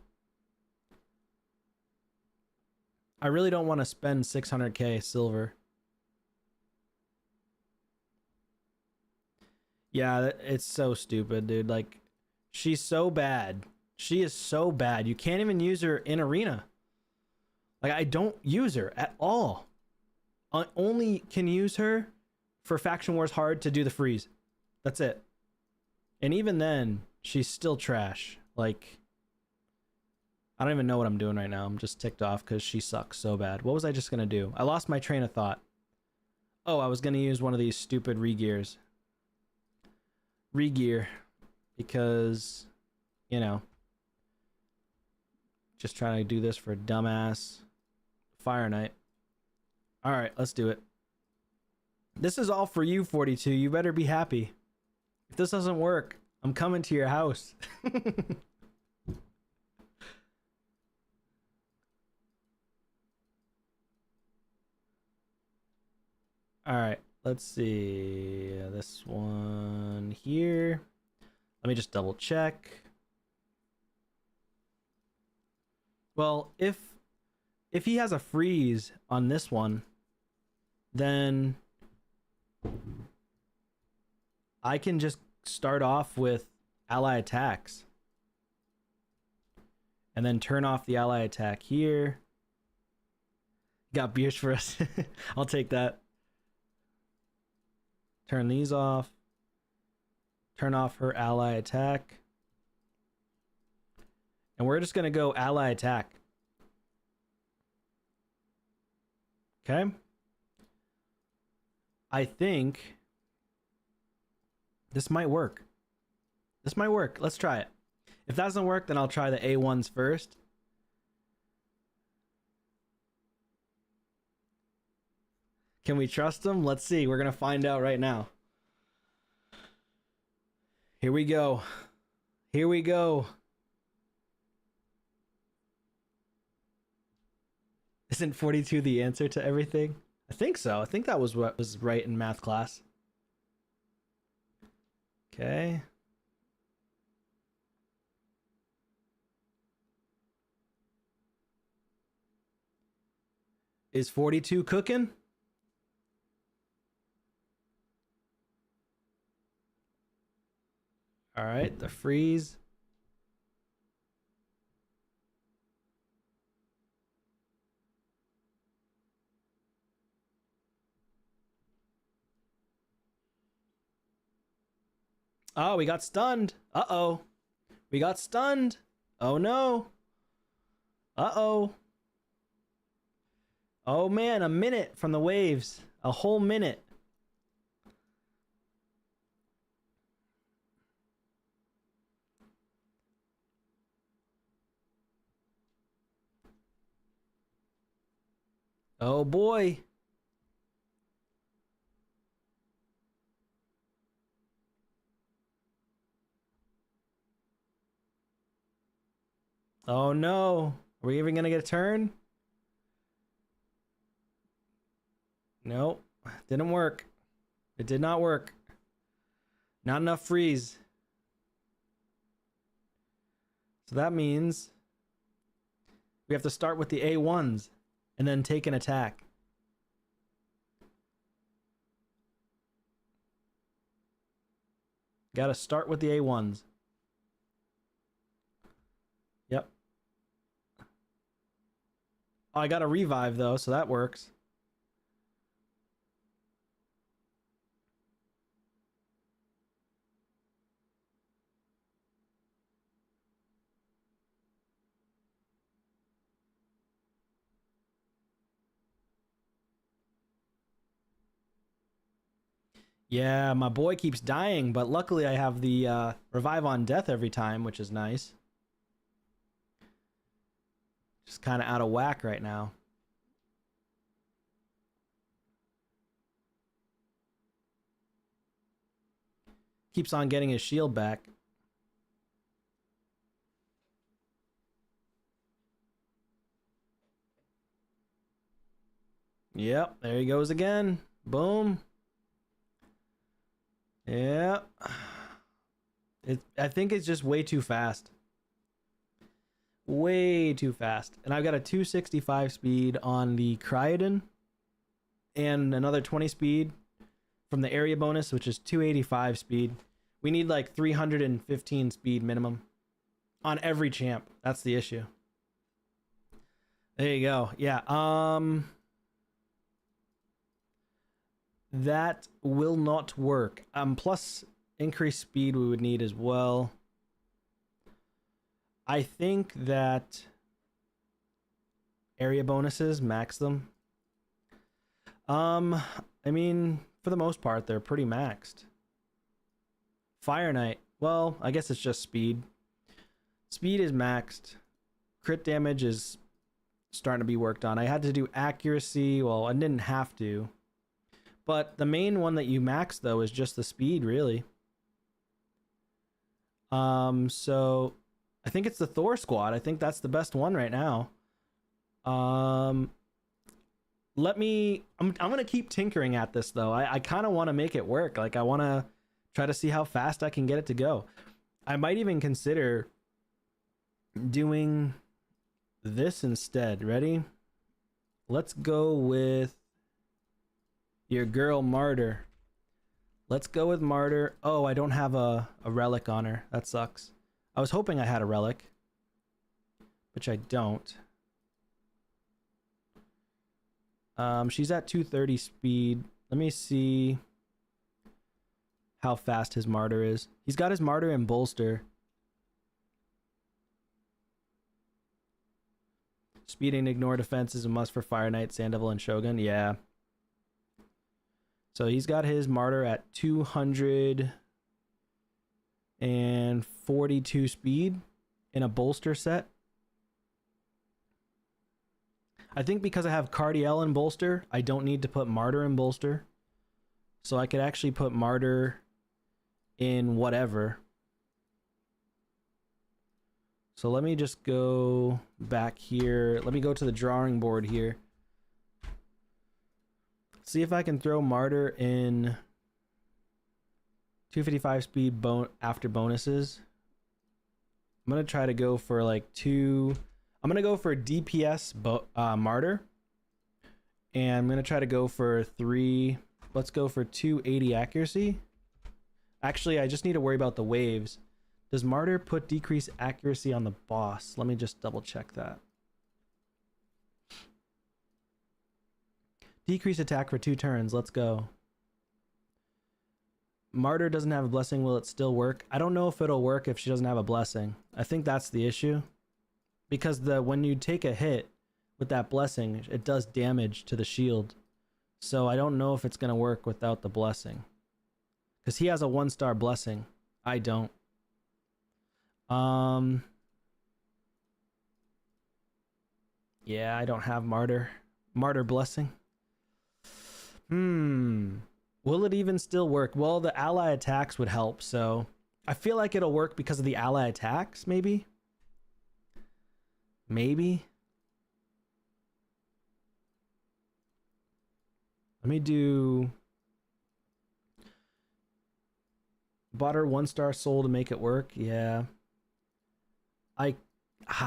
I really don't want to spend 600k silver. Yeah, it's so stupid, dude. Like, she's so bad. She is so bad. You can't even use her in arena. Like, I don't use her at all. I only can use her for Faction Wars Hard to do the freeze. That's it. And even then, she's still trash. Like, I don't even know what I'm doing right now. I'm just ticked off because she sucks so bad. What was I just going to do? I lost my train of thought. Oh, I was going to use one of these stupid regears. Regear. Because, you know, just trying to do this for a dumbass Fire Knight. Alright, let's do it. This is all for you, 42. You better be happy. If this doesn't work, I'm coming to your house. Alright, let's see. This one here. Let me just double check. Well, if he has a freeze on this one, then I can just start off with ally attacks. and then turn off the ally attack here. Got Biersch for us. I'll take that. Turn these off. Turn off her ally attack. And we're just going to go ally attack. Okay. I think this might work. This might work. Let's try it. If that doesn't work, then I'll try the A1s first. Can we trust them? Let's see. We're going to find out right now. Here we go. Here we go. Isn't 42 the answer to everything? I think so. I think that was what was right in math class. Okay. Is 42 cooking? All right, the freeze. Oh, we got stunned. Uh-oh. We got stunned. Oh, no. Uh-oh. Oh, man, a minute from the waves. A whole minute. Oh, boy. Oh, no. Are we even going to get a turn? Nope. Didn't work. It did not work. Not enough freeze. So that means we have to start with the A1s and then take an attack. Gotta start with the A1s. Yep. Oh, I got a revive though, so that works. Yeah, my boy keeps dying, but luckily I have the revive on death every time, which is nice. Just kind of out of whack right now. Keeps on getting his shield back. Yep, there he goes again. Boom. Yeah. I think it's just way too fast. Way too fast. And I've got a 265 speed on the Cryoden and another 20 speed from the area bonus, which is 285 speed. We need like 315 speed minimum on every champ. That's the issue. There you go. Yeah. That will not work. Plus increased speed we would need as well. I think that area bonuses max them. I mean, for the most part, they're pretty maxed. Fire Knight. Well, I guess it's just speed. Speed is maxed. Crit damage is starting to be worked on. I had to do accuracy. Well, I didn't have to. But the main one that you max, though, is just the speed, really. So I think it's the Thor squad. I think that's the best one right now. I'm gonna keep tinkering at this though. I kind of want to make it work. Like I want to try to see how fast I can get it to go. I might even consider doing this instead. Ready? Let's go with your girl Martyr. Let's go with Martyr. Oh, I don't have a relic on her. That sucks. I was hoping I had a relic. which I don't. She's at 230 speed. Let me see how fast his martyr is. He's got his martyr in bolster. Speed and ignore defense is a must for Fire Knight, Sand Devil, and Shogun. Yeah. So he's got his martyr at 242 speed in a bolster set. I think because I have Cardiel in bolster, I don't need to put martyr in bolster. So I could actually put martyr in whatever. So let me just go back here. Let me go to the drawing board here. See if I can throw martyr in 255 speed after bonuses. I'm going to try to go for like I'm going to go for DPS martyr. And I'm going to try to go for 3. Let's go for 280 accuracy. Actually, I just need to worry about the waves. Does martyr put decreased accuracy on the boss? Let me just double check that. Decrease attack for 2 turns. Let's go. Martyr doesn't have a blessing. Will it still work? I don't know if it'll work if she doesn't have a blessing. I think that's the issue. Because when you take a hit with that blessing, it does damage to the shield. So I don't know if it's going to work without the blessing. Because he has a 1-star blessing. I don't. Yeah, I don't have martyr. Martyr blessing. Will it even still work? Well, the ally attacks would help, so I feel like it'll work because of the ally attacks, maybe? Maybe? Let me do... Bought her 1-star soul to make it work. Yeah.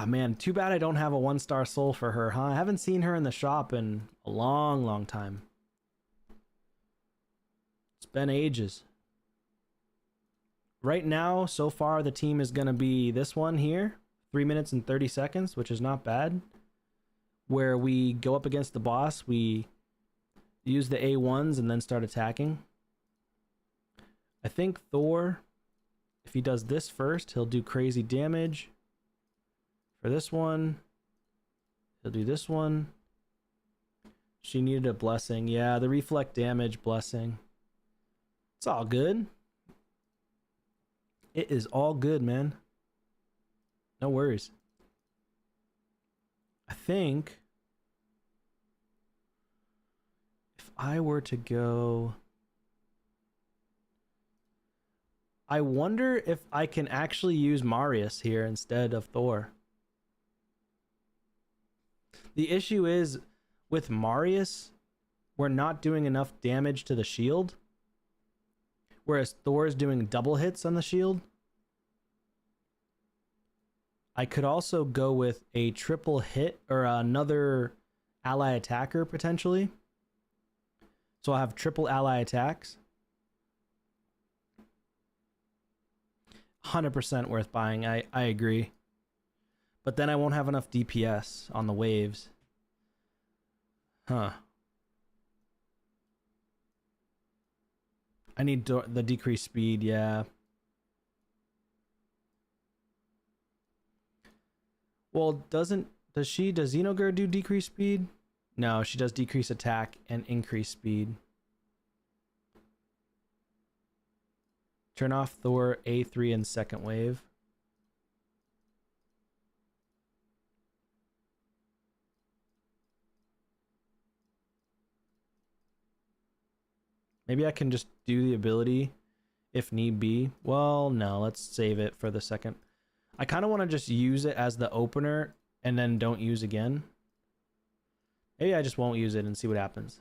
Man, too bad I don't have a 1-star soul for her, huh? I haven't seen her in the shop in a long, long time. It's been ages. Right now, so far, the team is going to be this one here. 3 minutes and 30 seconds, which is not bad. Where we go up against the boss, we use the A1s and then start attacking. I think Thor, if he does this first, he'll do crazy damage. For this one, he'll do this one. She needed a blessing. Yeah, the reflect damage blessing. It's all good. It is all good, man. No worries. I think if I were to go... I wonder if I can actually use Marius here instead of Thor. The issue is, with Marius, we're not doing enough damage to the shield. Whereas Thor is doing double hits on the shield. I could also go with a triple hit or another ally attacker potentially. So I'll have triple ally attacks. 100% worth buying. I agree. But then I won't have enough DPS on the waves. Huh. I need the decreased speed, yeah. Well, does Xenogir do decreased speed? No, she does decrease attack and increase speed. Turn off Thor A3 in second wave. Maybe I can just do the ability if need be. Well, no, let's save it for the second. I kind of want to just use it as the opener and then don't use again. Maybe I just won't use it and see what happens.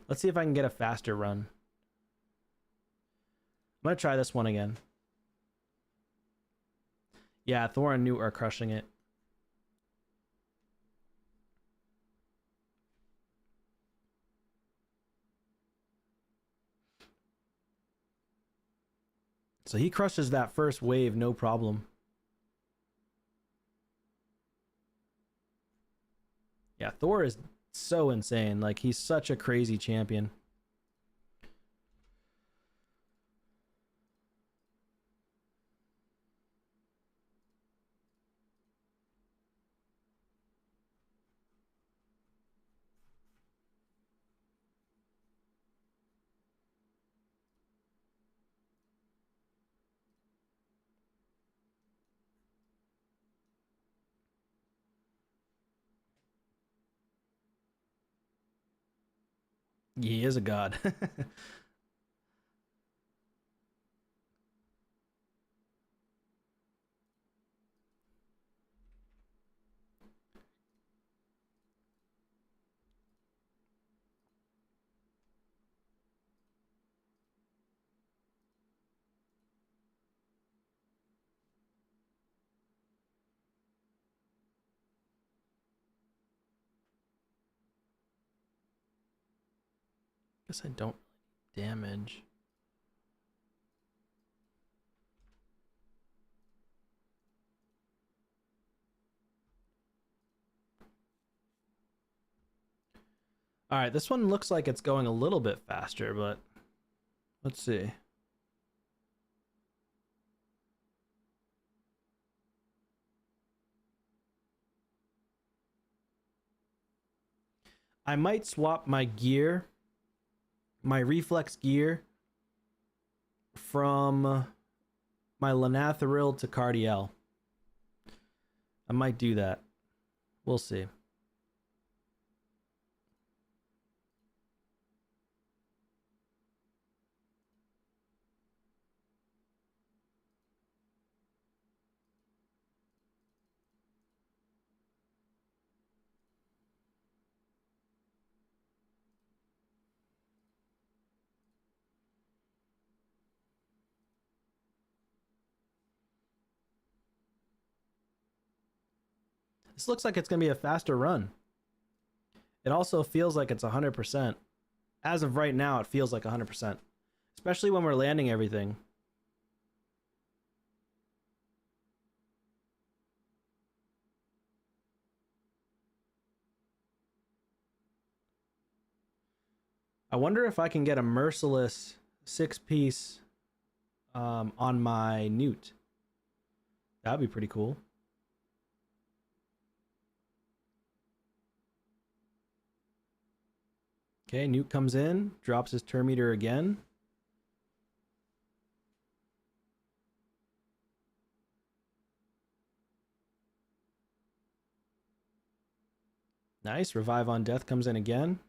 Let's see if I can get a faster run. I'm going to try this one again. Yeah, Thor and Newt are crushing it. So he crushes that first wave, no problem. Yeah, Thor is so insane. Like, he's such a crazy champion. He is a god. Guess I don't damage. All right, this one looks like it's going a little bit faster, but let's see. I might swap my gear, my reflex gear, from my Lanathril to Cardiel. I might do that. We'll see. This looks like it's going to be a faster run. It also feels like it's 100%. As of right now, it feels like 100%. Especially when we're landing everything. I wonder if I can get a merciless 6-piece on my Newt. That'd be pretty cool. Okay, Newt comes in, drops his turn meter again. Nice. Revive on Death comes in again.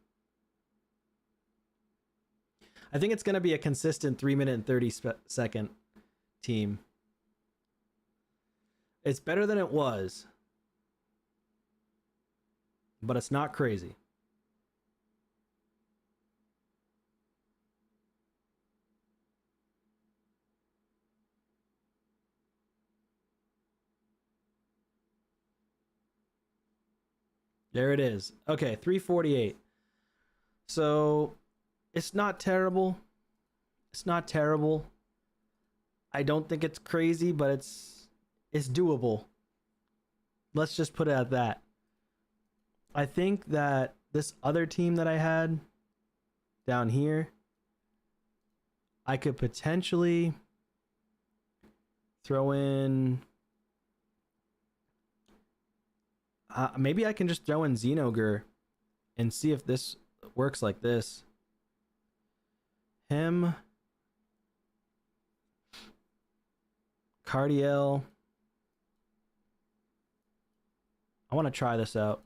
I think it's going to be a consistent 3-minute and 30-second team. It's better than it was, but it's not crazy. There it is. Okay, 348. So it's not terrible. It's not terrible. I don't think it's crazy, but it's doable. Let's just put it at that. I think that this other team that I had down here, I could potentially throw in. Maybe I can just throw in Xenogre and see if this works like this. Him, Cardiel. I want to try this out.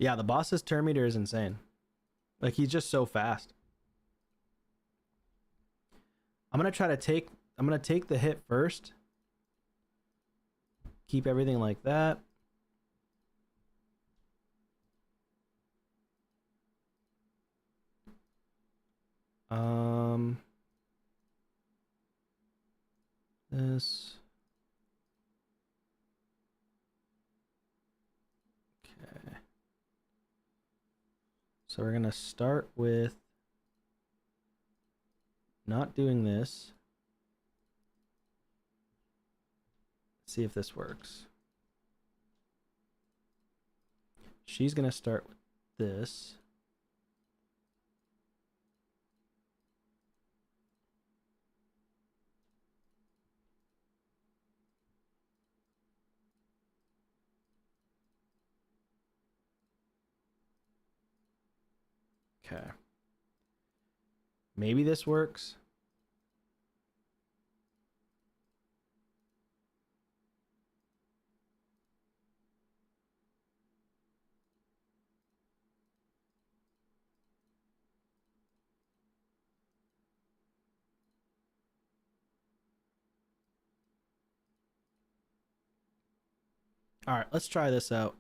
Yeah, the boss's turn meter is insane. Like, he's just so fast. I'm gonna take the hit first. Keep everything like that. Um this. Okay. So we're going to start with not doing this. See if this works. She's going to start with this. Okay. Maybe this works. All right, let's try this out.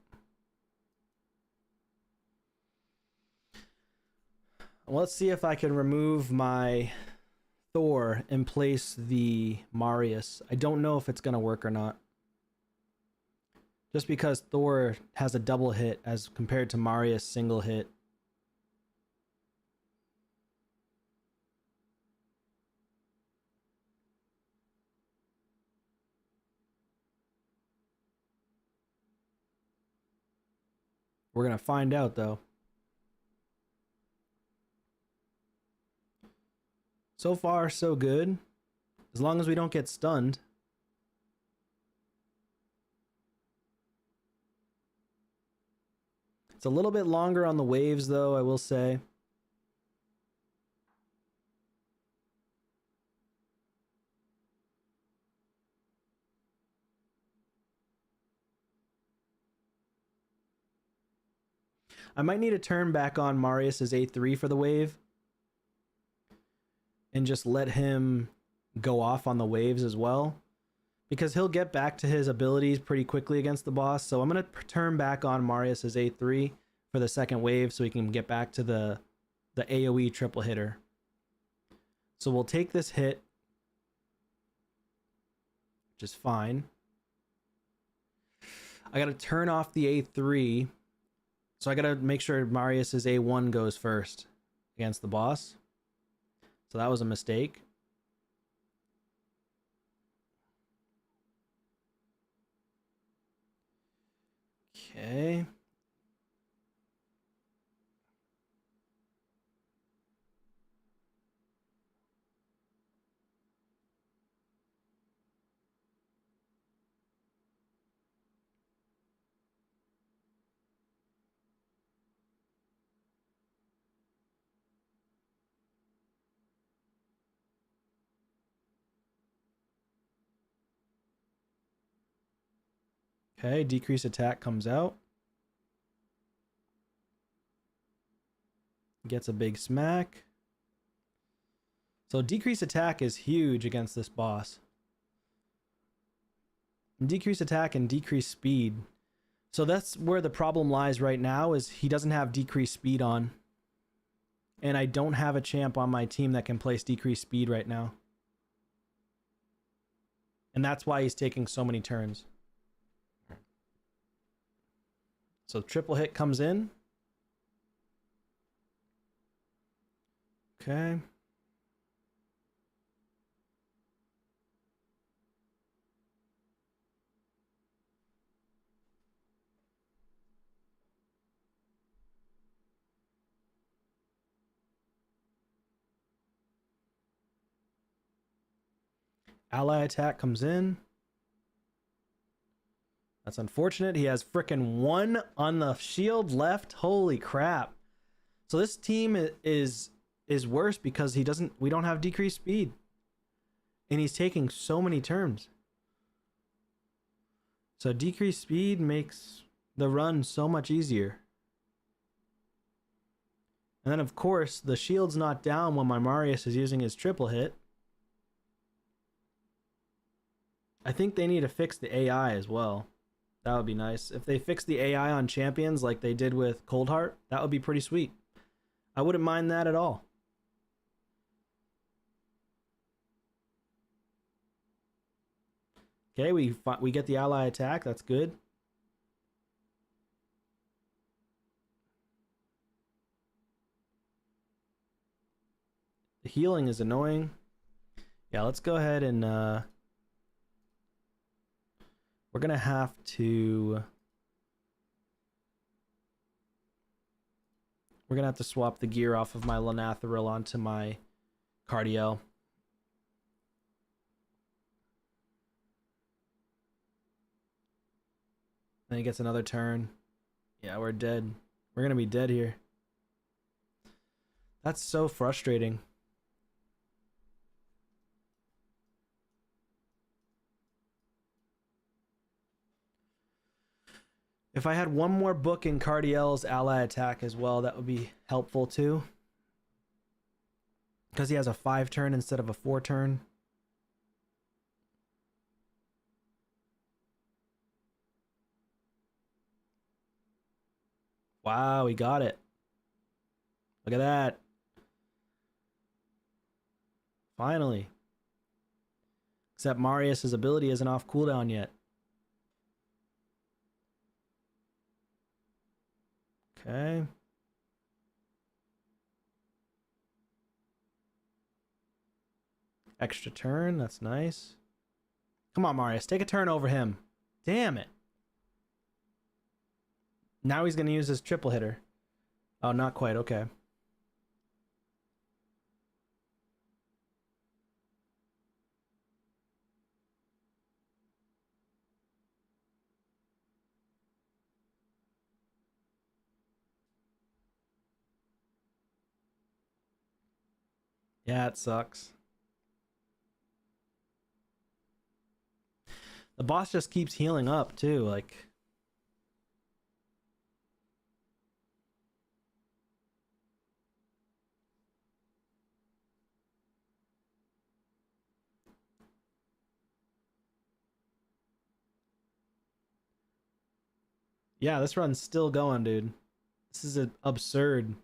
Let's see if I can remove my Thor and place the Marius. I don't know if it's going to work or not. Just because Thor has a double hit as compared to Marius' single hit. We're going to find out, though. So far, so good. As long as we don't get stunned. It's a little bit longer on the waves, though, I will say. I might need to turn back on Marius's A3 for the wave. And just let him go off on the waves as well. Because he'll get back to his abilities pretty quickly against the boss. So I'm going to turn back on Marius's A3 for the second wave so he can get back to the AoE triple hitter. So we'll take this hit, which is fine. I got to turn off the A3. So I got to make sure Marius's A1 goes first against the boss. So that was a mistake. Okay. Okay, decrease attack comes out. Gets a big smack. So decrease attack is huge against this boss. Decrease attack and decrease speed. So that's where the problem lies right now, is he doesn't have decreased speed on. And I don't have a champ on my team that can place decreased speed right now. And that's why he's taking so many turns. So triple hit comes in. Okay. Ally attack comes in. That's unfortunate. He has frickin' 1 on the shield left. Holy crap. So this team is worse because we don't have decreased speed. And he's taking so many turns. So decreased speed makes the run so much easier. And then of course, the shield's not down when my Marius is using his triple hit. I think they need to fix the AI as well. That would be nice. If they fix the AI on champions like they did with Coldheart, that would be pretty sweet. I wouldn't mind that at all. Okay, we get the ally attack. That's good. The healing is annoying. Yeah, let's go ahead and we're gonna have to swap the gear off of my Lanathril onto my Cardiel. Then he gets another turn. Yeah, we're dead. We're gonna be dead here. That's so frustrating. If I had one more book in Cardiel's ally attack as well, that would be helpful too. Because he has a 5 turn instead of a 4 turn. Wow, he got it. Look at that. Finally. Except Marius' ability isn't off cooldown yet. Okay. Extra turn, that's nice. Come on, Marius, take a turn over him. Damn it. Now he's going to use his triple hitter. Oh, not quite, okay. Yeah, it sucks. The boss just keeps healing up too, like. Yeah, this run's still going, dude. This is absurd.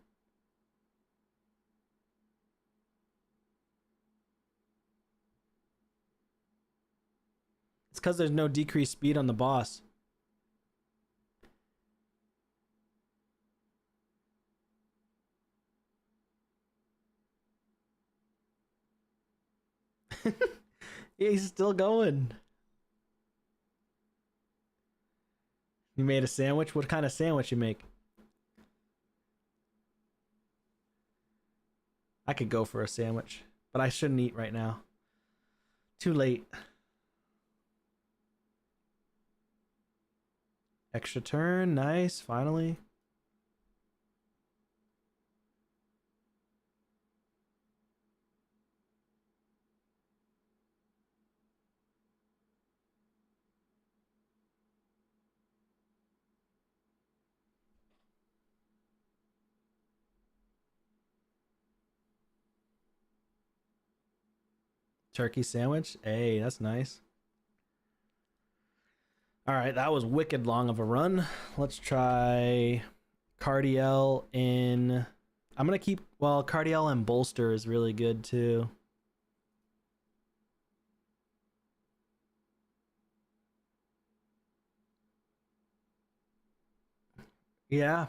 It's because there's no decreased speed on the boss. He's still going. You made a sandwich? What kind of sandwich you make? I could go for a sandwich, but I shouldn't eat right now. Too late. Extra turn, nice, finally. Turkey sandwich. Hey, that's nice. All right, that was wicked long of a run. Let's try Cardiel in. I'm gonna keep. Well, Cardiel and Bolster is really good too. Yeah,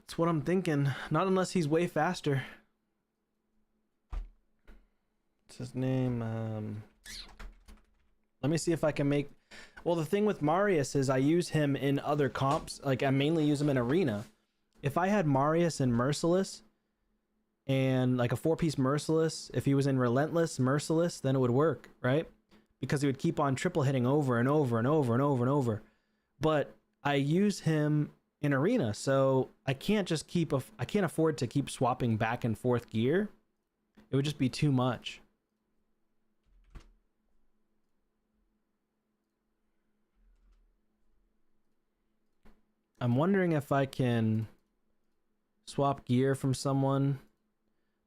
that's what I'm thinking. Not unless he's way faster. What's his name? Let me see if I can make. Well, the thing with Marius is I use him in other comps. Like, I mainly use him in Arena. If I had Marius in Merciless and like a 4-piece Merciless, if he was in Relentless, Merciless, then it would work, right? Because he would keep on triple hitting over and over and over and over and over. But I use him in Arena, so I can't just keep I can't afford to keep swapping back and forth gear. It would just be too much. I'm wondering if I can swap gear from someone,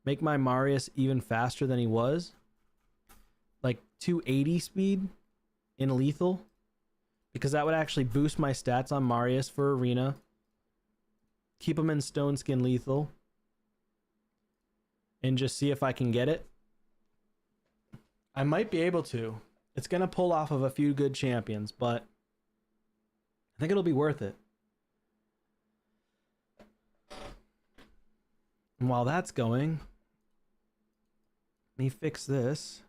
make my Marius even faster than he was, like 280 speed in lethal, because that would actually boost my stats on Marius for Arena, keep him in Stone Skin lethal, and just see if I can get it. I might be able to. It's going to pull off of a few good champions, but I think it'll be worth it. And while that's going, let me fix this.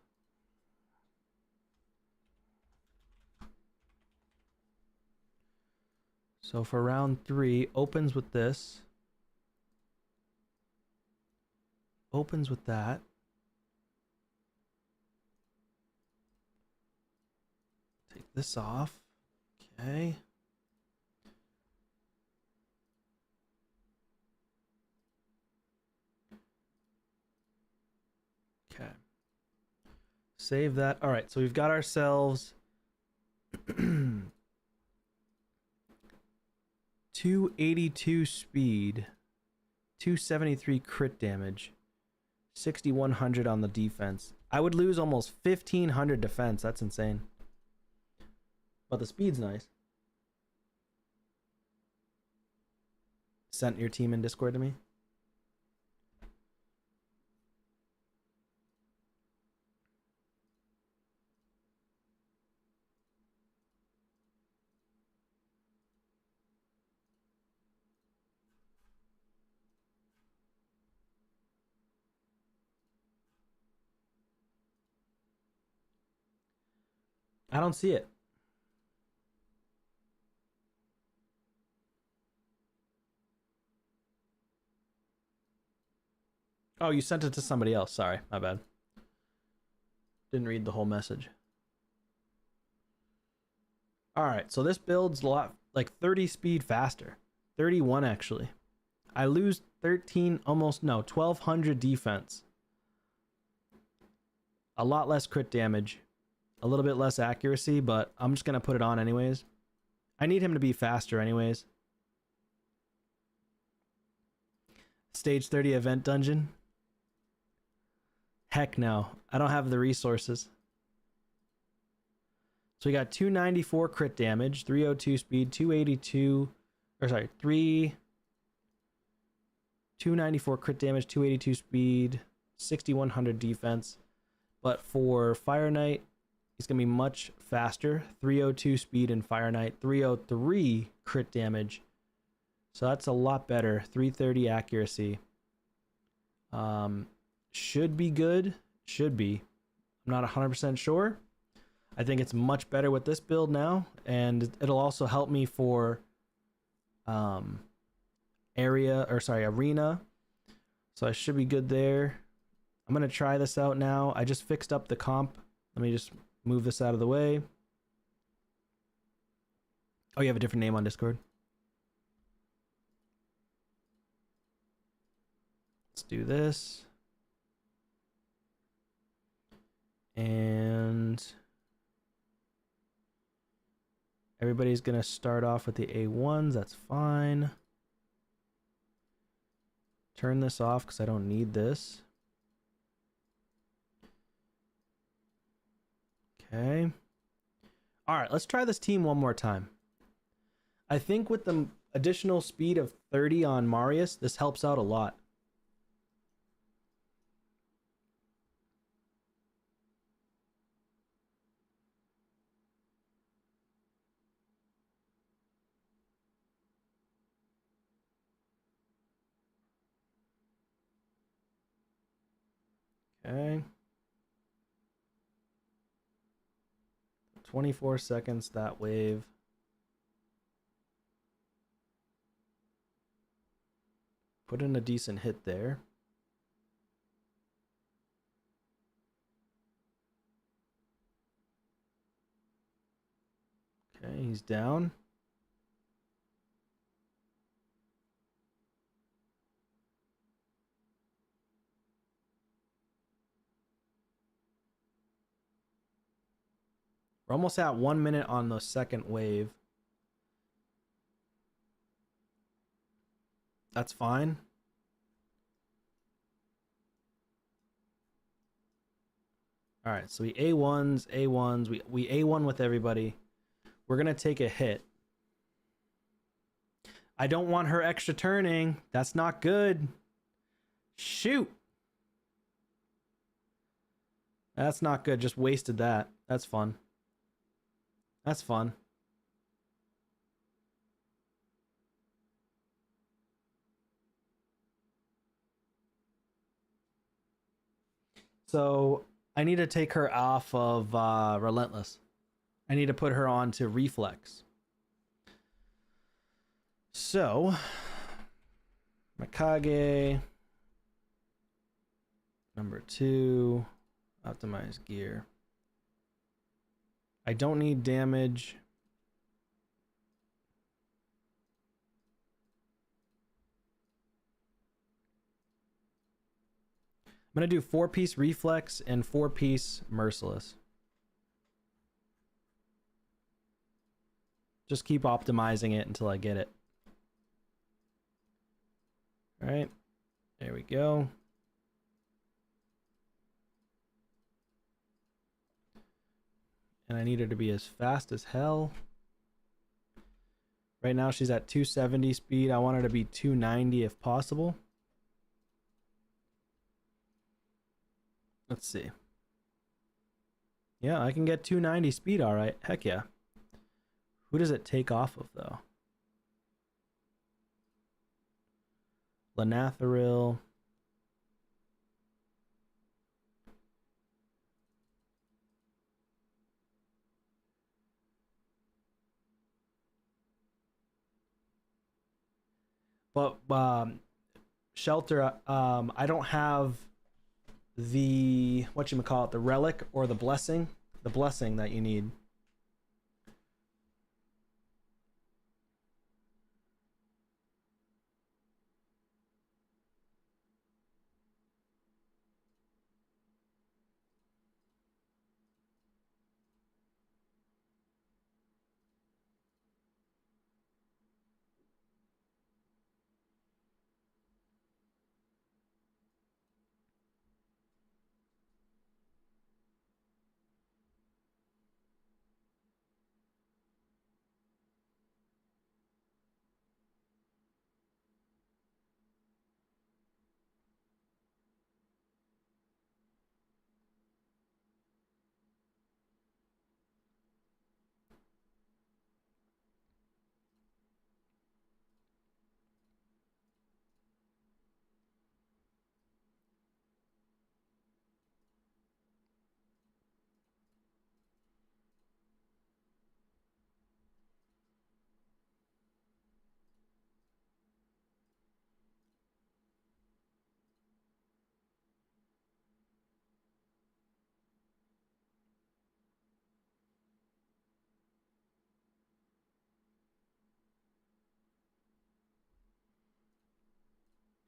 So for round 3, opens with this. Opens with that. Take this off. Okay. Okay. Save that. All right, so we've got ourselves 282 speed, 273 crit damage, 6100 on the defense. I would lose almost 1500 defense. That's insane. But the speed's nice. Sent your team in Discord to me. I don't see it. Oh, you sent it to somebody else. Sorry, my bad. Didn't read the whole message. All right, so this builds a lot, like 30 speed faster. 31 actually. I lose 13, almost, no, 1200 defense. A lot less crit damage. A little bit less accuracy, but I'm just going to put it on anyways. I need him to be faster anyways. Stage 30 event dungeon. Heck no. I don't have the resources. So we got 294 crit damage, 302 speed, 282, or sorry, 294 crit damage, 282 speed, 6100 defense. But for Fire Knight, he's going to be much faster. 302 speed in Fire Knight, 303 crit damage. So that's a lot better. 330 accuracy. Should be good. Should be. I'm not 100% sure. I think it's much better with this build now, and it'll also help me for arena. So I should be good there. I'm going to try this out now. I just fixed up the comp. Let me just move this out of the way. Oh, you have a different name on Discord? Let's do this. And everybody's going to start off with the A1s. That's fine. Turn this off because I don't need this. Okay. All right, let's try this team one more time. I think with the additional speed of 30 on Marius, this helps out a lot. Okay. 24 seconds, that wave. Put in a decent hit there. Okay, he's down. We're almost at 1 minute on the second wave. That's fine. All right, so we A1s. We A1 with everybody. We're going to take a hit. I don't want her extra turning. That's not good. Shoot. That's not good. Just wasted that. That's fun. That's fun. So I need to take her off of Relentless. I need to put her on to Reflex. So Mikage, number 2, optimize gear. I don't need damage. I'm going to do 4-piece Reflex and 4-piece Merciless. Just keep optimizing it until I get it. All right, there we go. And I need her to be as fast as hell. Right now she's at 270 speed. I want her to be 290 if possible. Let's see. Yeah, I can get 290 speed, all right. Heck yeah. Who does it take off of, though? Lanathril. But Shelter, I don't have the whatchamacallit, the relic or the blessing that you need.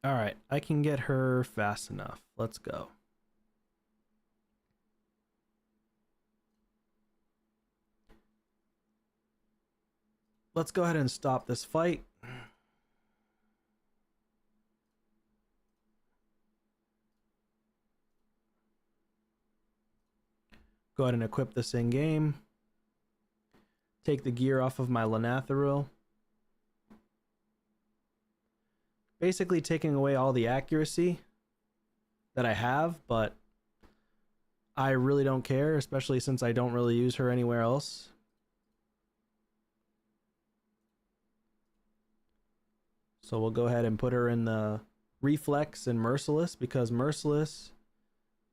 All right, I can get her fast enough. Let's go. Let's go ahead and stop this fight. Go ahead and equip this in game. Take the gear off of my Lanathril. Basically taking away all the accuracy that I have, but I really don't care, especially since I don't really use her anywhere else. So we'll go ahead and put her in the Reflex and Merciless, because Merciless,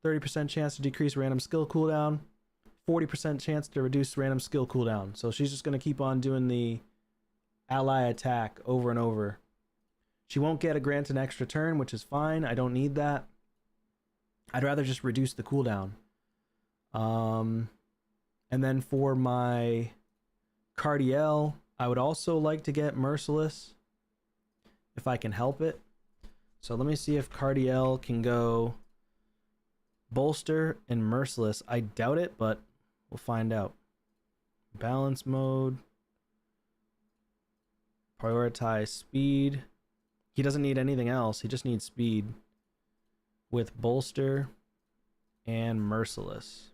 30% chance to decrease random skill cooldown, 40% chance to reduce random skill cooldown. So she's just going to keep on doing the ally attack over and over. She won't get a grant an extra turn, which is fine. I don't need that. I'd rather just reduce the cooldown. And then for my Cardiel, I would also like to get Merciless if I can help it. So let me see if Cardiel can go Bolster and Merciless. I doubt it, but we'll find out. Balance mode. Prioritize speed. He doesn't need anything else. He just needs speed with Bolster and Merciless.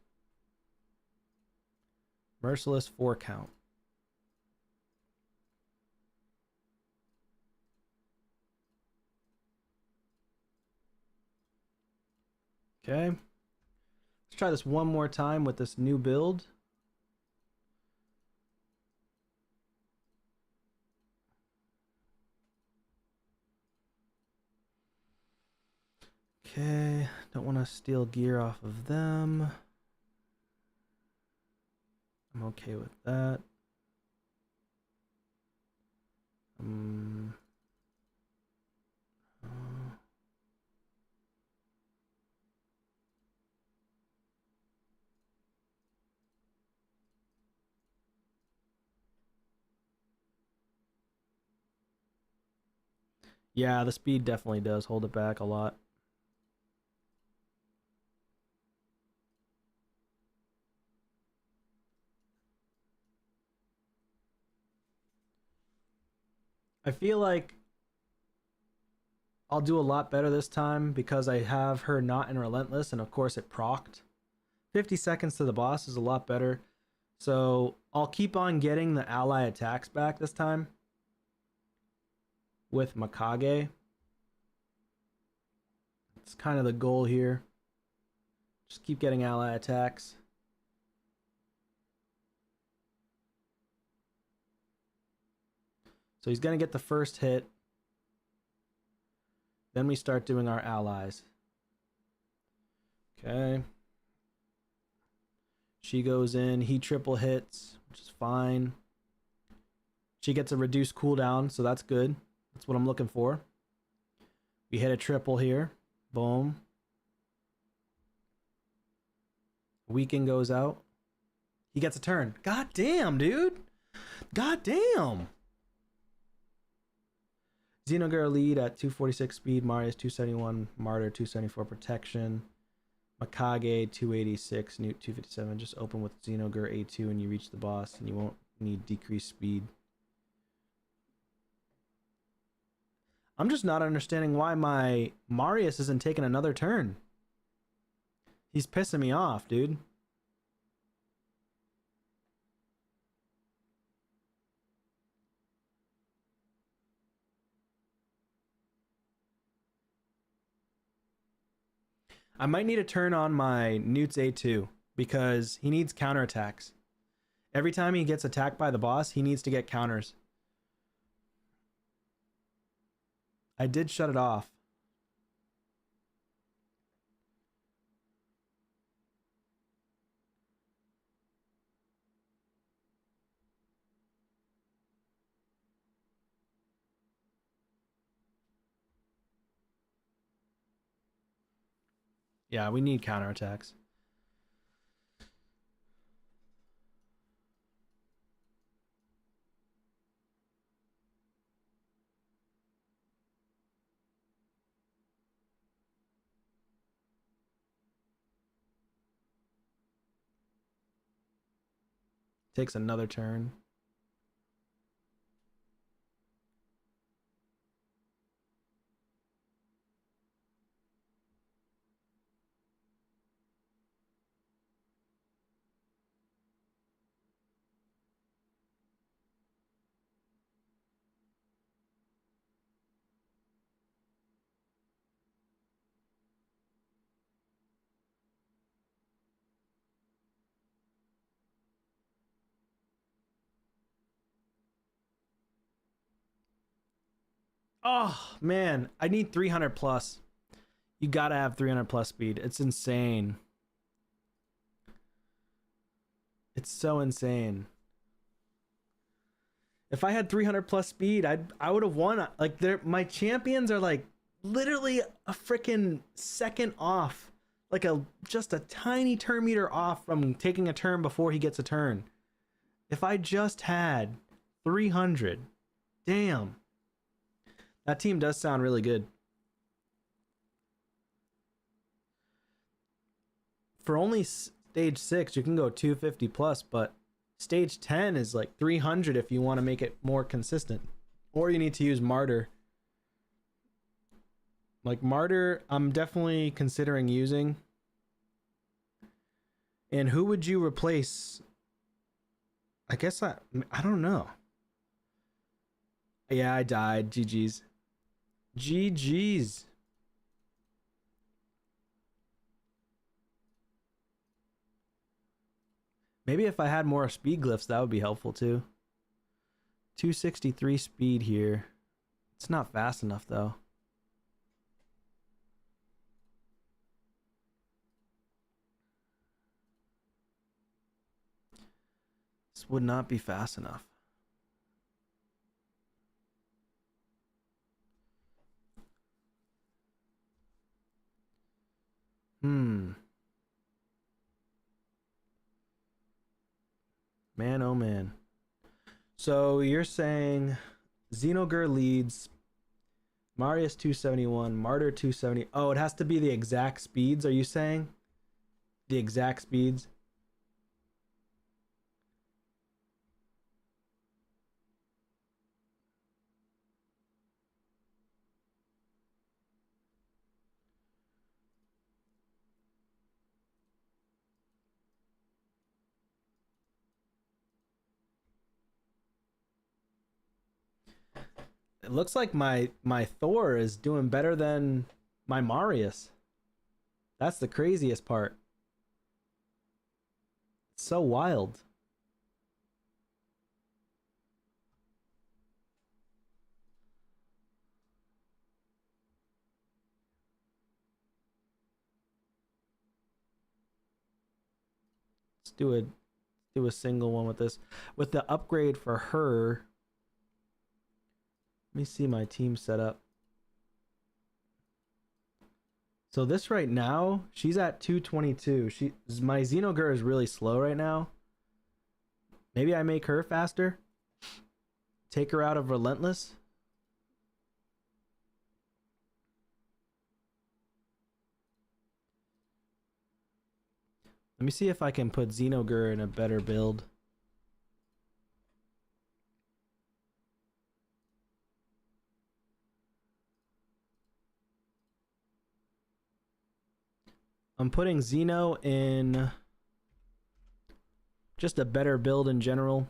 Merciless 4 count. Okay. Let's try this one more time with this new build. Okay, don't want to steal gear off of them. I'm okay with that. Yeah, the speed definitely does hold it back a lot. I feel like I'll do a lot better this time because I have her not in Relentless, and of course it procced. 50 seconds to the boss is a lot better. So I'll keep on getting the ally attacks back this time with Mikage. It's kind of the goal here. Just keep getting ally attacks. So he's going to get the first hit. Then we start doing our allies. Okay. She goes in. He triple hits, which is fine. She gets a reduced cooldown, so that's good. That's what I'm looking for. We hit a triple here. Boom. Weaken goes out. He gets a turn. God damn, dude. God damn. Xenogir lead at 246 speed. Marius 271. Martyr 274 protection. Mikage 286. Newt 257. Just open with Xenogir A2 and you reach the boss and you won't need decreased speed. I'm just not understanding why my Marius isn't taking another turn. He's pissing me off, dude. I might need to turn on my Newt's A2 because he needs counterattacks. Every time he gets attacked by the boss, he needs to get counters. I did shut it off. Yeah, we need counterattacks. Takes another turn. Oh, man. I need 300 plus. You gotta have 300 plus speed. It's insane. It's so insane. If I had 300 plus speed, I would have won. Like, my champions are like literally a freaking second off. Like just a tiny turn meter off from taking a turn before he gets a turn. If I just had 300, damn. That team does sound really good. For only stage 6, you can go 250 plus, but stage 10 is like 300 if you want to make it more consistent. Or you need to use Martyr. Like Martyr, I'm definitely considering using. And who would you replace? I guess I don't know. Yeah, I died. GG's. GG's. Maybe if I had more speed glyphs, that would be helpful too. 263 speed here. It's not fast enough though. This would not be fast enough. Man, oh man. So you're saying Xenogur leads, Marius 271, Martyr 270. Oh, it has to be the exact speeds, are you saying? The exact speeds? It looks like my Thor is doing better than my Marius. That's the craziest part. It's so wild. Let's do a single one with this. With the upgrade for her. Let me see my team setup. So this right now, she's at 222. My Xenogur is really slow right now. Maybe I make her faster. Take her out of Relentless. Let me see if I can put Xenogur in a better build. I'm putting Xeno in just a better build in general.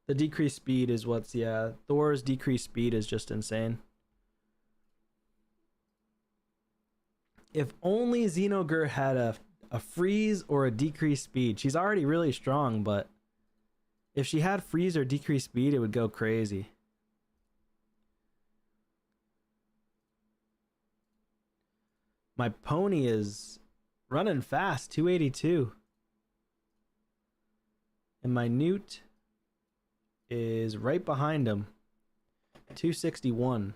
The decreased speed is what's, yeah, Thor's decreased speed is just insane. If only Xenogur had a freeze or a decreased speed. She's already really strong, but if she had freeze or decreased speed, it would go crazy. My pony is running fast, 282. And my Newt is right behind him, 261.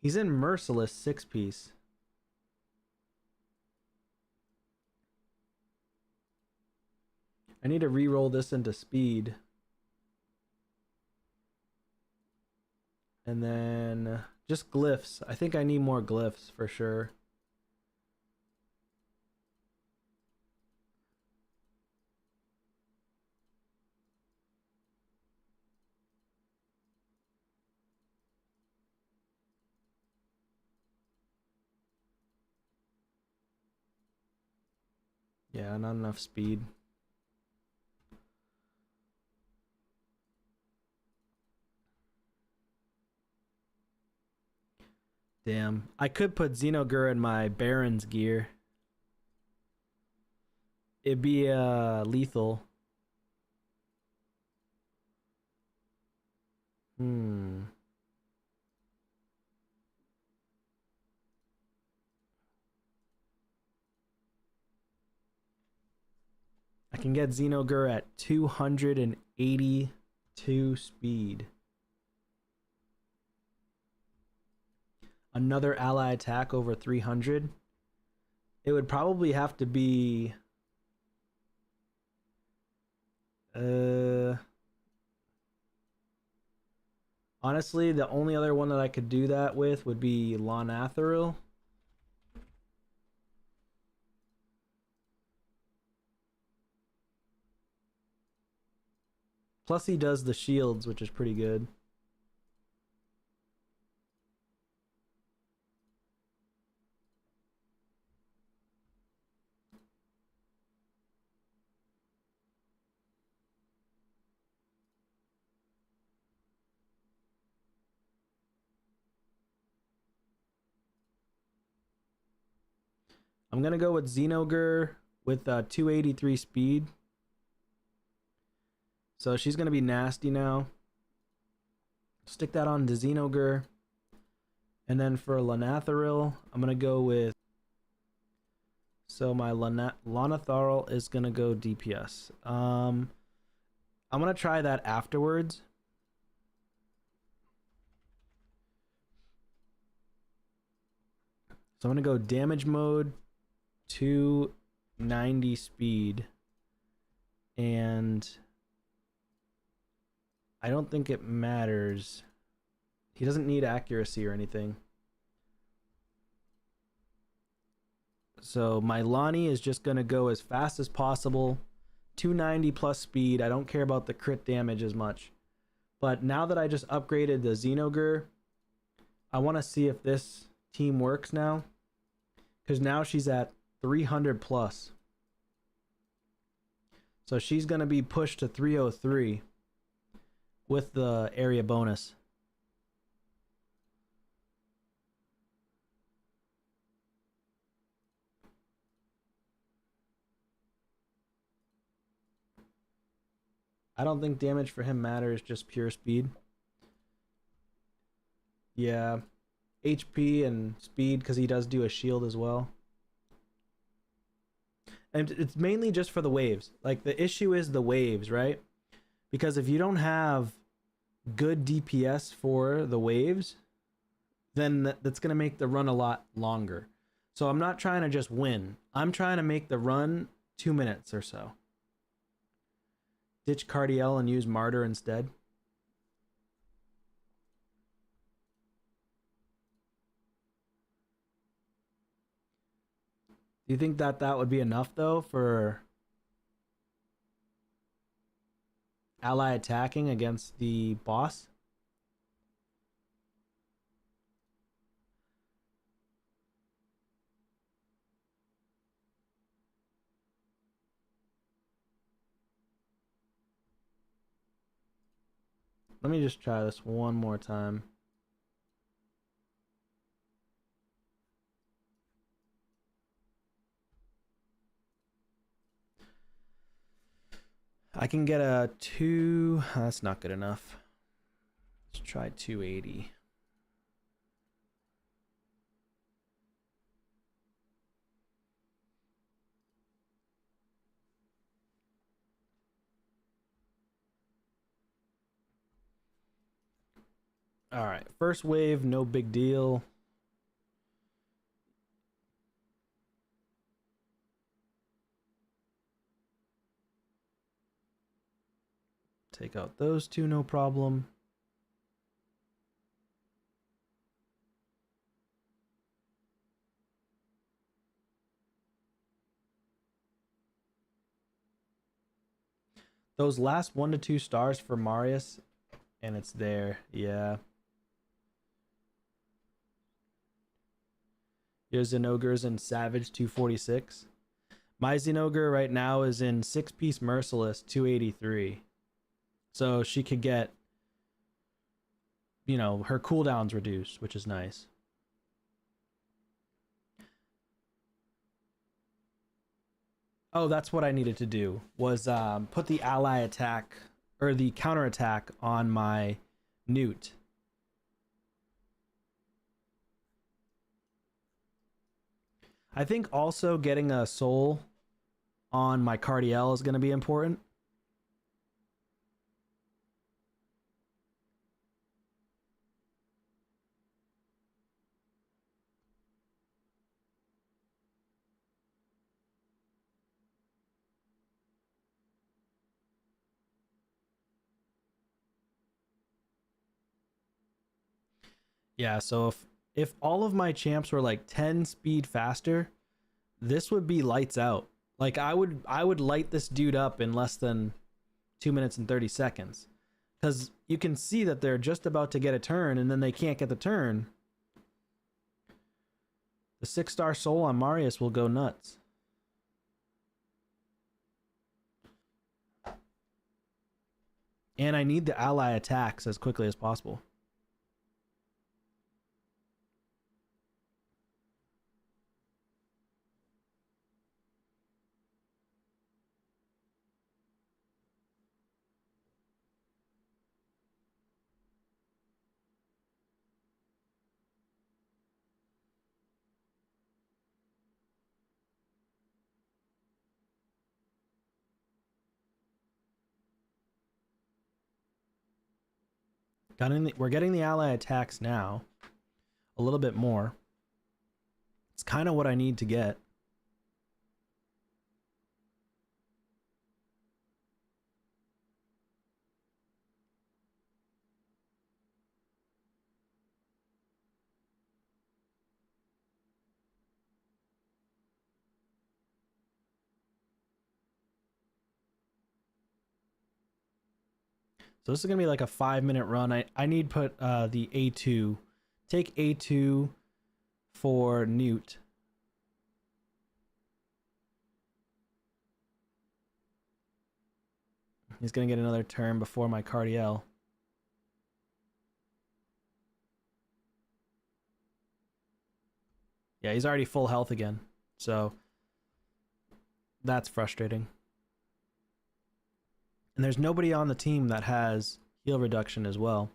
He's in Merciless 6-piece. I need to re-roll this into speed. And then just glyphs. I think I need more glyphs for sure. Yeah, not enough speed. Damn. I could put Xenogur in my Baron's gear. It'd be lethal. I can get Xenogur at 282 speed. Another ally attack over 300. It would probably have to be honestly, the only other one that I could do that with would be Lonatharil. Plus he does the shields, which is pretty good. I'm gonna go with Xenogre with 283 speed. So she's gonna be nasty now. Stick that on to Xenogre. And then for Lanatharil, I'm gonna go with. So my Lanatharil is gonna go DPS. I'm gonna try that afterwards. So I'm gonna go damage mode, 290 speed, and I don't think it matters. He doesn't need accuracy or anything. So my Lonnie is just gonna go as fast as possible, 290 plus speed. I don't care about the crit damage as much. But now that I just upgraded the Xenogre, I want to see if this team works now. Because now she's at 300 plus. So she's going to be pushed to 303 with the area bonus. I don't think damage for him matters, just pure speed. Yeah. HP and speed, because he does do a shield as well. And it's mainly just for the waves. Like, the issue is the waves, right? Because if you don't have good DPS for the waves, then that's going to make the run a lot longer. So I'm not trying to just win. I'm trying to make the run 2 minutes or so. Ditch Cardiel and use Martyr instead. Do you think that that would be enough, though, for ally attacking against the boss? Let me just try this one more time. I can get a 2. That's not good enough. Let's try 280. All right, first wave, no big deal. Take out those two, no problem. Those last 1 to 2 stars for Marius, and it's there, yeah. Your Xenogre's in Savage 246. My Xenogre right now is in 6-piece Merciless 283. So she could get, you know, her cooldowns reduced, which is nice. Oh, that's what I needed to do, was put the ally attack, or the counter attack on my Newt. I think also getting a soul on my Cardiel is going to be important. Yeah, so if all of my champs were like 10 speed faster, this would be lights out. Like I would light this dude up in less than 2 minutes and 30 seconds. Because you can see that they're just about to get a turn and then they can't get the turn. The 6-star soul on Marius will go nuts. And I need the ally attacks as quickly as possible. We're getting the ally attacks now. A little bit more. It's kind of what I need to get. So this is going to be like a 5-minute run. I need put the A2. Take A2 for Newt. He's going to get another turn before my Cardiel. Yeah, he's already full health again. So that's frustrating. And there's nobody on the team that has heal reduction as well.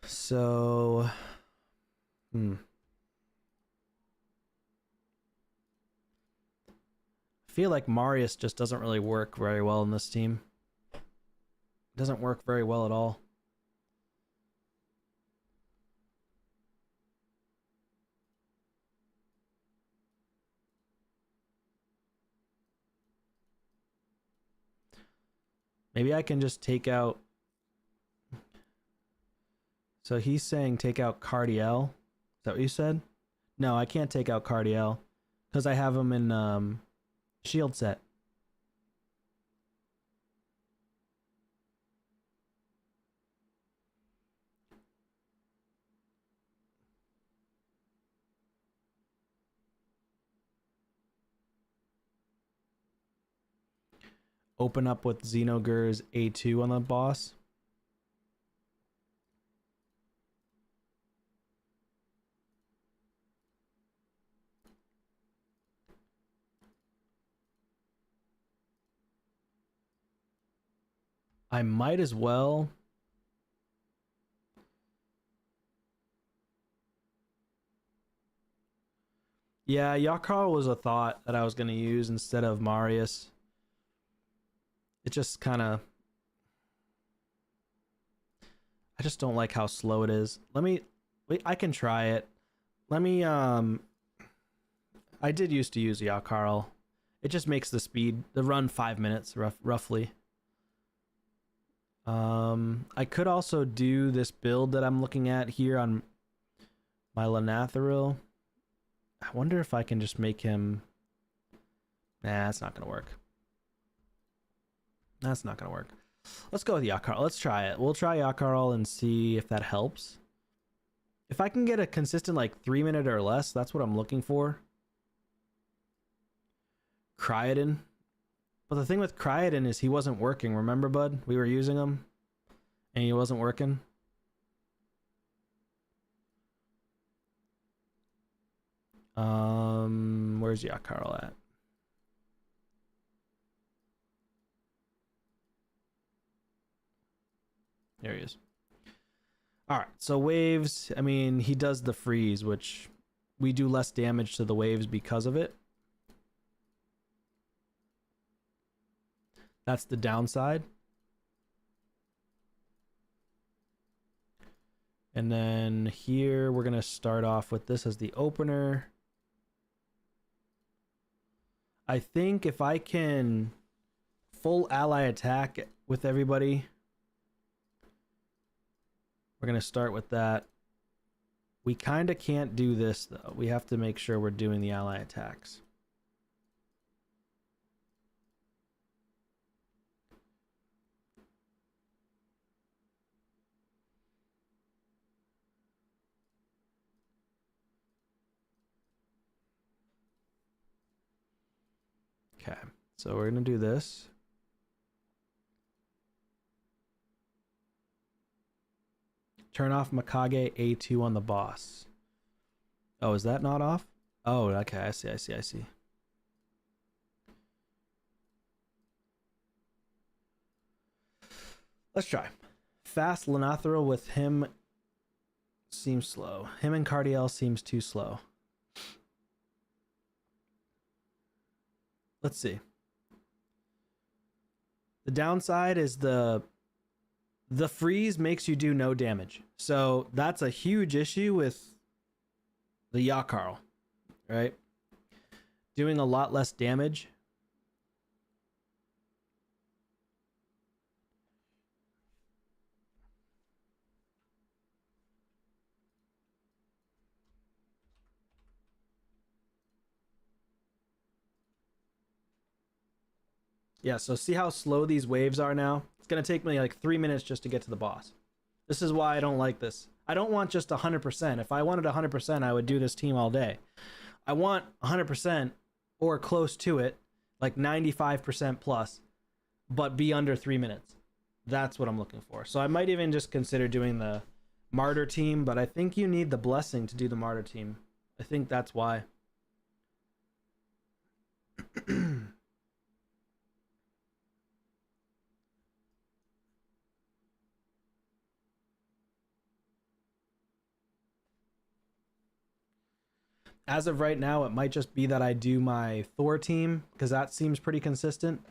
So, I feel like Marius just doesn't really work very well in this team. Doesn't work very well at all. Maybe I can just take out... So he's saying take out Cardiel. Is that what you said? No, I can't take out Cardiel because I have him in shield set. Open up with Xenogur's A2 on the boss. I might as well. Yeah, Yakar was a thought that I was going to use instead of Marius. It just kind of... I just don't like how slow it is. Wait, I can try it. Let me, I did used to use Yakarl. It just makes the run 5 minutes, roughly. I could also do this build that I'm looking at here on my Lanathril. I wonder if I can just make him... Nah, that's not going to work. That's not going to work. Let's go with Yakarl. Let's try it. We'll try Yakarl and see if that helps. If I can get a consistent like 3 minute or less, that's what I'm looking for. Cryoden. But the thing with Cryoden is he wasn't working. Remember, bud? We were using him and he wasn't working. Where's Yakarl at? There he is. All right, so waves, I mean, he does the freeze, which we do less damage to the waves because of it. That's the downside. And then here, we're going to start off with this as the opener. I think if I can full ally attack with everybody... We're going to start with that. We kind of can't do this, though. We have to make sure we're doing the ally attacks. Okay, so we're gonna do this. Turn off Mikage A2 on the boss. Oh, is that not off? Oh, okay, I see. Let's try. Fast Lanathra with him seems slow. Him and Cardiel seems too slow. Let's see. The downside is the freeze makes you do no damage. So that's a huge issue with the Yakarl, right? Doing a lot less damage. Yeah, so see how slow these waves are now? It's going to take me like 3 minutes just to get to the boss. This is why I don't like this. I don't want just 100%. If I wanted 100%, I would do this team all day. I want 100% or close to it, like 95% plus, but be under 3 minutes. That's what I'm looking for. So I might even just consider doing the Martyr team, but I think you need the blessing to do the Martyr team. I think that's why. As of right now, it might just be that I do my Thor team, because that seems pretty consistent.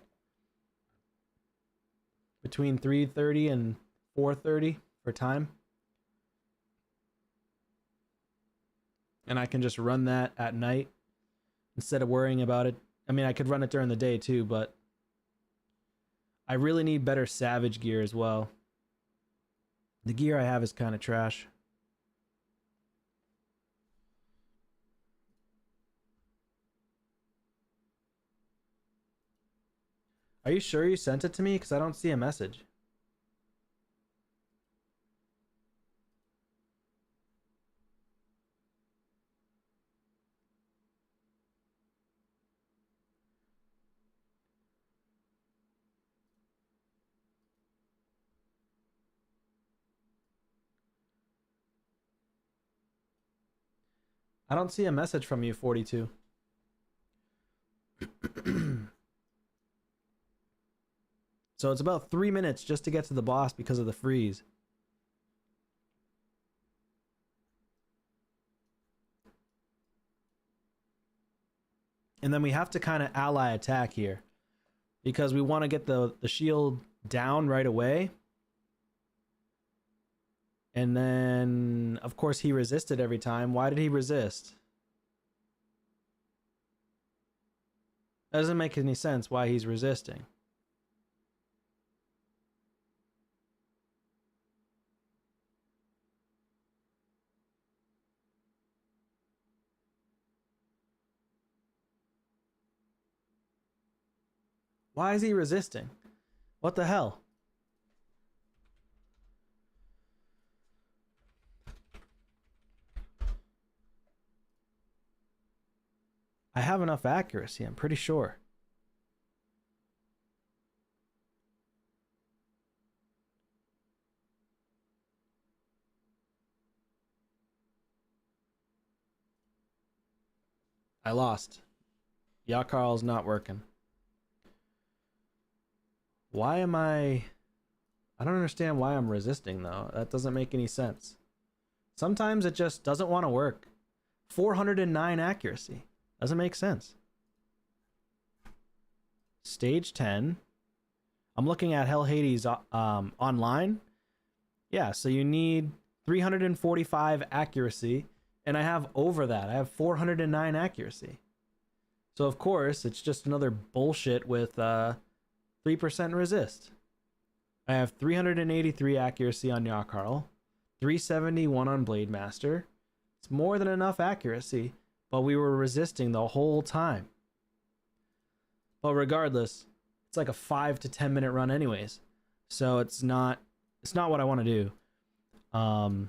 Between 3:30 and 4:30 for time. And I can just run that at night instead of worrying about it. I mean, I could run it during the day too, but I really need better Savage gear as well. The gear I have is kind of trash. Are you sure you sent it to me? Because I don't see a message. I don't see a message from you, 42. So it's about 3 minutes just to get to the boss because of the freeze. And then we have to kind of ally attack here because we want to get the shield down right away. And then, of course, he resisted every time. Why did he resist? That doesn't make any sense why he's resisting. Why is he resisting? What the hell? I have enough accuracy, I'm pretty sure. I lost. Yakarl's not working. Why am I don't understand why I'm resisting though. That doesn't make any sense. Sometimes it just doesn't want to work. 409 accuracy. Doesn't make sense. Stage 10. I'm looking at Hell Hades online. Yeah, so you need 345 accuracy, and I have over that. I have 409 accuracy. So of course, it's just another bullshit with 3% resist. I have 383 accuracy on Yakarl, 371 on Blade Master. It's more than enough accuracy, but we were resisting the whole time. But regardless, it's like a 5 to 10 minute run anyways. So it's not what I want to do.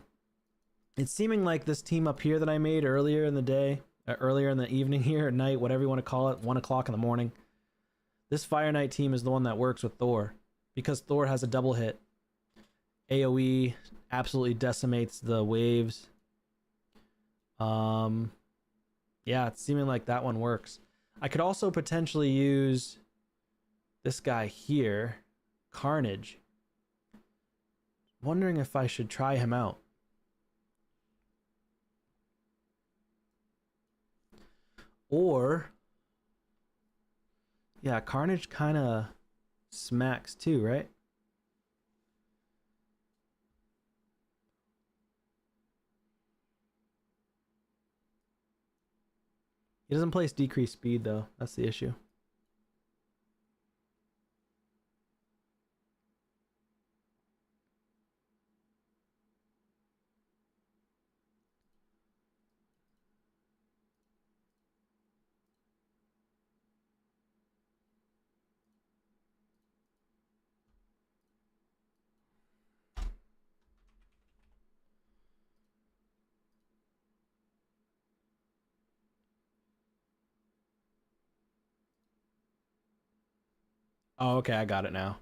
It's seeming like this team up here that I made earlier in the day, earlier in the evening here, at night, whatever you want to call it, 1 o'clock in the morning. This Fire Knight team is the one that works with Thor because Thor has a double hit. AoE absolutely decimates the waves. Yeah, it's seeming like that one works. I could also potentially use this guy here, Carnage. Wondering if I should try him out. Or, yeah, Carnage kind of smacks too, right? He doesn't place decreased speed though. That's the issue. Oh, okay, I got it now.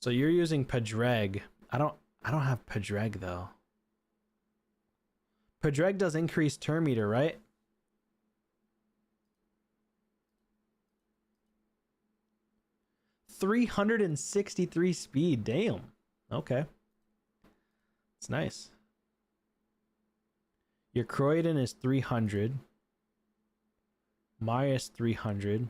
So you're using Pedreg. I don't have Pedreg though. Pedreg does increase turn meter, right? .363 speed. Damn. Okay. It's nice. Your Croydon is 300. Marius 300.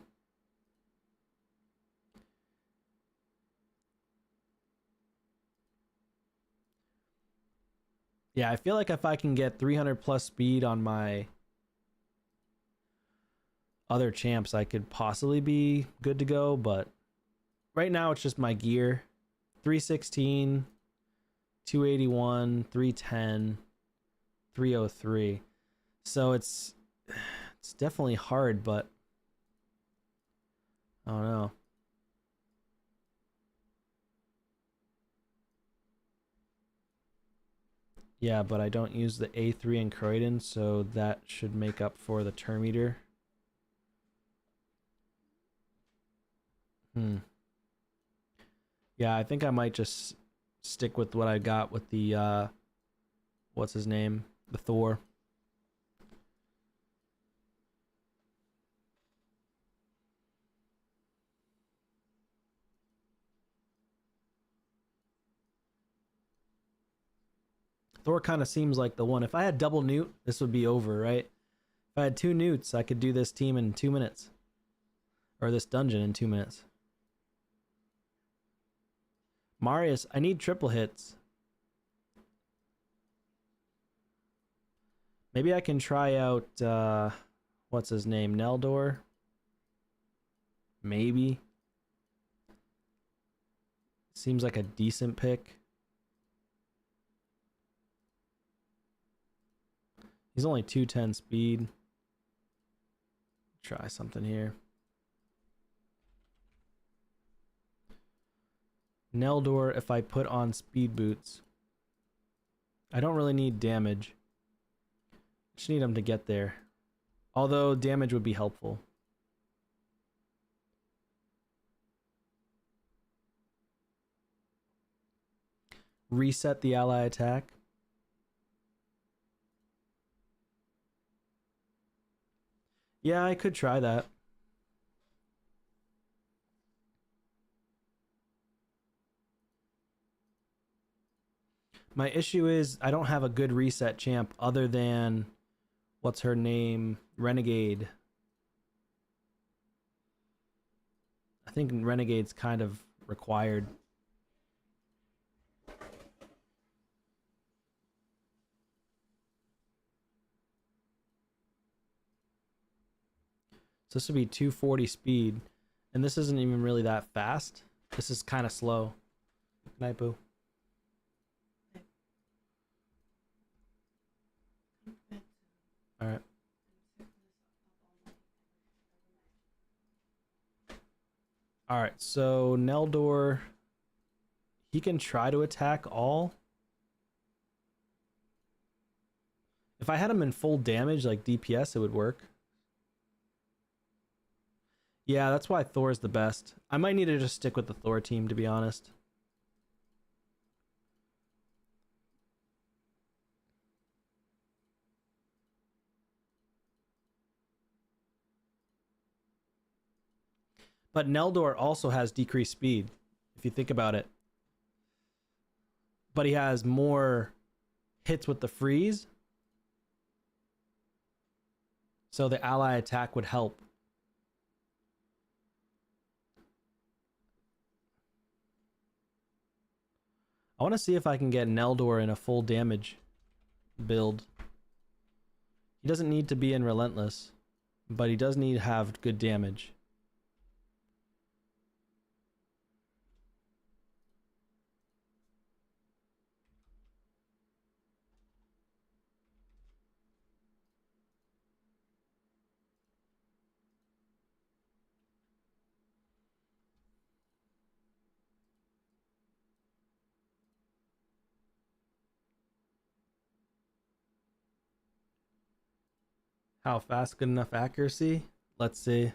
Yeah, I feel like if I can get 300 plus speed on my other champs, I could possibly be good to go, but right now it's just my gear. 316, 281, 310, 303. So it's definitely hard, but I don't know. Yeah, but I don't use the A3 in Croydon, so that should make up for the turn meter. Yeah, I think I might just stick with what I got with the what's his name? The Thor. Thor kind of seems like the one. If I had double Newt, this would be over, right? If I had two Newts, I could do this team in 2 minutes. Or this dungeon in 2 minutes. Marius, I need triple hits. Maybe I can try out, what's his name? Neldor? Maybe. Seems like a decent pick. He's only 210 speed. Try something here. Neldor, if I put on speed boots. I don't really need damage. Just need him to get there. Although damage would be helpful. Reset the ally attack. Yeah, I could try that. My issue is I don't have a good reset champ other than what's her name? Renegade. I think Renegade's kind of required. So this would be 240 speed. And this isn't even really that fast. This is kind of slow. Good night, Boo. All right. All right. So Neldor, he can try to attack all. If I had him in full damage, like DPS, it would work. Yeah, that's why Thor's the best. I might need to just stick with the Thor team, to be honest. But Neldor also has decreased speed, if you think about it. But he has more hits with the freeze. So the ally attack would help. I want to see if I can get Neldor in a full damage build. He doesn't need to be in Relentless, but he does need to have good damage. How fast? Good enough accuracy? Let's see.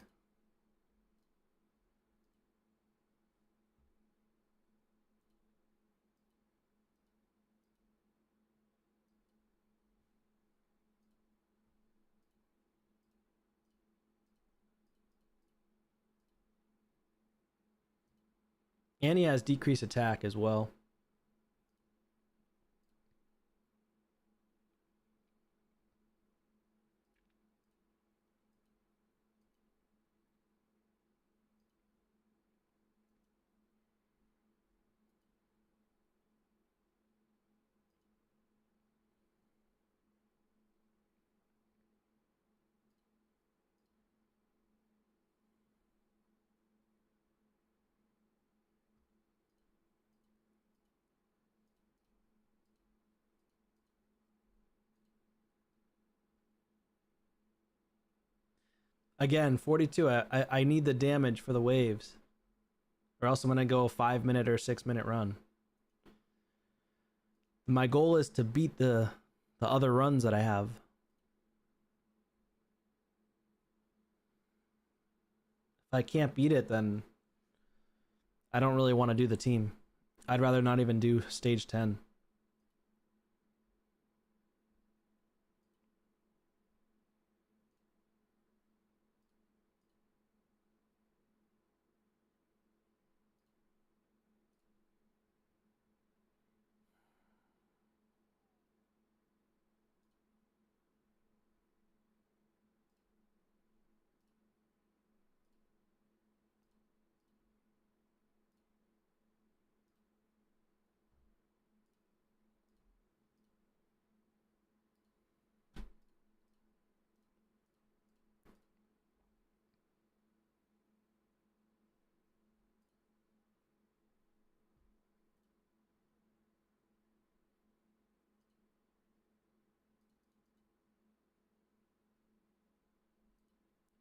And he has decreased attack as well. Again, 42. I need the damage for the waves, or else I'm gonna go a 5-minute or 6-minute run. My goal is to beat the other runs that I have. If I can't beat it, then I don't really want to do the team. I'd rather not even do stage 10.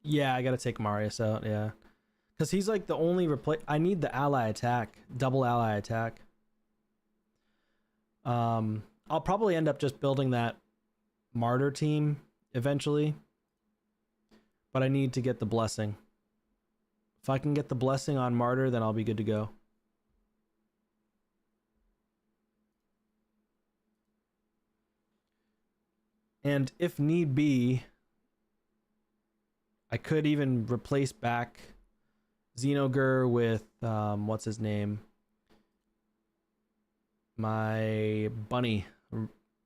Yeah, I gotta take Marius out, yeah. Because he's like the only replace. I need the ally attack, double ally attack. I'll probably end up just building that martyr team eventually, but I need to get the blessing. If I can get the blessing on martyr, then I'll be good to go. And if need be, I could even replace back Xenogur with what's his name? My bunny,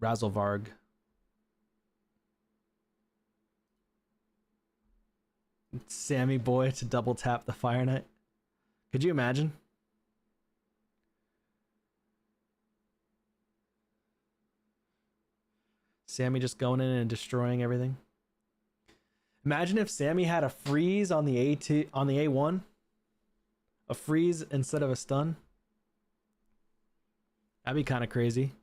Razelvarg. Sammy boy to double tap the Fire Knight. Could you imagine? Sammy just going in and destroying everything. Imagine if Sammy had a freeze on the A1, a freeze instead of a stun. That'd be kind of crazy.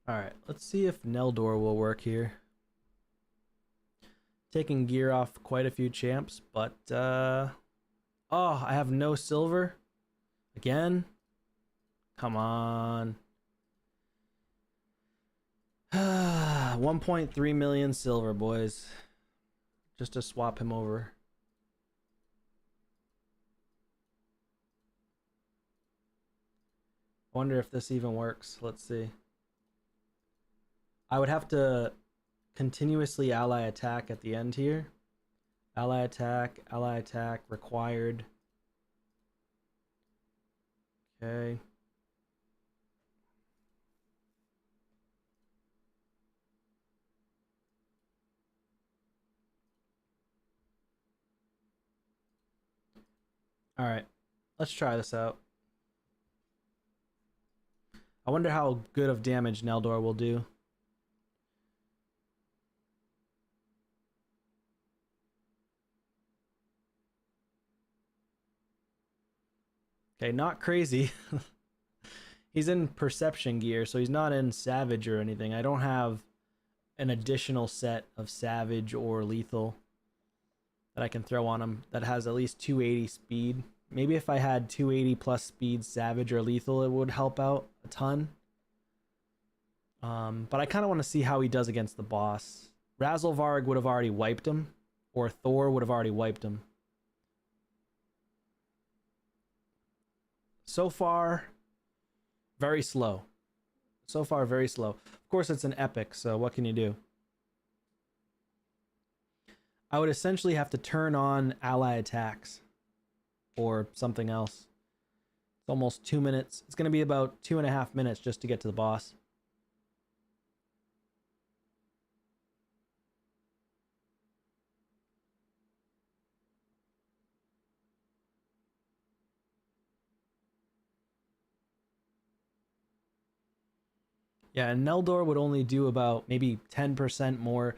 Alright, let's see if Neldor will work here. Taking gear off quite a few champs, but oh, I have no silver. Again? Come on. 1.3 million silver, boys. Just to swap him over. Wonder if this even works. Let's see. I would have to continuously ally attack at the end here. Ally attack required. Okay. All right, let's try this out. I wonder how good of damage Neldor will do. Okay, not crazy. He's in perception gear, so he's not in savage or anything. I don't have an additional set of savage or lethal that I can throw on him that has at least 280 speed. Maybe if I had 280 plus speed savage or lethal, it would help out a ton. But I kind of want to see how he does against the boss. Razelvarg would have already wiped him, or Thor would have already wiped him. So far, very slow. So far, very slow. Of course, it's an epic, so what can you do? I would essentially have to turn on ally attacks or something else. It's almost 2 minutes. It's going to be about 2.5 minutes just to get to the boss. Yeah, and Neldor would only do about maybe 10% more.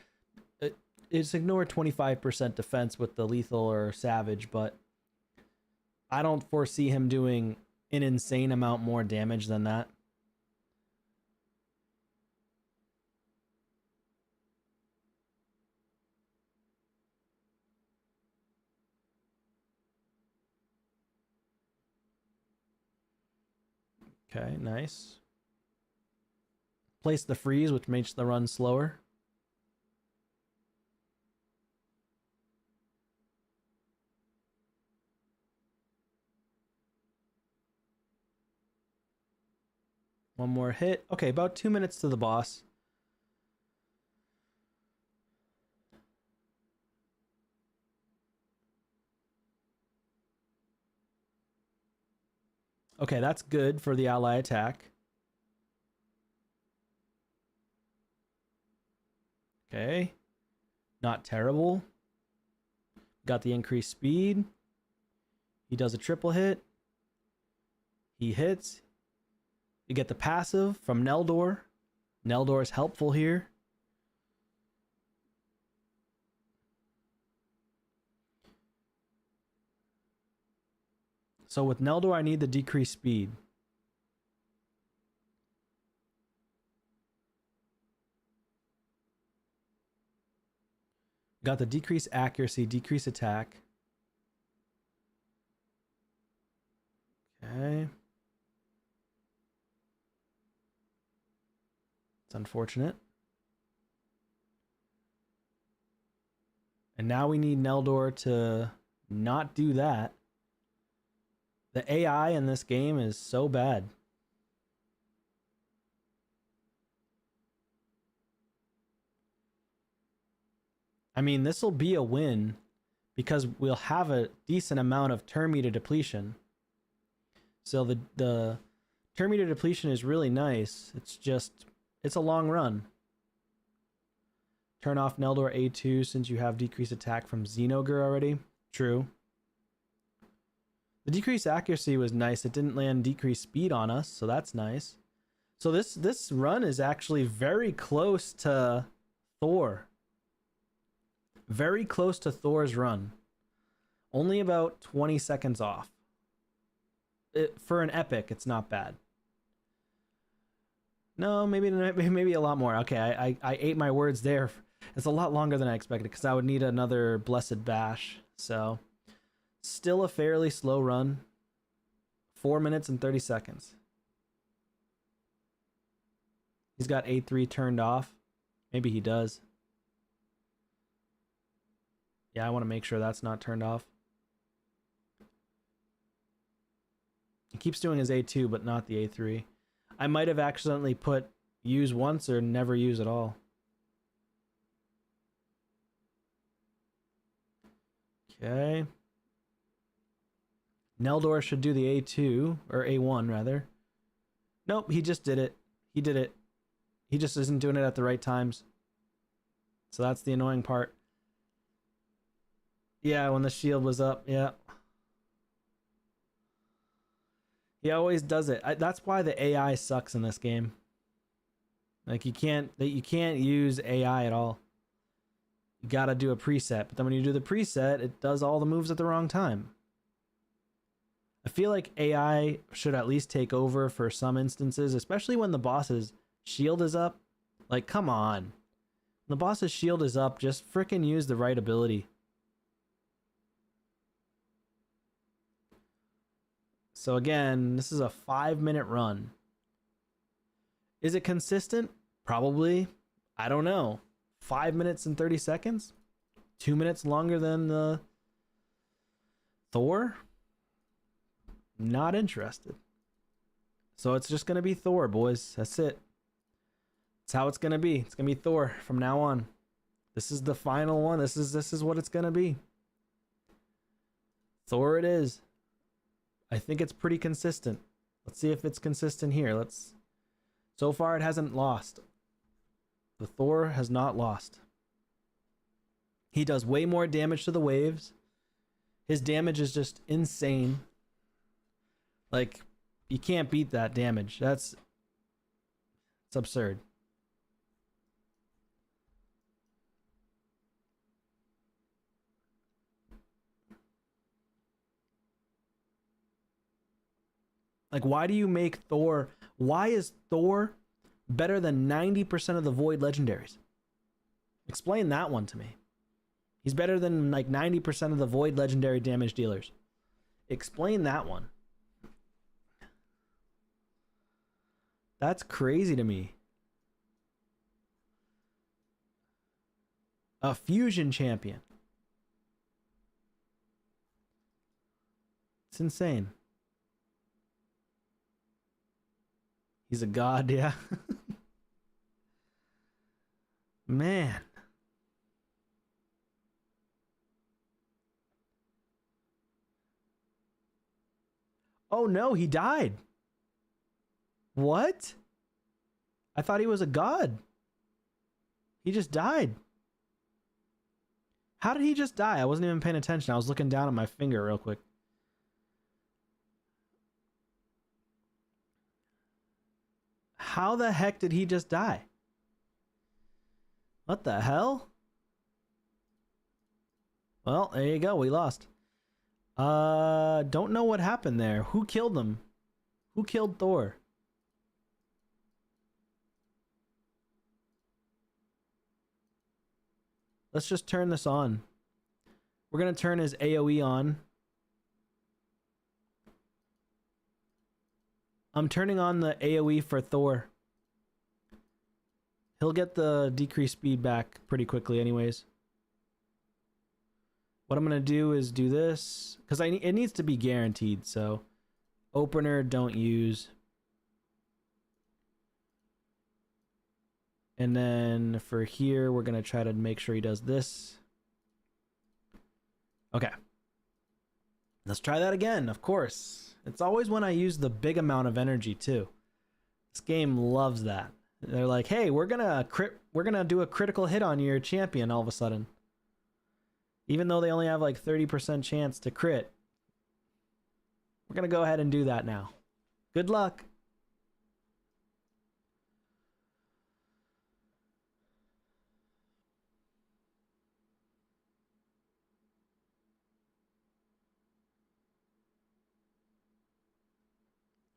It's ignore 25% defense with the lethal or savage, but I don't foresee him doing an insane amount more damage than that. Okay, nice. Place the freeze, which makes the run slower. One more hit. Okay, about 2 minutes to the boss. Okay, that's good for the ally attack. Okay. Not terrible. Got the increased speed. He does a triple hit. He hits. You get the passive from Neldor. Neldor is helpful here. So with Neldor, I need the decreased speed. Got the decreased accuracy, decreased attack. Okay. It's unfortunate. And now we need Neldor to not do that. The AI in this game is so bad. I mean, this will be a win because we'll have a decent amount of turn meter depletion. So the turn meter depletion is really nice. It's a long run. Turn off Neldor A2 since you have decreased attack from Xenogre already. True. The decreased accuracy was nice. It didn't land decreased speed on us, so that's nice. So this run is actually very close to Thor. Very close to Thor's run. Only about 20 seconds off. For an epic, it's not bad. No, maybe a lot more. Okay, I ate my words there. It's a lot longer than I expected because I would need another Blessed Bash. So, still a fairly slow run. 4 minutes and 30 seconds. He's got A3 turned off. Maybe he does. Yeah, I want to make sure that's not turned off. He keeps doing his A2, but not the A3. I might have accidentally put use once or never use at all. Okay. Neldor should do the A2, or A1 rather. Nope, he just did it. He did it. He just isn't doing it at the right times. So that's the annoying part. Yeah, when the shield was up, yeah. He always does it. That's why the AI sucks in this game. Like you can't use AI at all. You gotta do a preset, but then when you do the preset, it does all the moves at the wrong time. I feel like AI should at least take over for some instances, especially when the boss's shield is up. Like, come on. When the boss's shield is up, just frickin' use the right ability. So again, this is a 5-minute run. Is it consistent? Probably. I don't know. 5 minutes and 30 seconds? 2 minutes longer than the Thor? Not interested. So it's just going to be Thor, boys. That's it. That's how it's going to be. It's going to be Thor from now on. This is the final one. This is what it's going to be. Thor it is. I think it's pretty consistent. Let's see if it's consistent here. So far it hasn't lost. The Thor has not lost. He does way more damage to the waves. His damage is just insane. Like, you can't beat that damage. It's absurd. Like, why do you make Thor... Why is Thor better than 90% of the Void legendaries? Explain that one to me. He's better than like 90% of the Void legendary damage dealers. Explain that one. That's crazy to me. A fusion champion. It's insane. He's a god, yeah. Man. Oh no, he died. What? I thought he was a god. He just died. How did he just die? I wasn't even paying attention. I was looking down at my finger real quick. How the heck did he just die? What the hell? Well, there you go. We lost. Don't know what happened there. Who killed him? Who killed Thor? Let's just turn this on. We're going to turn his AoE on. I'm turning on the AoE for Thor. He'll get the decreased speed back pretty quickly anyways. What I'm going to do is do this. Because it needs to be guaranteed, so... Opener, don't use. And then for here, we're going to try to make sure he does this. Okay. Let's try that again, of course. It's always when I use the big amount of energy, too. This game loves that. They're like, hey, we're gonna do a critical hit on your champion all of a sudden. Even though they only have like 30% chance to crit. We're gonna go ahead and do that now. Good luck.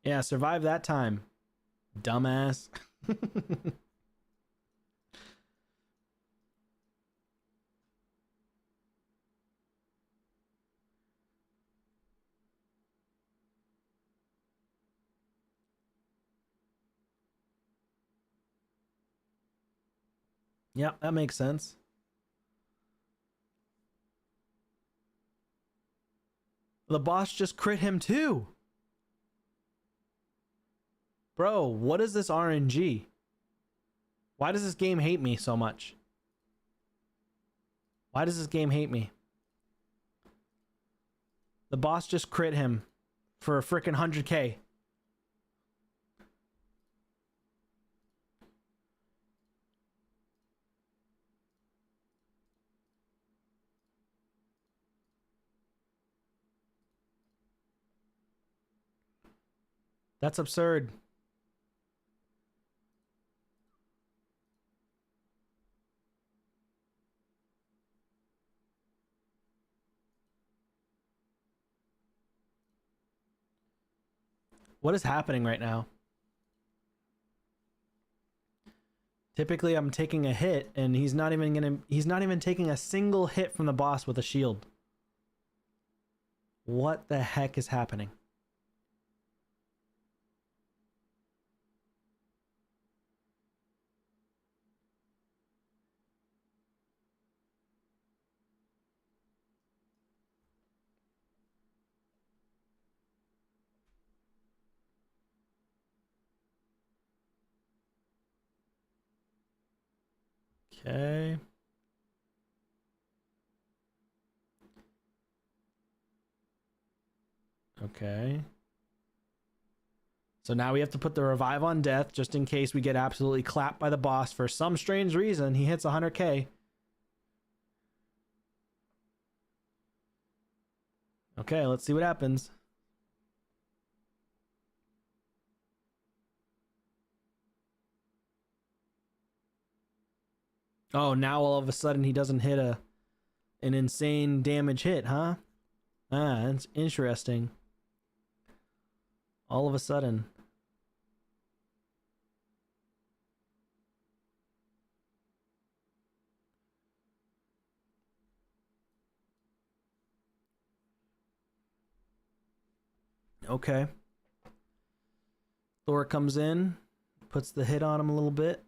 Yeah, survive that time. Dumbass. Yeah, that makes sense. The boss just crit him too. Bro, what is this RNG? Why does this game hate me so much? Why does this game hate me? The boss just crit him for a freaking 100k. That's absurd. What is happening right now? Typically I'm taking a hit and he's not even taking a single hit from the boss with a shield. What the heck is happening? Okay. Okay. So now we have to put the revive on death just in case we get absolutely clapped by the boss for some strange reason. He hits 100k. Okay, let's see what happens. Oh, now all of a sudden he doesn't hit an insane damage hit, huh? Ah, that's interesting. All of a sudden. Okay. Thor comes in, puts the hit on him a little bit.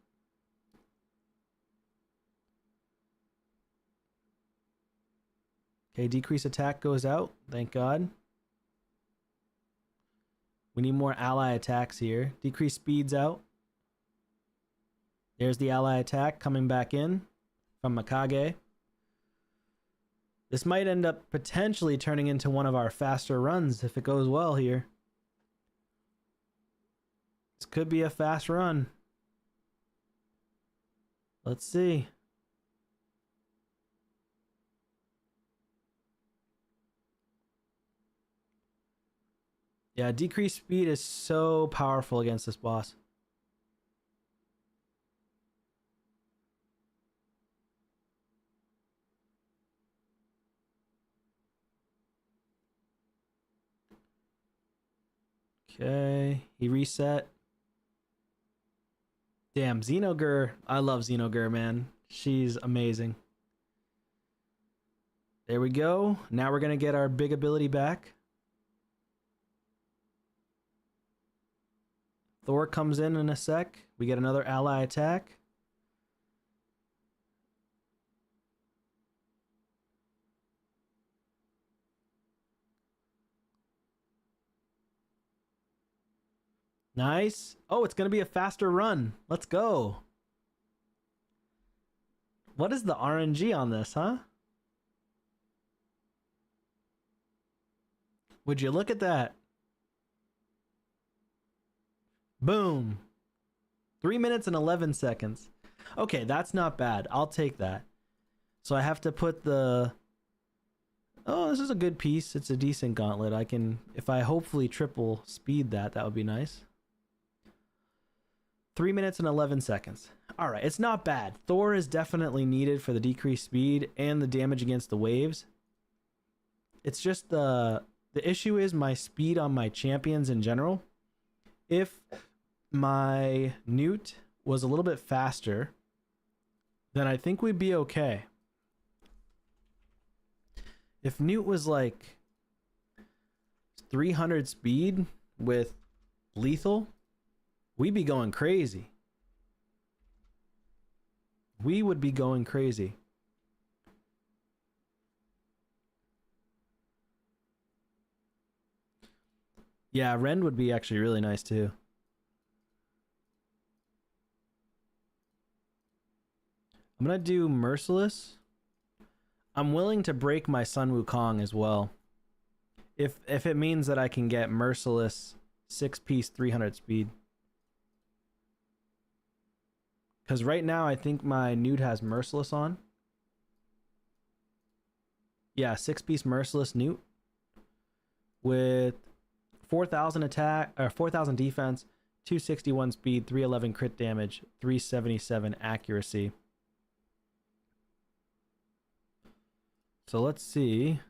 Okay, decrease attack goes out. Thank God. We need more ally attacks here. Decrease speeds out. There's the ally attack coming back in from Mikage. This might end up potentially turning into one of our faster runs if it goes well here. This could be a fast run. Let's see. Yeah, decreased speed is so powerful against this boss. Okay, he reset. Damn, Xenogur. I love Xenogur, man. She's amazing. There we go. Now we're going to get our big ability back. Thor comes in a sec. We get another ally attack. Nice. Oh, it's going to be a faster run. Let's go. What is the RNG on this, huh? Would you look at that? Boom. 3 minutes and 11 seconds. Okay, that's not bad. I'll take that. So I have to put the... Oh, this is a good piece. It's a decent gauntlet. I can... If I hopefully triple speed that would be nice. 3 minutes and 11 seconds. All right, it's not bad. Thor is definitely needed for the decreased speed and the damage against the waves. It's just the issue is my speed on my champions in general. If my Newt was a little bit faster, then I think we'd be okay. If Newt was like 300 speed with lethal, we'd be going crazy. We would be going crazy. Yeah, Rend would be actually really nice too. I'm gonna do Merciless. I'm willing to break my Sun Wukong as well. If it means that I can get Merciless 6-piece 300 speed. Because right now I think my Newt has Merciless on. Yeah, 6-piece Merciless Newt with 4,000 attack or 4,000 defense, 261 speed, 311 crit damage, 377 accuracy. So let's see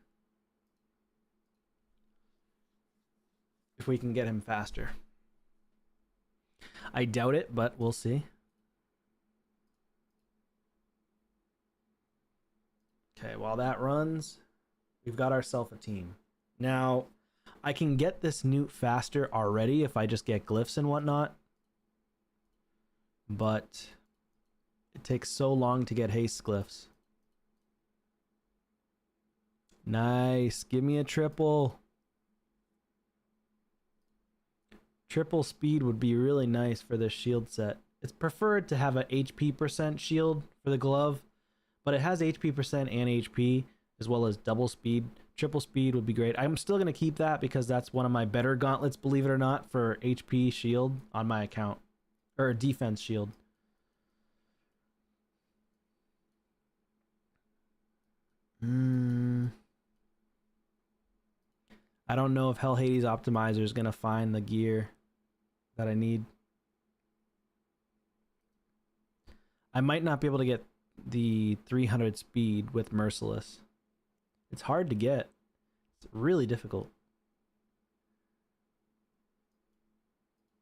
if we can get him faster. I doubt it, but we'll see. Okay, while that runs, we've got ourselves a team. Now, I can get this Newt faster already if I just get glyphs and whatnot. But it takes so long to get haste glyphs. Nice. Give me a triple. Triple speed would be really nice for this shield set. It's preferred to have an HP percent shield for the glove, but it has HP percent and HP as well as double speed. Triple speed would be great. I'm still going to keep that because that's one of my better gauntlets, believe it or not, for HP shield on my account. Or defense shield. I don't know if Hell Hades Optimizer is going to find the gear that I need. I might not be able to get the 300 speed with Merciless. It's hard to get. It's really difficult.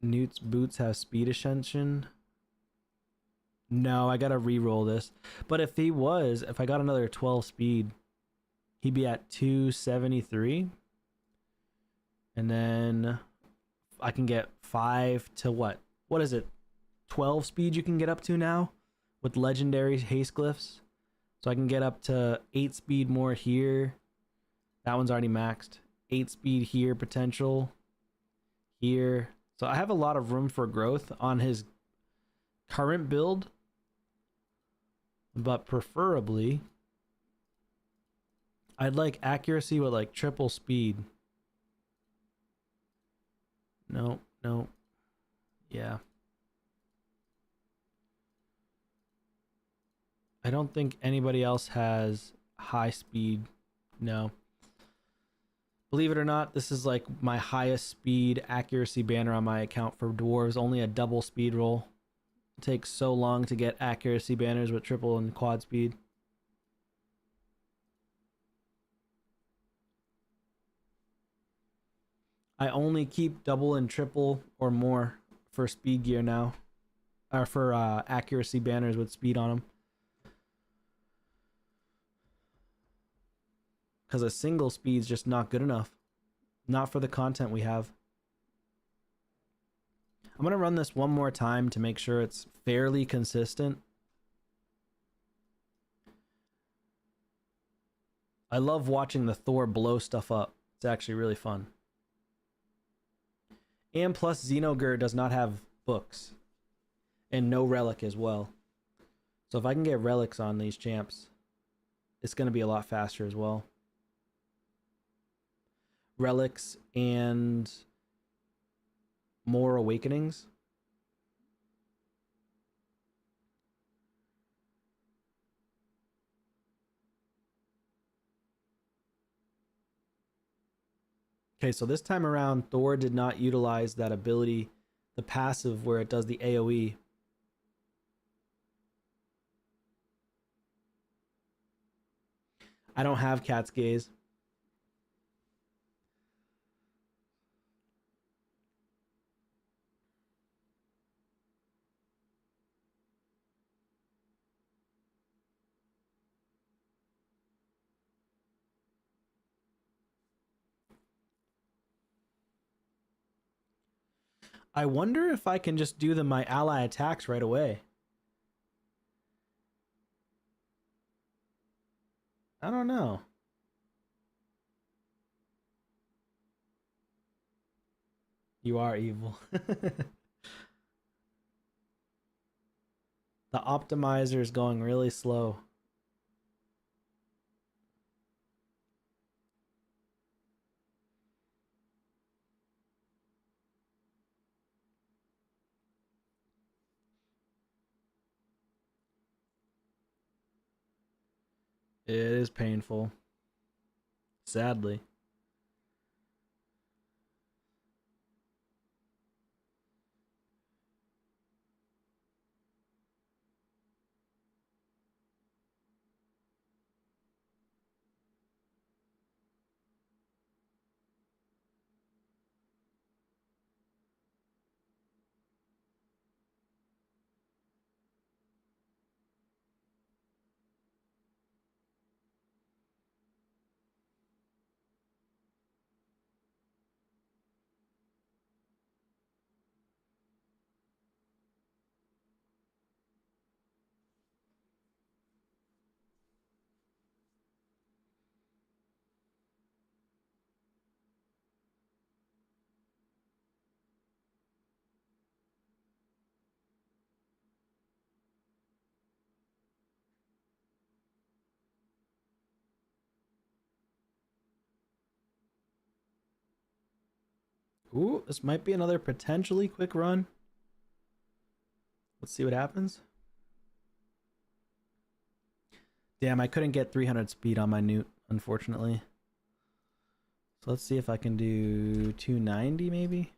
Newt's boots have speed ascension. No, I gotta re-roll this. But if I got another 12 speed, he'd be at 273. And then I can get 5 to what? What is it? 12 speed you can get up to now with legendary haste glyphs. So I can get up to 8 speed more here. That one's already maxed. 8 speed here potential. Here. So I have a lot of room for growth on his current build. But preferably, I'd like accuracy with like triple speed. No. Yeah. I don't think anybody else has high speed. No. Believe it or not, this is like my highest speed accuracy banner on my account for dwarves. Only a double speed roll. It takes so long to get accuracy banners with triple and quad speed. I only keep double and triple or more for speed gear now. Or for accuracy banners with speed on them. Because a single speed's just not good enough. Not for the content we have. I'm going to run this one more time to make sure it's fairly consistent. I love watching the Thor blow stuff up. It's actually really fun. And plus, Xenogur does not have books. And no relic as well. So if I can get relics on these champs, it's going to be a lot faster as well. Relics and more awakenings. Okay, so this time around, Thor did not utilize that ability, the passive where it does the AoE. I don't have Cat's Gaze. I wonder if I can just do my ally attacks right away. I don't know. You are evil. The optimizer is going really slow. It is painful. Sadly. Ooh, this might be another potentially quick run. Let's see what happens. Damn, I couldn't get 300 speed on my newt, unfortunately. So let's see if I can do 290 maybe.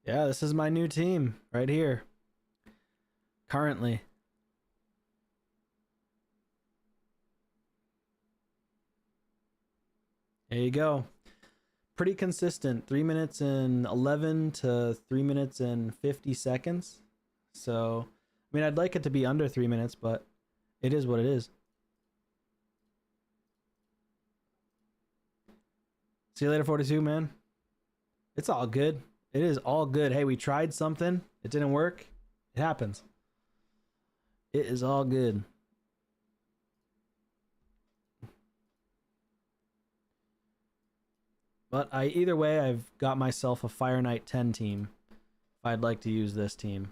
Yeah, this is my new team right here. Currently. There you go. Pretty consistent. 3 minutes and 11 to 3 minutes and 50 seconds. So, I mean, I'd like it to be under 3 minutes, but it is what it is. See you later, 42, man. It's all good. It is all good. Hey, we tried something. It didn't work. It happens. It is all good. But either way, I've got myself a Fire Knight 10 team. If I'd like to use this team.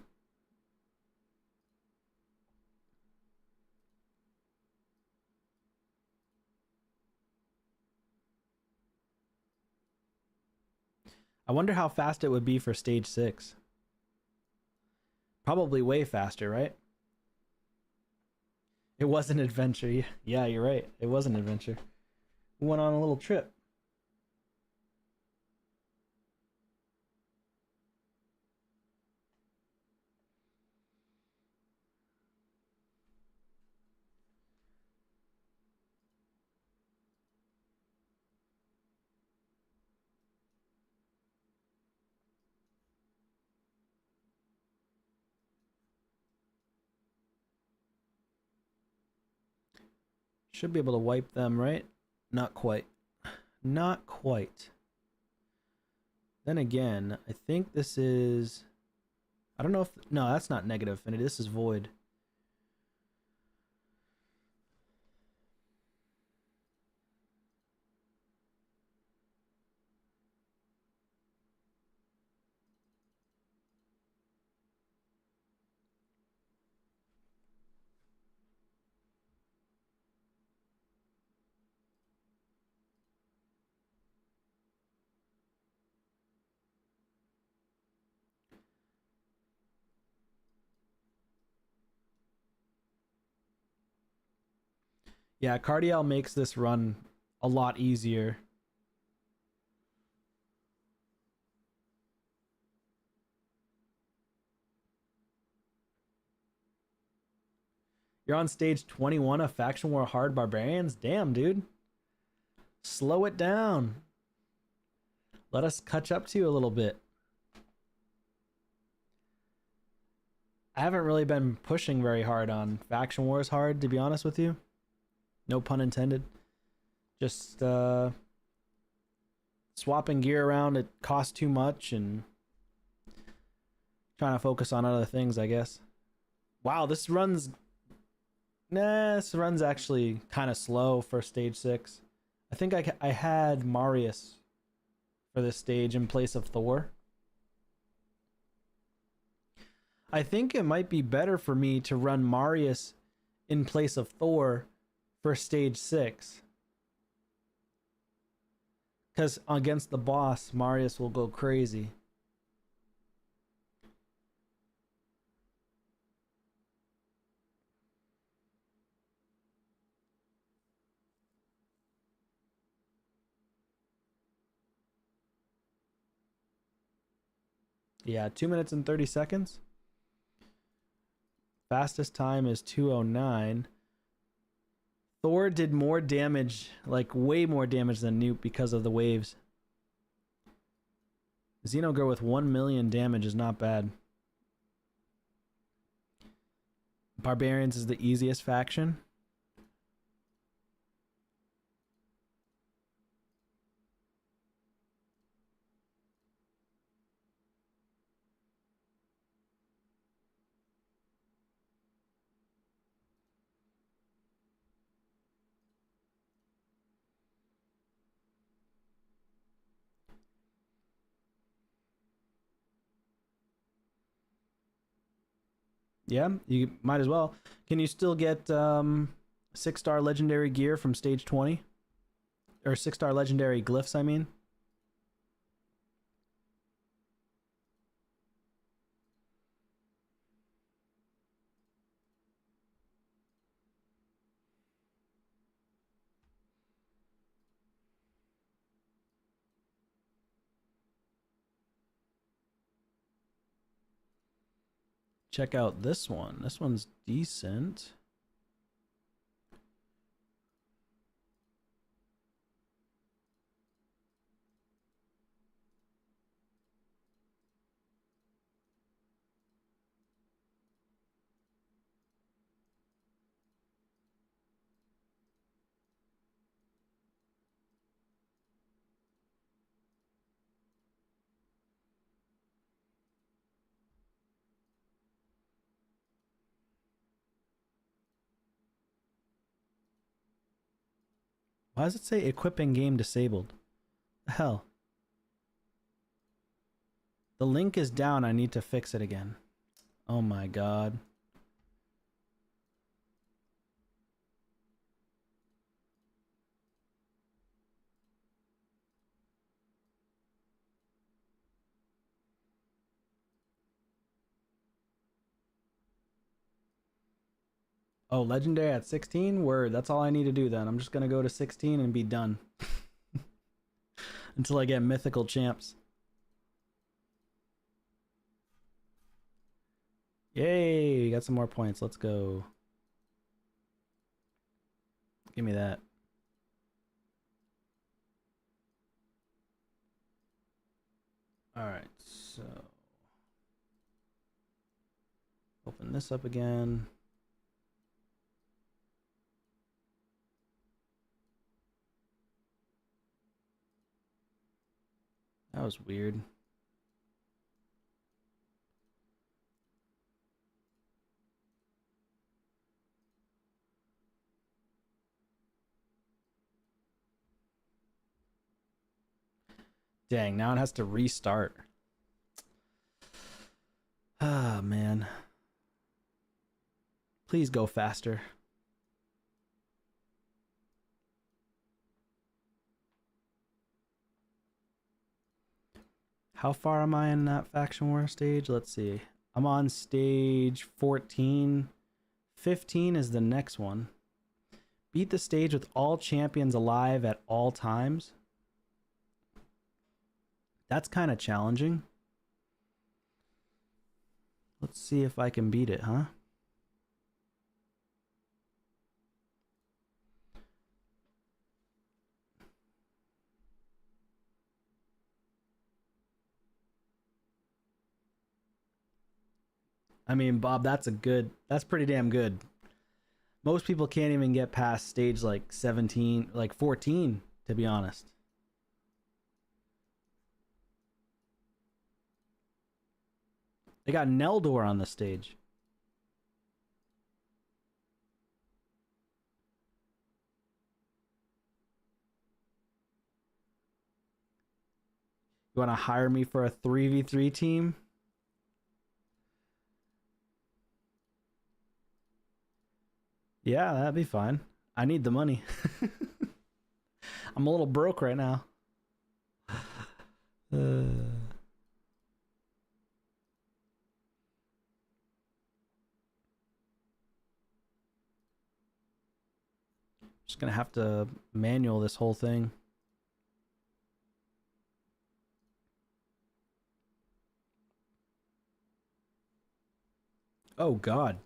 I wonder how fast it would be for stage 6. Probably way faster, right? It was an adventure. Yeah, you're right. It was an adventure. We went on a little trip. Should be able to wipe them, right? Not quite. Not quite. Then again, I think this is... I don't know if... No, that's not negative affinity. This is void. Yeah, Cardiel makes this run a lot easier. You're on stage 21 of Faction War Hard Barbarians? Damn, dude. Slow it down. Let us catch up to you a little bit. I haven't really been pushing very hard on Faction Wars hard, to be honest with you. No pun intended. Just swapping gear around, it costs too much, and trying to focus on other things, I guess. Wow, this runs... Nah, this run's actually kind of slow for stage 6. I think I had Marius for this stage in place of Thor. I think it might be better for me to run Marius in place of Thor for stage 6. Because against the boss, Marius will go crazy. Yeah, 2 minutes and 30 seconds. Fastest time is 2:09. Thor did more damage, like way more damage than Newt because of the waves. Xenogirl with 1 million damage is not bad. Barbarians is the easiest faction. Yeah, you might as well. Can you still get 6-star legendary gear from stage 20? Or 6-star legendary glyphs, I mean? Check out this one. This one's decent. Why does it say equipping game disabled? The hell? The link is down. I need to fix it again. Oh my god. Oh, legendary at 16? Word. That's all I need to do then. I'm just going to go to 16 and be done. Until I get mythical champs. Yay! Got some more points. Let's go. Give me that. Alright, so... Open this up again. That was weird. Dang, now it has to restart. Ah, man. Please go faster. How far am I in that faction war stage? Let's see. I'm on stage 14. 15 is the next one. Beat the stage with all champions alive at all times. That's kind of challenging. Let's see if I can beat it, huh? I mean, Bob, that's pretty damn good. Most people can't even get past stage like 17, like 14, to be honest. They got Neldor on the stage. You want to hire me for a 3v3 team? Yeah, that'd be fine. I need the money. I'm a little broke right now. Just gonna have to manual this whole thing. Oh God.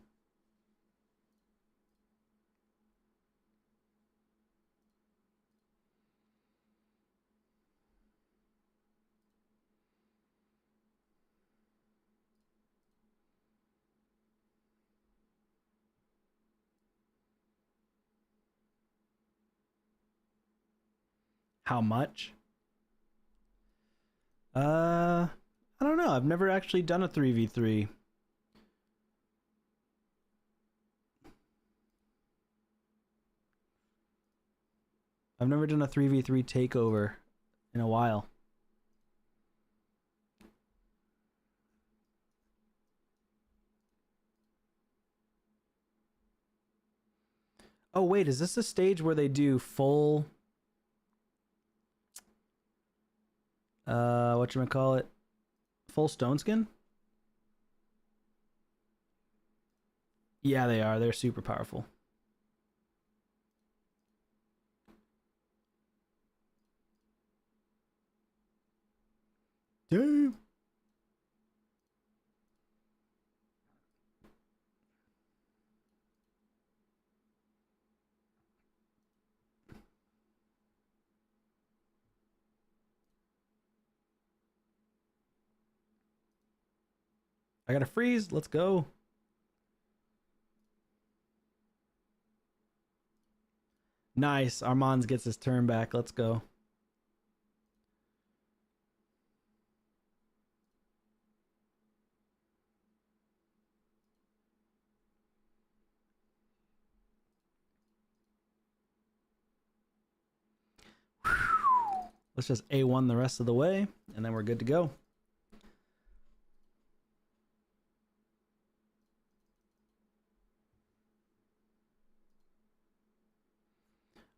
How much? I don't know. I've never actually done a 3v3. I've never done a 3v3 takeover in a while. Oh wait, is this a stage where they do full whatchamacallit? Full stone skin? Yeah, they are. They're super powerful. Damn. I got a freeze. Let's go. Nice. Armand gets his turn back. Let's go. Let's just A1 the rest of the way, and then we're good to go.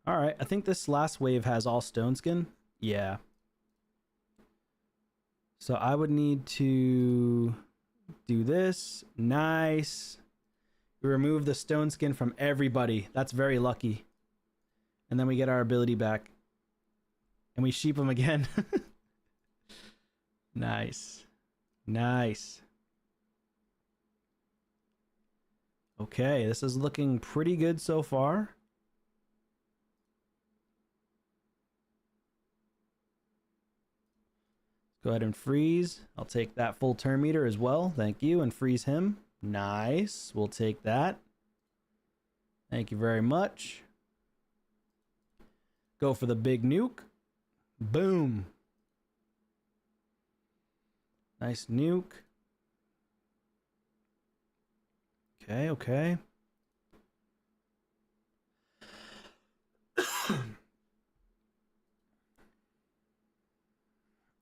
All right, I think this last wave has all stone skin. Yeah. So I would need to do this. Nice. We remove the stone skin from everybody. That's very lucky. And then we get our ability back. And we sheep them again. Nice. Nice. Okay, this is looking pretty good so far. Go ahead and freeze. I'll take that full turn meter as well. Thank you. And freeze him. Nice. We'll take that. Thank you very much. Go for the big nuke. Boom. Nice nuke. Okay, okay.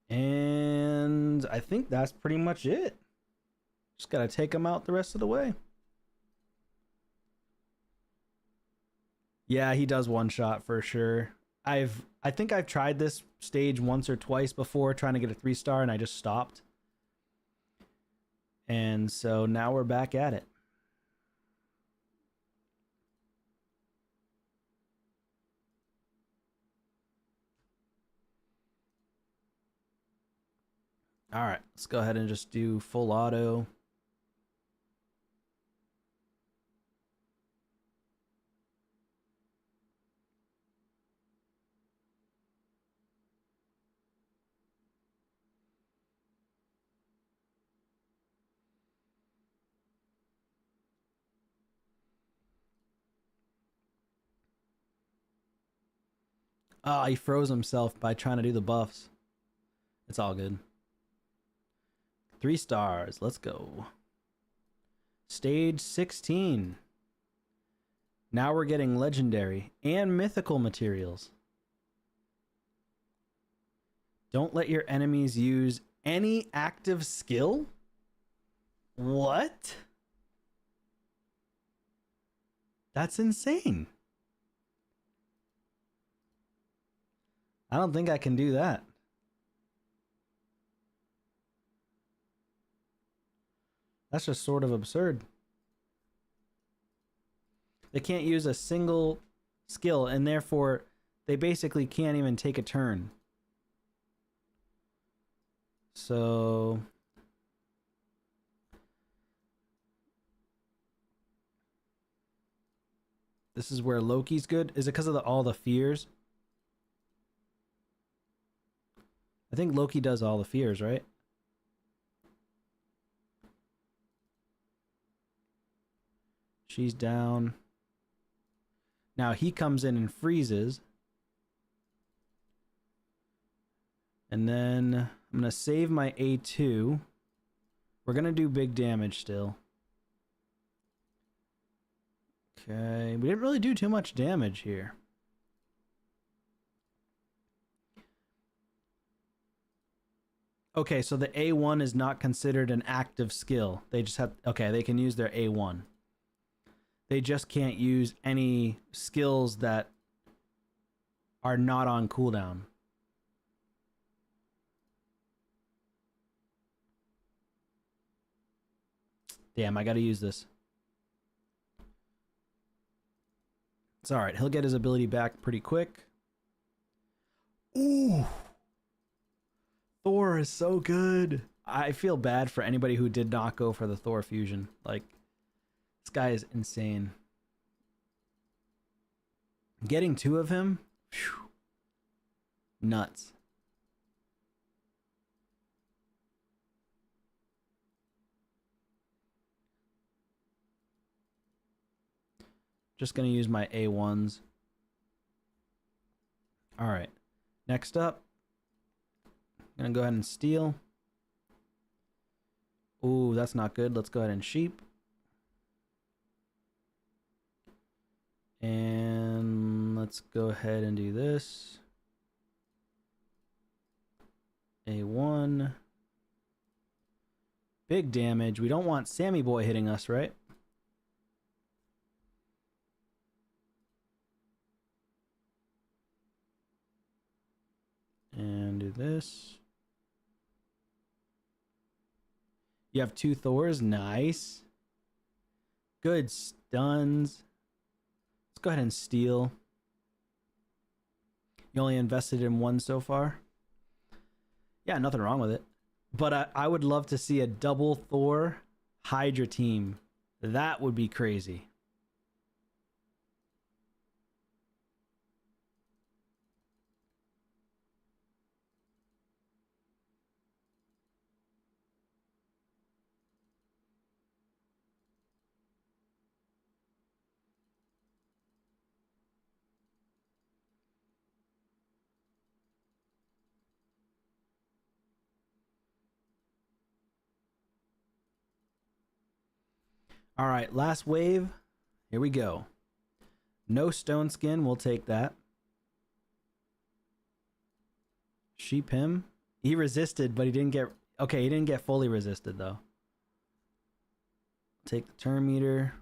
And I think that's pretty much it. Just gotta take him out the rest of the way. Yeah, he does one shot for sure. I think I've tried this stage once or twice before trying to get a 3-star and I just stopped. And so now we're back at it. All right, let's go ahead and just do full auto. Oh, he froze himself by trying to do the buffs. It's all good. 3 stars. Let's go. Stage 16. Now we're getting legendary and mythical materials. Don't let your enemies use any active skill? What? That's insane. I don't think I can do that. That's just sort of absurd. They can't use a single skill, and therefore they basically can't even take a turn. So this is where Loki's good. Is it because of all the fears? I think Loki does all the fears, right? She's down. Now he comes in and freezes. And then I'm going to save my A2. We're going to do big damage still. Okay, we didn't really do too much damage here. Okay, so the A1 is not considered an active skill. They just have... Okay, they can use their A1. They just can't use any skills that are not on cooldown. Damn, I gotta use this. It's alright, he'll get his ability back pretty quick. Ooh! Thor is so good! I feel bad for anybody who did not go for the Thor fusion. Like, this guy is insane. Getting 2 of him? Whew, nuts. Just gonna use my A1s. Alright. Next up. I'm gonna go ahead and steal. Ooh, that's not good. Let's go ahead and sheep. And let's go ahead and do this. A1. Big damage. We don't want Sammy Boy hitting us, right? And do this. You have 2 Thors. Nice. Good stuns. Let's go ahead and steal. You only invested in 1 so far? Yeah, nothing wrong with it. But I would love to see a double Thor Hydra team. That would be crazy. All right, last wave. Here we go. No stone skin, we'll take that. Sheep him. He resisted, but he didn't get... Okay, he didn't get fully resisted, though. Take the turn meter.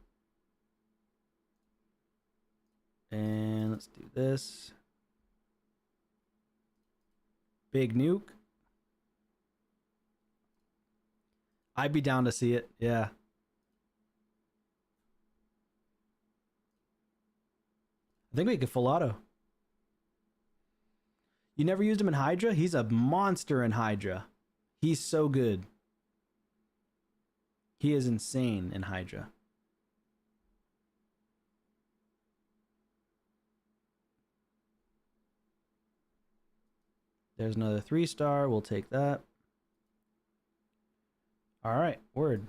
And let's do this. Big nuke. I'd be down to see it, yeah. I think we could full auto. You never used him in Hydra? He's a monster in Hydra. He's so good. He is insane in Hydra. There's another 3-star. We'll take that. All right, word.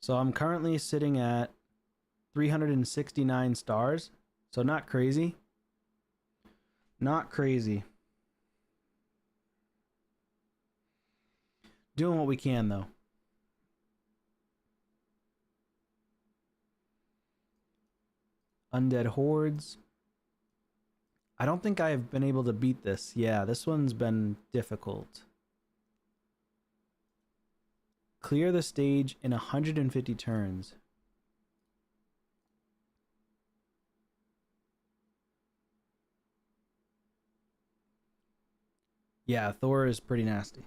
So I'm currently sitting at 369 stars. So not crazy. Not crazy. Doing what we can, though. Undead hordes. I don't think I've been able to beat this. Yeah, this one's been difficult. Clear the stage in 150 turns. Yeah, Thor is pretty nasty.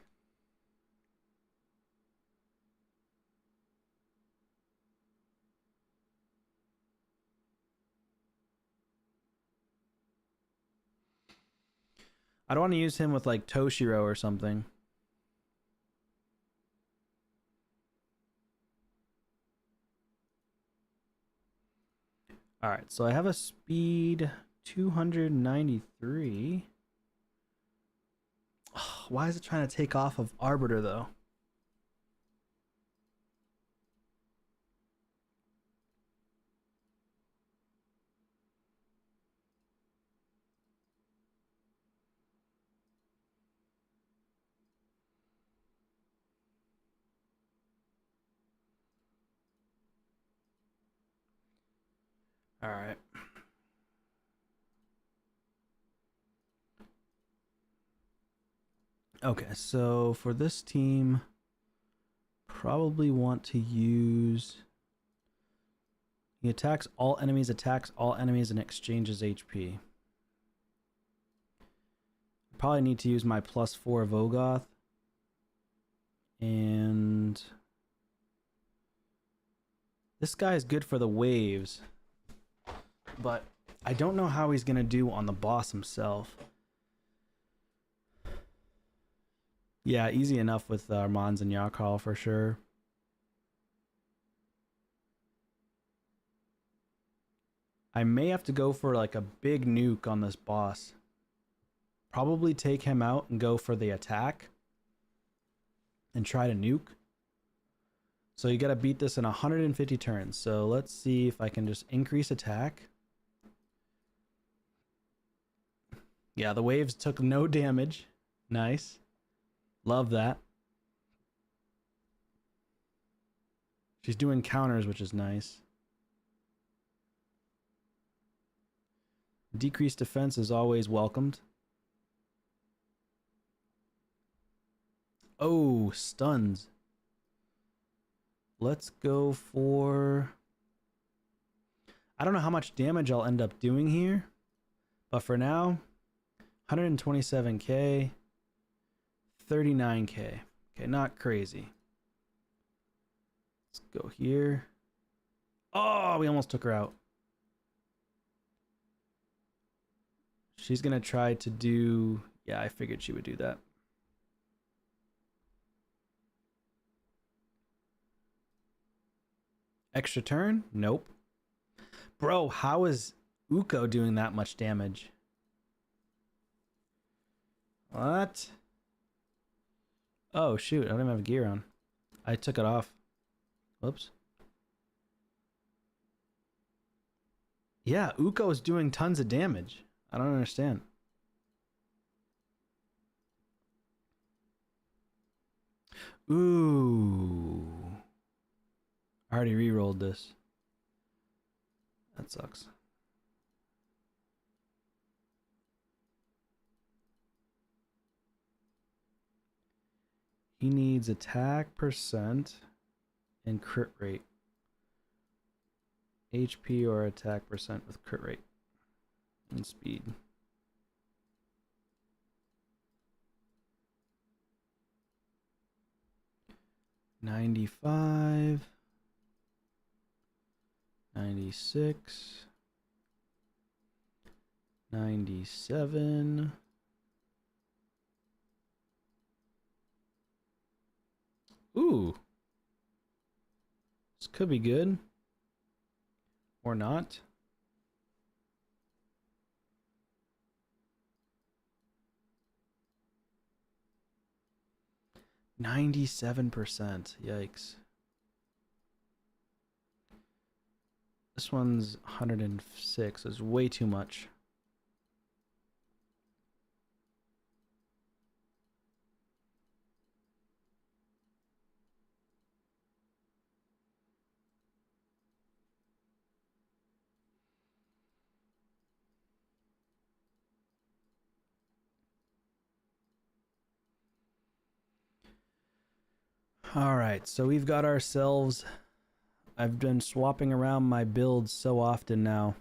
I don't want to use him with like Toshiro or something. All right, so I have a speed 293. Oh, why is it trying to take off of Arbiter though? All right. Okay, so for this team, probably want to use. He attacks all enemies, and exchanges HP. Probably need to use my +4 Vogoth. And this guy is good for the waves, but I don't know how he's going to do on the boss himself. Yeah, easy enough with Mons and Yakal for sure. I may have to go for like a big nuke on this boss. Probably take him out and go for the attack and try to nuke. So you got to beat this in 150 turns. So let's see if I can just increase attack. Yeah, the waves took no damage. Nice. Love that. She's doing counters, which is nice. Decreased defense is always welcomed. Oh, stuns. Let's go for... I don't know how much damage I'll end up doing here, but for now, 127k, 39k. Okay, not crazy. Let's go here. Oh, we almost took her out. She's gonna try to do... Yeah, I figured she would do that. Extra turn? Nope. Bro, how is Uko doing that much damage? What? Oh, shoot. I don't even have gear on. I took it off. Whoops. Yeah, Uko is doing tons of damage. I don't understand. Ooh. I already re-rolled this. That sucks. He needs attack percent and crit rate. HP or attack percent with crit rate and speed. $95, 96, 97. Ooh. This could be good. Or not. %. Yikes. This one's 106. It's way too much. All right, so we've got ourselves. I've been swapping around my builds so often now,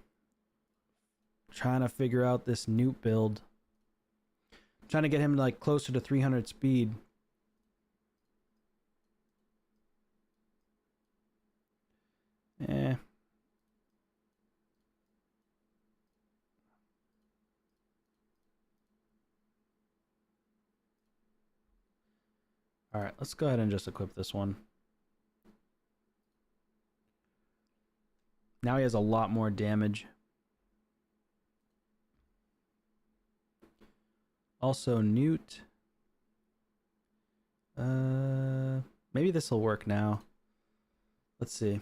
trying to figure out this Newt build. Trying to get him like closer to 300 speed. Eh. All right, let's go ahead and just equip this one. Now he has a lot more damage. Also, Newt. Maybe this will work now. Let's see.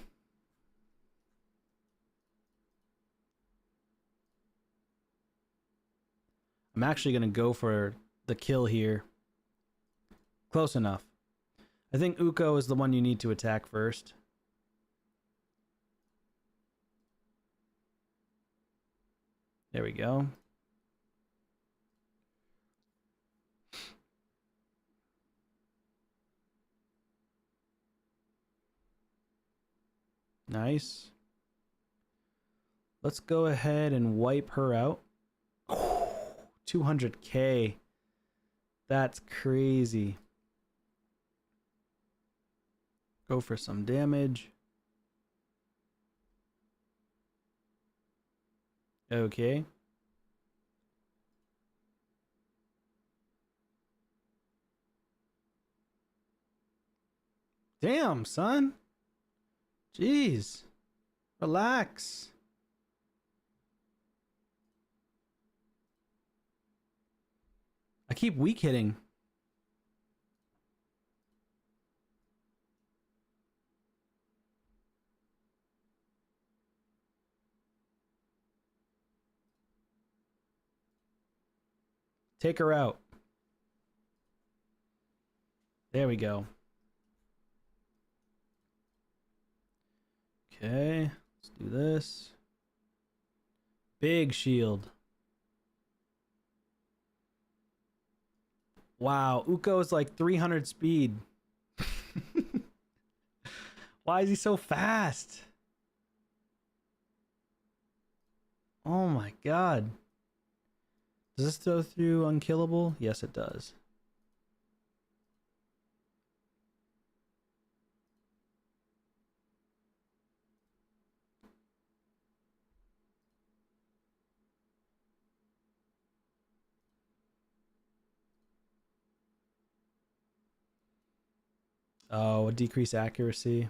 I'm actually going to go for the kill here. Close enough. I think Ukko is the one you need to attack first. There we go. Nice. Let's go ahead and wipe her out. 200k. That's crazy. Go for some damage. Okay. Damn, son. Jeez. Relax. I keep weak hitting. Take her out. There we go. Okay, let's do this. Big shield. Wow, Ukko is like 300 speed. Why is he so fast? Oh my god. Does this go through unkillable? Yes, it does. Oh, a decreased accuracy.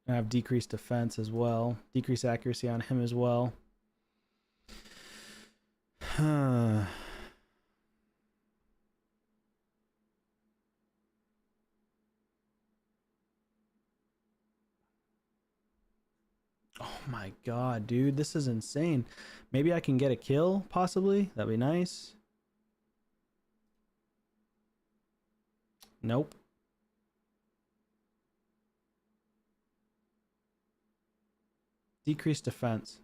I have decreased defense as well. Decreased accuracy on him as well. Huh. Oh my god, dude, this is insane. Maybe I can get a kill, possibly? That'd be nice. Nope. Decreased defense.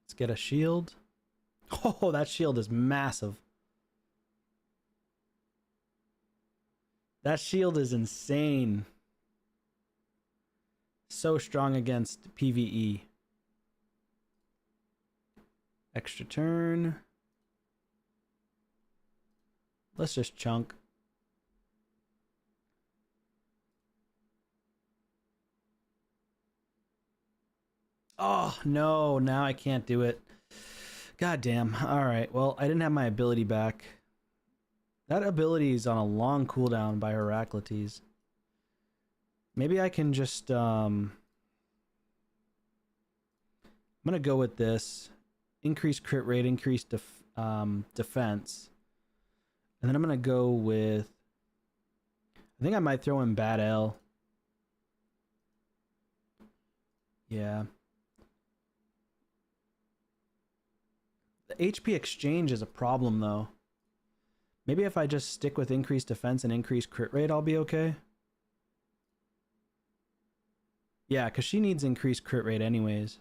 Let's get a shield. Oh, that shield is massive. That shield is insane. So strong against PvE. Extra turn. Let's just chunk. Oh, no. Now I can't do it. God damn. Alright, well, I didn't have my ability back. That ability is on a long cooldown by Heraclitus. Maybe I can just, I'm gonna go with this. Increase crit rate, increase defense. And then I'm gonna go with... I think I might throw in Bad L. Yeah. The HP exchange is a problem, though. Maybe if I just stick with increased defense and increased crit rate, I'll be okay. Yeah, because she needs increased crit rate anyways.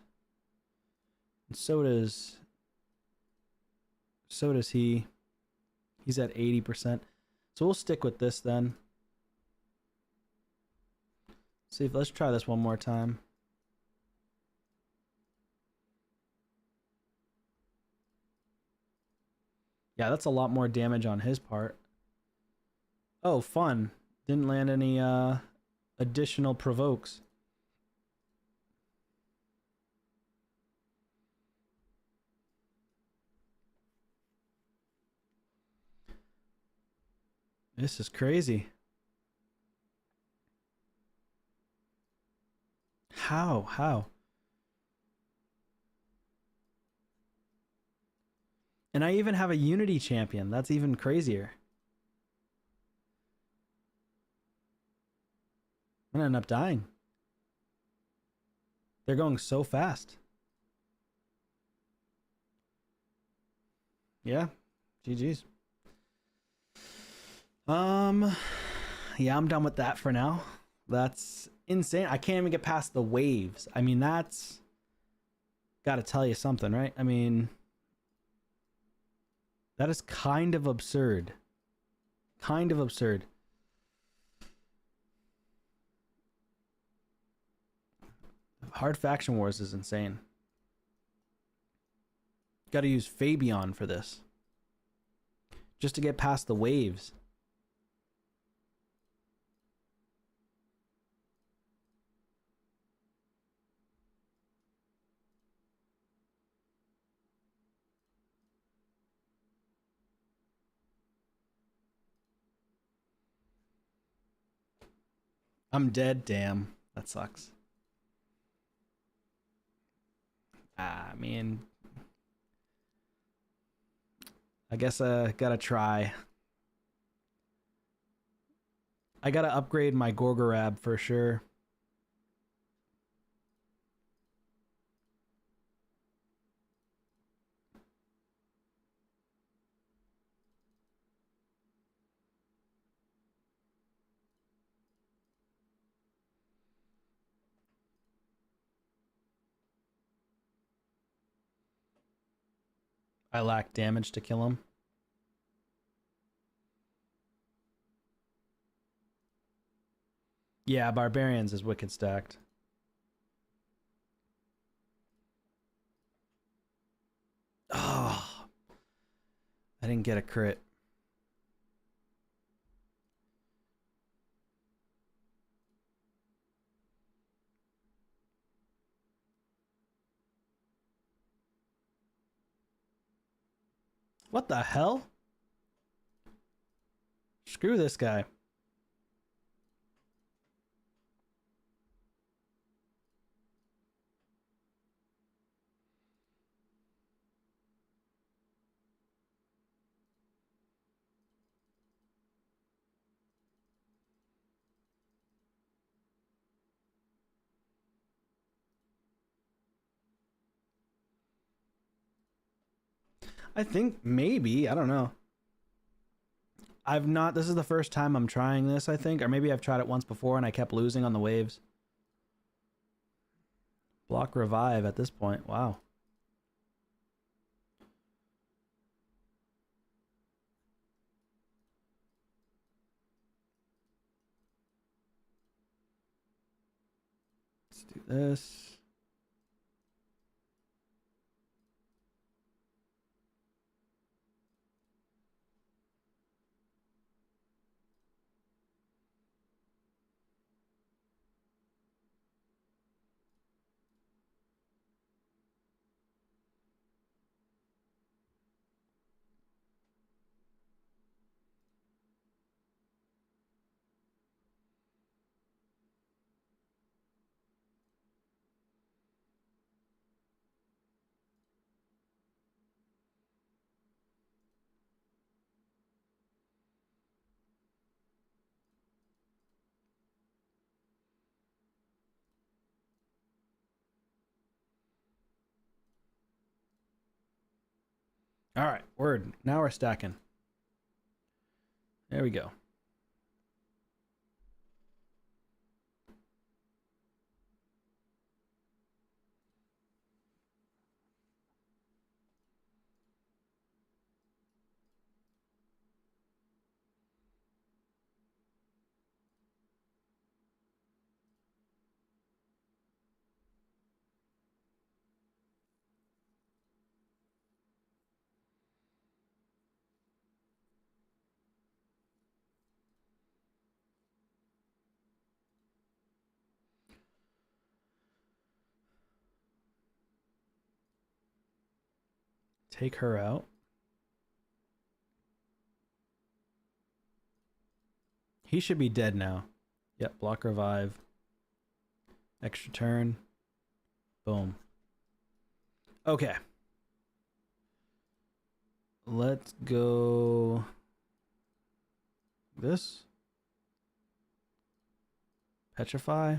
And so does he. He's at 80%. So we'll stick with this then. See if let's try this one more time. Yeah, that's a lot more damage on his part. Oh, fun. Didn't land any additional provokes. This is crazy. How? And I even have a Unity champion. That's even crazier. I'm gonna end up dying. They're going so fast. Yeah. GG's. Yeah, I'm done with that for now. That's insane. I can't even get past the waves. I mean, that's gotta tell you something, right? I mean, that is kind of absurd. Kind of absurd. Hard Faction Wars is insane. Gotta use Fabian for this. Just to get past the waves. I'm dead, damn. That sucks. I mean, I guess I gotta try. I gotta upgrade my Gorgorab for sure. I lack damage to kill him. Yeah, Barbarians is wicked stacked. Oh, I didn't get a crit. What the hell? Screw this guy. I think maybe, I don't know. I've not, this is the first time I'm trying this, I think. Or maybe I've tried it once before and I kept losing on the waves. Block revive at this point. Wow. Let's do this. All right, word. Now we're stacking. There we go. Take her out. He should be dead now. Yep, block revive. Extra turn. Boom. Okay. Let's go this. Petrify.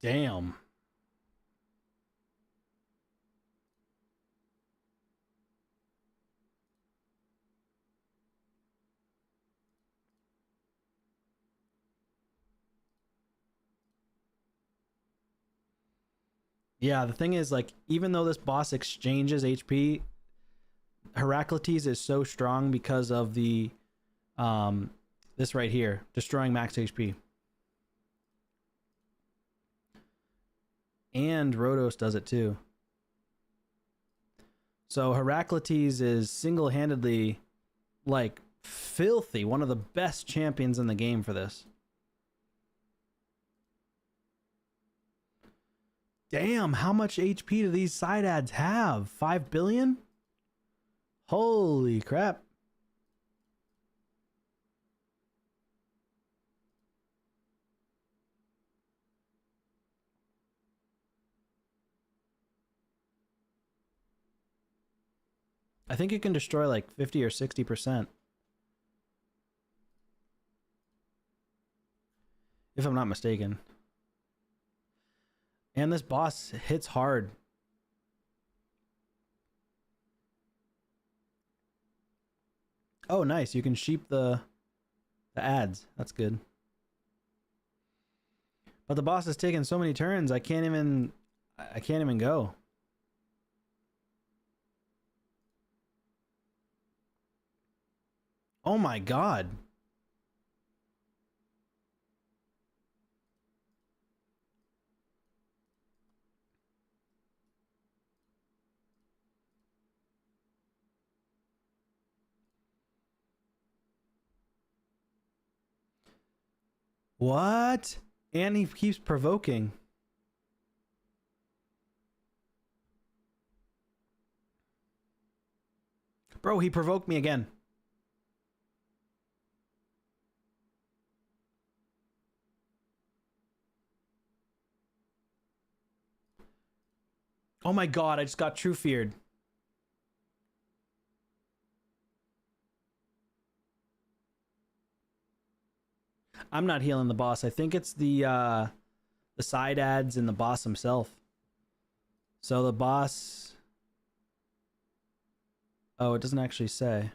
Damn. Yeah, the thing is, like, even though this boss exchanges HP, Heraclitus is so strong because of the this right here, destroying max HP. And Rhodos does it too. So Heraclitus is single-handedly, like, filthy, one of the best champions in the game for this. Damn, how much HP do these side ads have? 5 billion? Holy crap. I think it can destroy like 50 or 60%. If I'm not mistaken. And this boss hits hard. Oh, nice. You can sheep the ads. That's good. But the boss has taken so many turns, I can't even go. Oh my god. What? And he keeps provoking. Bro, he provoked me again. Oh my god, I just got true feared. I'm not healing the boss. I think it's the side ads and the boss himself. So the boss... Oh, it doesn't actually say.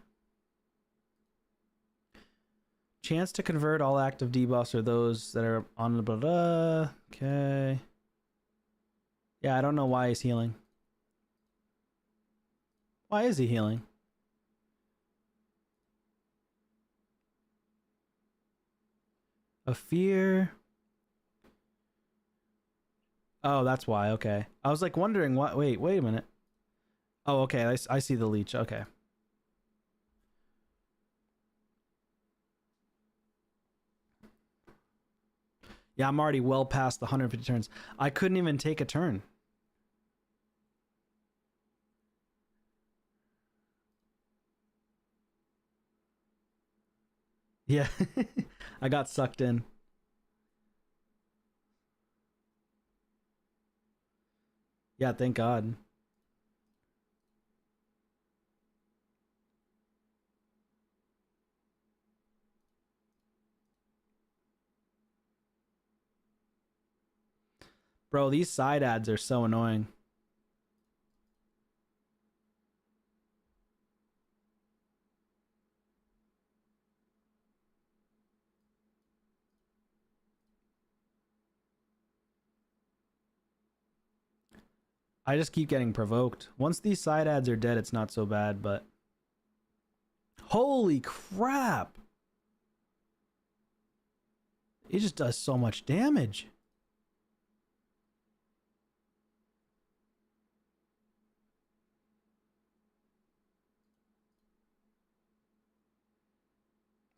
Chance to convert all active debuffs are those that are on the blah, blah. Okay. Yeah, I don't know why he's healing. Why is he healing? A fear. Oh, that's why. Okay. I was like wondering what. Wait a minute. Oh, okay. I see the leech. Okay. Yeah, I'm already well past the 150 turns. I couldn't even take a turn. Yeah. I got sucked in. Yeah, thank God. Bro, these side ads are so annoying. I just keep getting provoked. Once these side ads are dead, it's not so bad, but holy crap! It just does so much damage.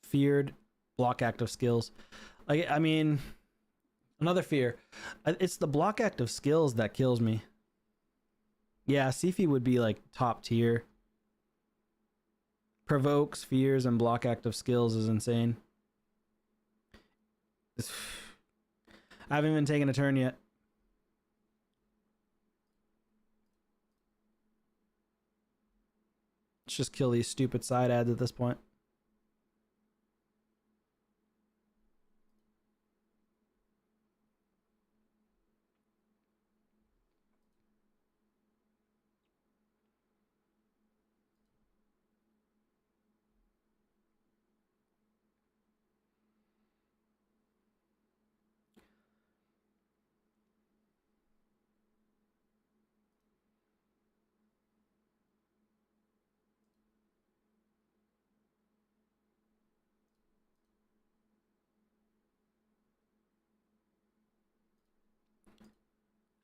Feared, block active skills. I mean, another fear. It's the block active skills that kills me. Yeah, Sifi would be like top tier. Provokes, fears, and block active skills is insane. I haven't even taken a turn yet. Let's just kill these stupid side ads at this point.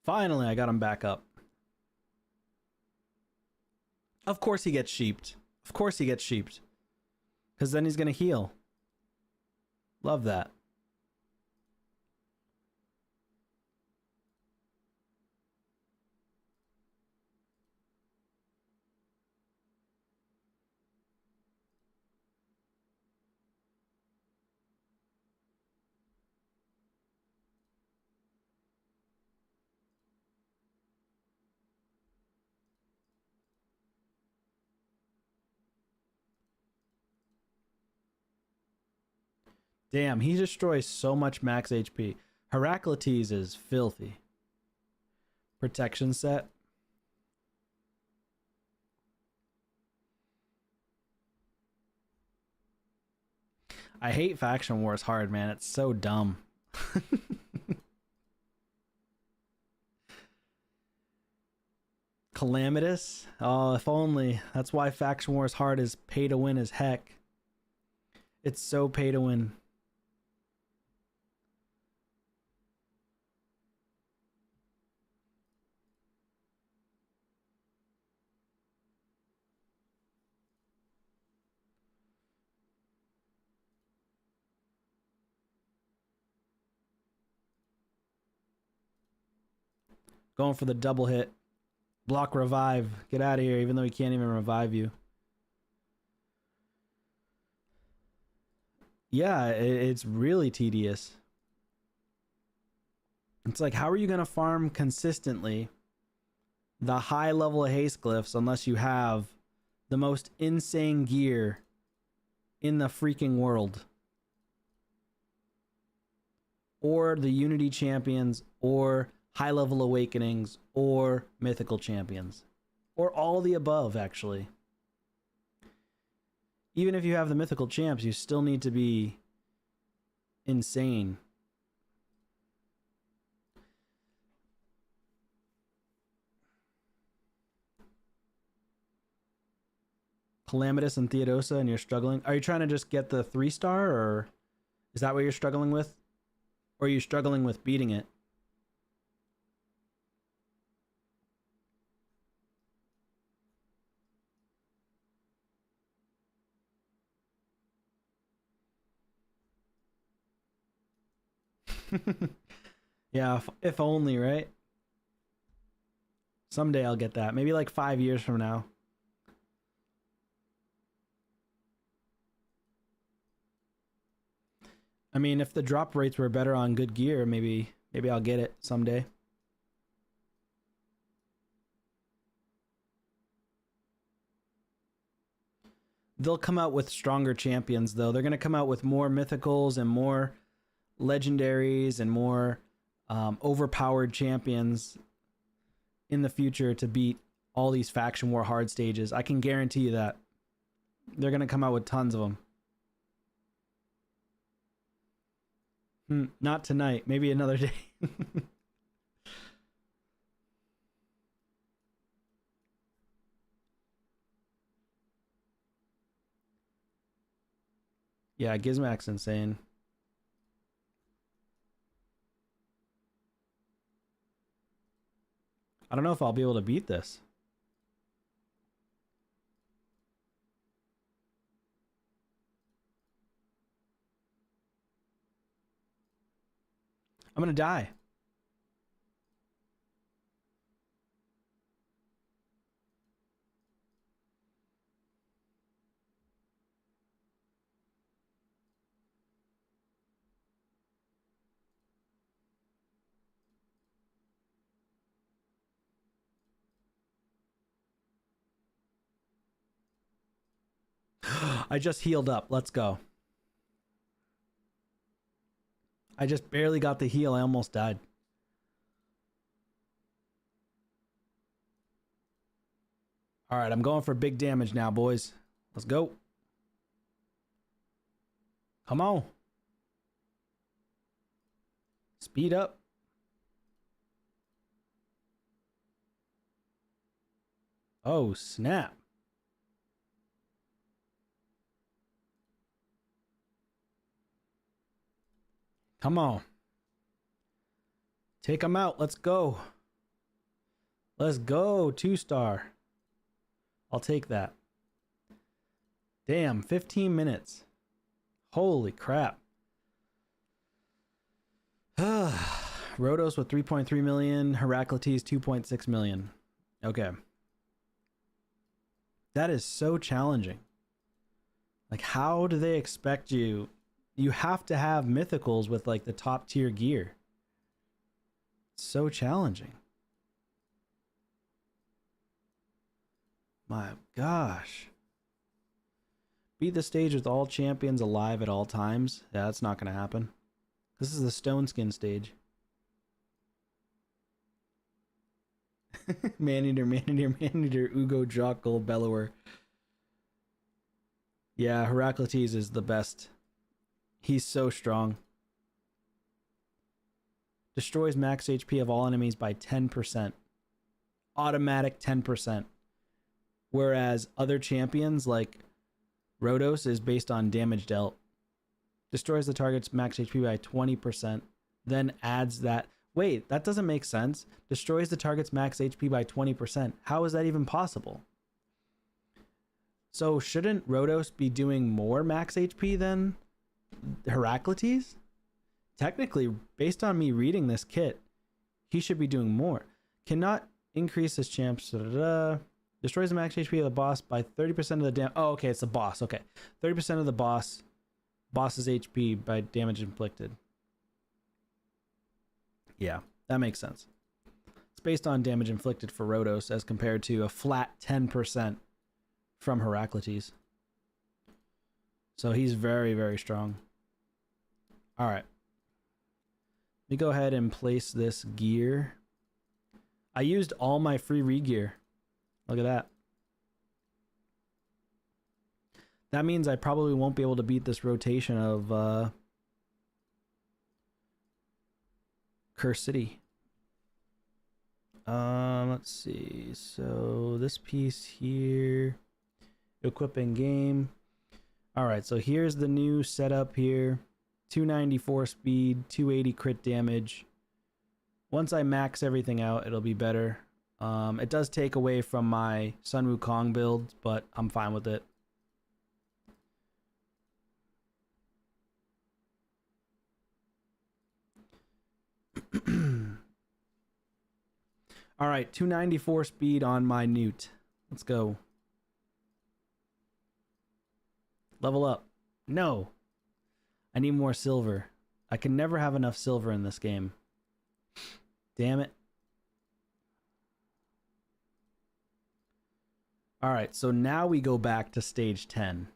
Finally, I got him back up. Of course he gets sheeped. Of course he gets sheeped. Because then he's going to heal. Love that. Damn, he destroys so much max HP. Heraclitus is filthy. Protection set. I hate Faction Wars hard, man. It's so dumb. Calamitous? Oh, if only. That's why Faction Wars hard is pay to win as heck. It's so pay to win. Going for the double hit. Block revive. Get out of here, even though he can't even revive you. Yeah, it's really tedious. It's like, how are you going to farm consistently the high level of haste glyphs unless you have the most insane gear in the freaking world? Or the Unity champions, or high level awakenings, or mythical champions, or all the above, actually. Even if you have the mythical champs, you still need to be insane. Calamitous and Theodosa, and you're struggling. Are you trying to just get the 3-star, or is that what you're struggling with? Or are you struggling with beating it? Yeah, if only, right? Someday I'll get that. Maybe like 5 years from now. I mean, if the drop rates were better on good gear, maybe I'll get it someday. They'll come out with stronger champions, though. They're going to come out with more mythicals and more legendaries and more overpowered champions in the future to beat all these faction war hard stages. I can guarantee you that. They're going to come out with tons of them. Not tonight. Maybe another day. Yeah, Gizmack's insane. I don't know if I'll be able to beat this. I'm gonna die. I just healed up. Let's go. I just barely got the heal. I almost died. All right, I'm going for big damage now, boys. Let's go. Come on. Speed up. Oh, snap. Come on. Take him out. Let's go. Let's go. 2-star. I'll take that. Damn, 15 minutes. Holy crap. Rhodos with 3.3 million. Heraclitus 2.6 million. Okay. That is so challenging. Like, how do they expect you? You have to have mythicals with like the top tier gear. It's so challenging. My gosh. Beat the stage with all champions alive at all times. Yeah, that's not going to happen. This is the Stone Skin stage. Maneater, Ugo, Jock, Gold, Bellower. Yeah, Heraclitus is the best. He's so strong. Destroys max HP of all enemies by 10%. Automatic 10%. Whereas other champions like Rhodos is based on damage dealt. Destroys the target's max HP by 20%. Then adds that. Wait, that doesn't make sense. Destroys the target's max HP by 20%. How is that even possible? So shouldn't Rhodos be doing more max HP than Heraclitus? Technically, based on me reading this kit, he should be doing more. Cannot increase his champs. Destroys the max HP of the boss by 30% of the damage. Oh, okay, it's the boss. Okay. 30% of the boss's HP by damage inflicted. Yeah, that makes sense. It's based on damage inflicted for Rhodos as compared to a flat 10% from Heraclitus. So he's very, very strong. All right. Let me go ahead and place this gear. I used all my free re-gear. Look at that. That means I probably won't be able to beat this rotation of Curse City. Let's see. So this piece here, equip in game. All right, so here's the new setup here. 294 speed, 280 crit damage. Once I max everything out, it'll be better. It does take away from my Sun Wukong build, but I'm fine with it. All right, 294 speed on my Newt. Let's go. Level up. No. I need more silver. I can never have enough silver in this game. Damn it. All right, so now we go back to stage 10.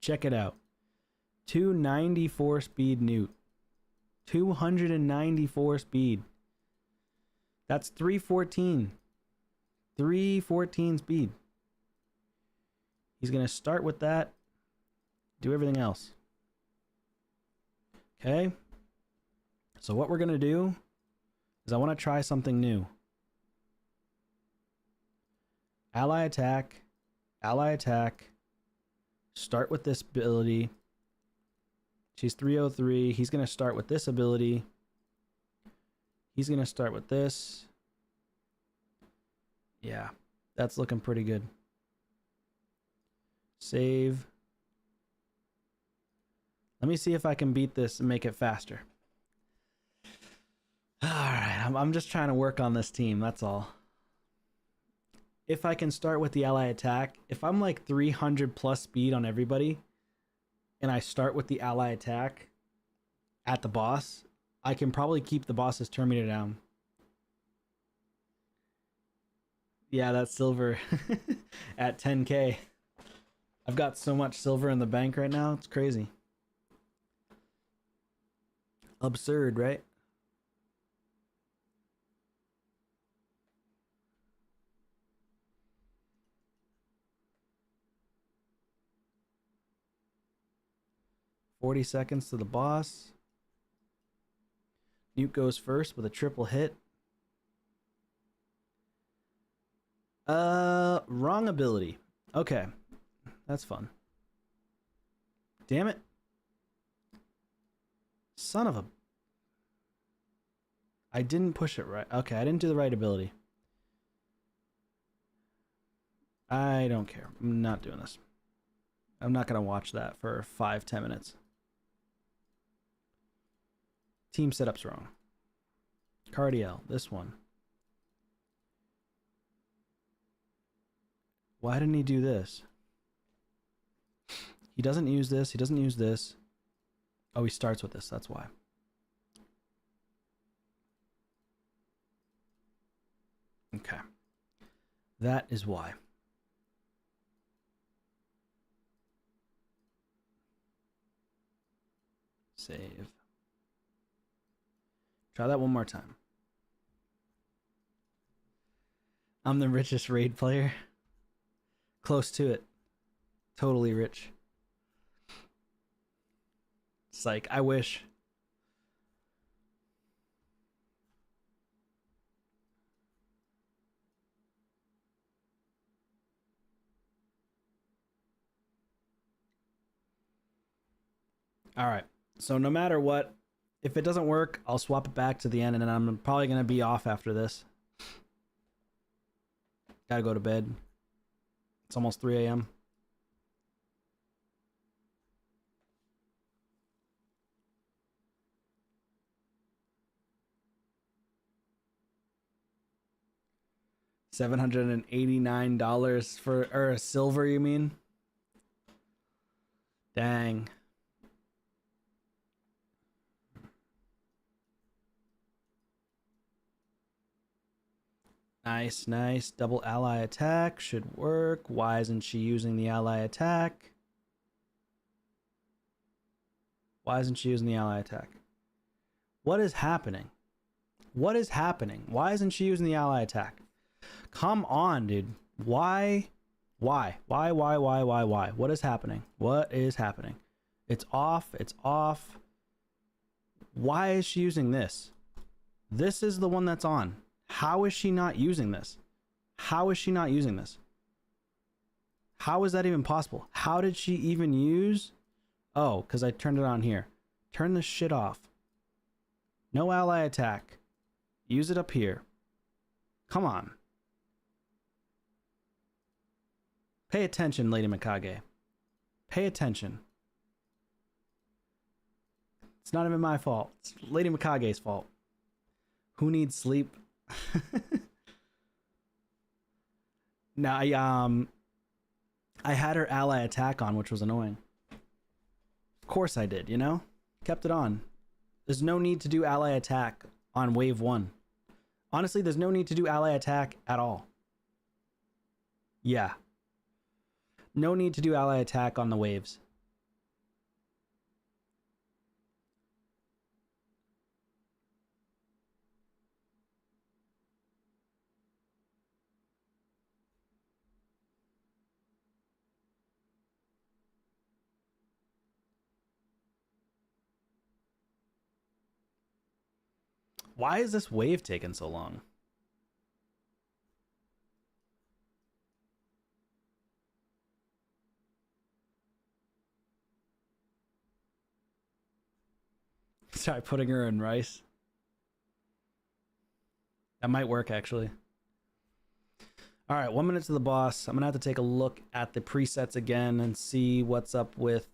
Check it out. 294 speed Newt. 294 speed. That's 314. 314 speed. He's going to start with that. Do everything else. Okay. So what we're going to do is I want to try something new. Ally attack. Ally attack. Start with this ability. She's 303. He's going to start with this ability. He's going to start with this. Yeah, that's looking pretty good. Save. Let me see if I can beat this and make it faster. All right, I'm just trying to work on this team, that's all. If I can start with the ally attack, if I'm like 300 plus speed on everybody, and I start with the ally attack at the boss, I can probably keep the boss's Terminator down. Yeah, that's silver at 10k. I've got so much silver in the bank right now, it's crazy. Absurd, right? $40 seconds to the boss. Nuke goes first with a triple hit. Wrong ability. Okay. That's fun. Damn it. Son of a... I didn't push it right. Okay, I didn't do the right ability. I don't care. I'm not doing this. I'm not going to watch that for 5-10 minutes. Team setup's wrong. Cardiel, this one. Why didn't he do this? He doesn't use this. He doesn't use this. Oh, he starts with this. That's why. Okay. That is why. Save. Try that one more time. I'm the richest raid player. Close to it. Totally rich. Psych, I wish. All right. So no matter what, if it doesn't work, I'll swap it back to the end, and then I'm probably going to be off after this. Gotta go to bed. It's almost 3 a.m. $789 for silver, you mean? Dang. Nice, nice. Double ally attack should work. Why isn't she using the ally attack? Why isn't she using the ally attack? What is happening? What is happening? Why isn't she using the ally attack? Come on, dude. Why? Why? Why? What is happening? What is happening? It's off. It's off. Why is she using this? This is the one that's on. How is she not using this? How is she not using this? How is that even possible? How did she even use? Oh, because I turned it on here. Turn this shit off. No ally attack. Use it up here. Come on. Pay attention, Lady Mikage. Pay attention. It's not even my fault. It's Lady Mikage's fault. Who needs sleep? Now, I had her ally attack on, which was annoying. Of course I did, you know? Kept it on. There's no need to do ally attack on wave 1. Honestly, there's no need to do ally attack at all. Yeah. No need to do ally attack on the waves. Why is this wave taking so long? Try putting her in rice. That might work, actually. All right, 1 minute to the boss. I'm gonna have to take a look at the presets again and see what's up with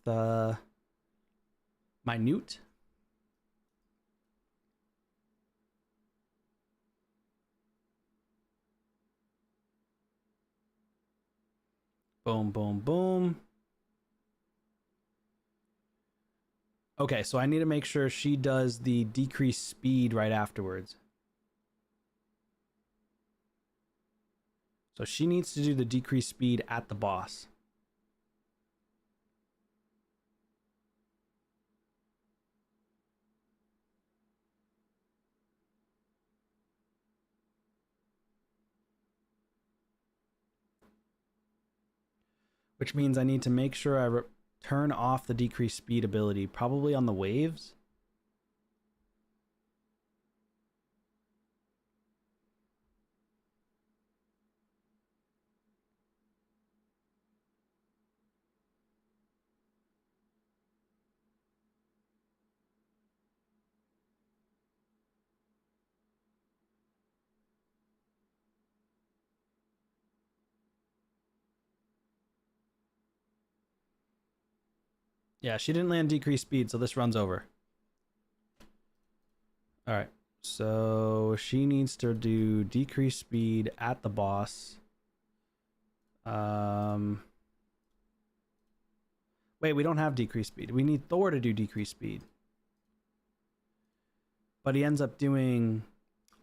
Minute. Boom, boom, boom. Okay, so I need to make sure she does the decreased speed right afterwards. So she needs to do the decreased speed at the boss. Which means I need to make sure I turn off the decreased speed ability, probably on the waves. Yeah, she didn't land decreased speed, so this runs over. All right, so she needs to do decreased speed at the boss. Wait, we don't have decreased speed. We need Thor to do decreased speed. But he ends up doing...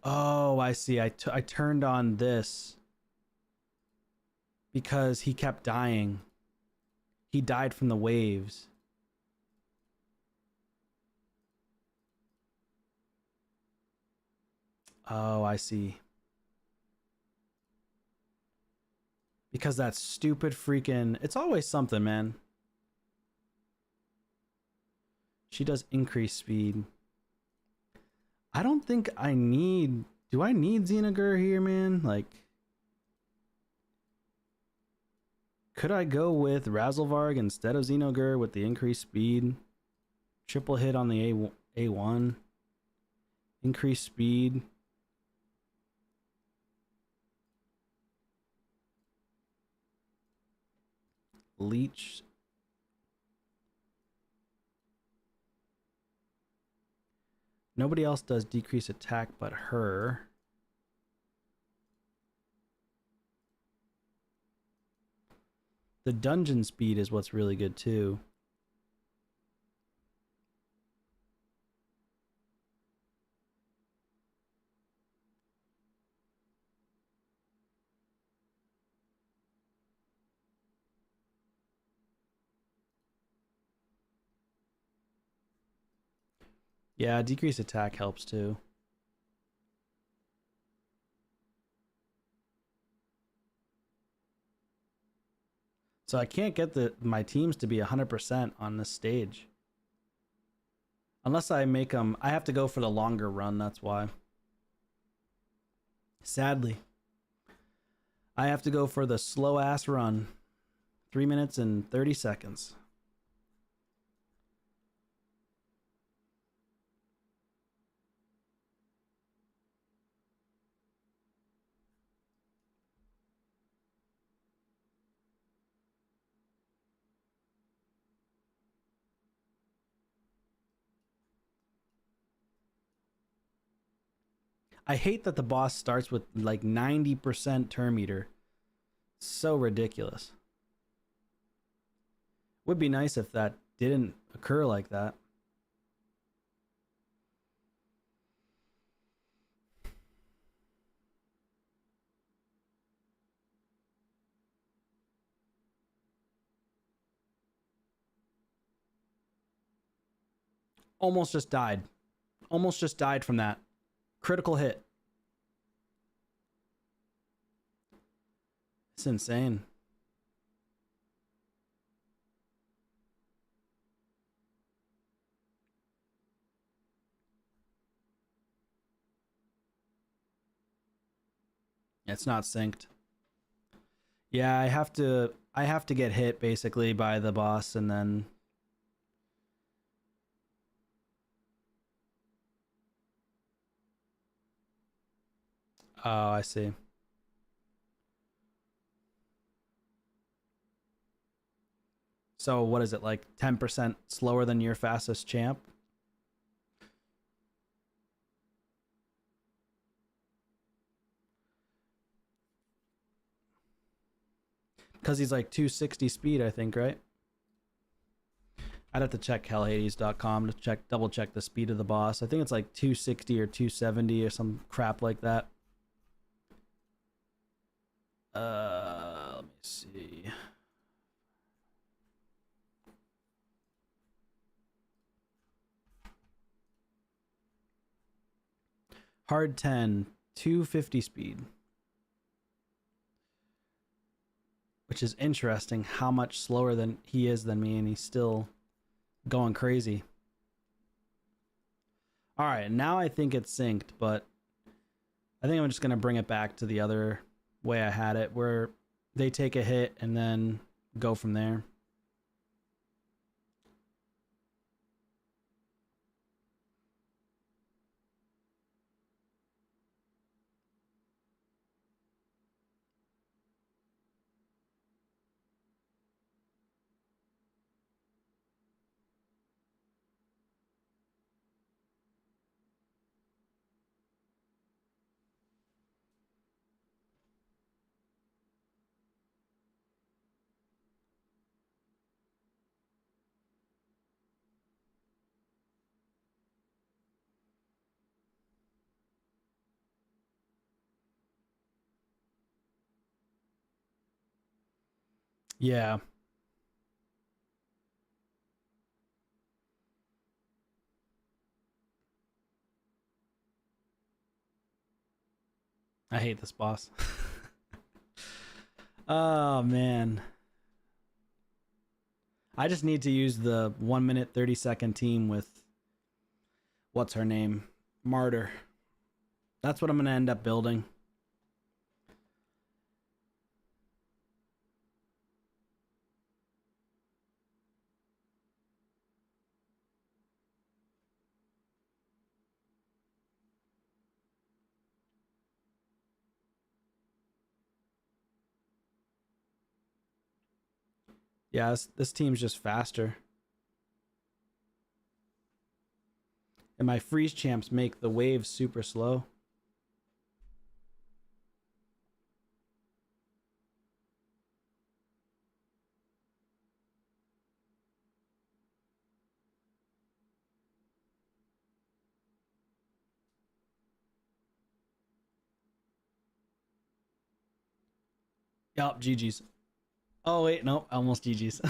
Oh, I see. I turned on this because he kept dying. He died from the waves. Oh, I see. Because that stupid freaking... It's always something, man. She does increase speed. I don't think I need... Do I need Xenogur here, man? Like... Could I go with Razelvarg instead of Xenogur with the increased speed? Triple hit on the A1. Increased speed. Leech. Nobody else does decrease attack but her. The dungeon speed is what's really good too. Yeah, decrease attack helps too. So I can't get my teams to be 100% on this stage. Unless I make them... I have to go for the longer run, that's why. Sadly. I have to go for the slow-ass run. 3 minutes and 30 seconds. I hate that the boss starts with like 90% turn meter. So ridiculous. Would be nice if that didn't occur like that. Almost just died. Almost just died from that. Critical hit. It's insane. It's not synced. Yeah, I have to get hit basically by the boss and then Oh, I see. So what is it, like 10% slower than your fastest champ? Because he's like 260 speed, I think, right? I'd have to check hellhades.com to double check the speed of the boss. I think it's like 260 or 270 or some crap like that. Let me see. Hard 10, 250 speed. Which is interesting how much slower than he is than me, and he's still going crazy. All right, now I think it's synced, but I think I'm just going to bring it back to the other way I had it, where they take a hit and then go from there. Yeah. I hate this boss. Oh, man. I just need to use the 1 minute 30-second team with what's her name? Martyr. That's what I'm going to end up building. Yeah, this team's just faster. And my freeze champs make the waves super slow. Yup, GG's. Oh, wait, no, almost GG's.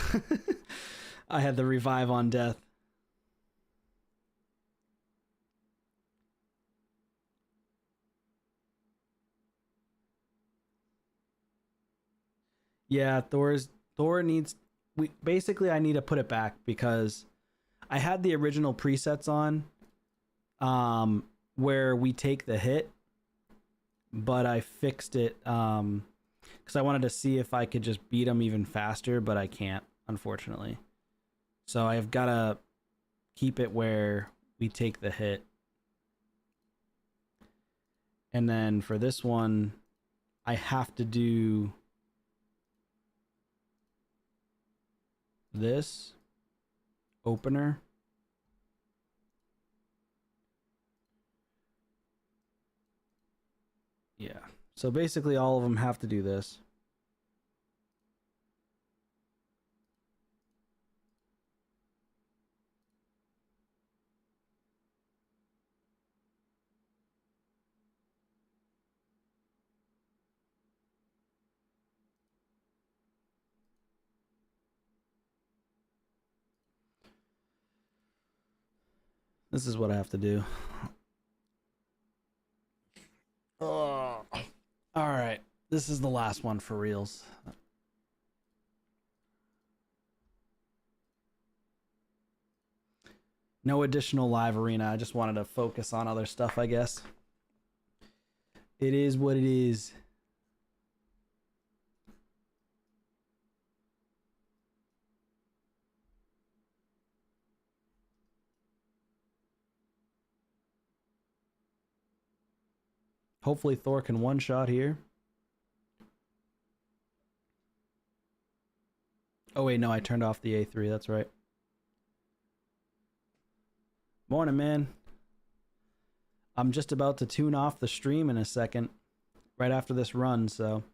I had the revive on death. Yeah, Thor needs we basically I need to put it back because I had the original presets on where we take the hit, but I fixed it cuz I wanted to see if I could just beat him even faster, but I can't, unfortunately. So I've got to keep it where we take the hit. And then for this one, I have to do this opener. Yeah. So basically all of them have to do this. This is what I have to do. Oh. All right. This is the last one for reals. No additional live arena. I just wanted to focus on other stuff, I guess. It is what it is. Hopefully Thor can one-shot here. Oh wait, no, I turned off the A3, that's right. Morning, man. I'm just about to tune off the stream in a second, right after this run, so.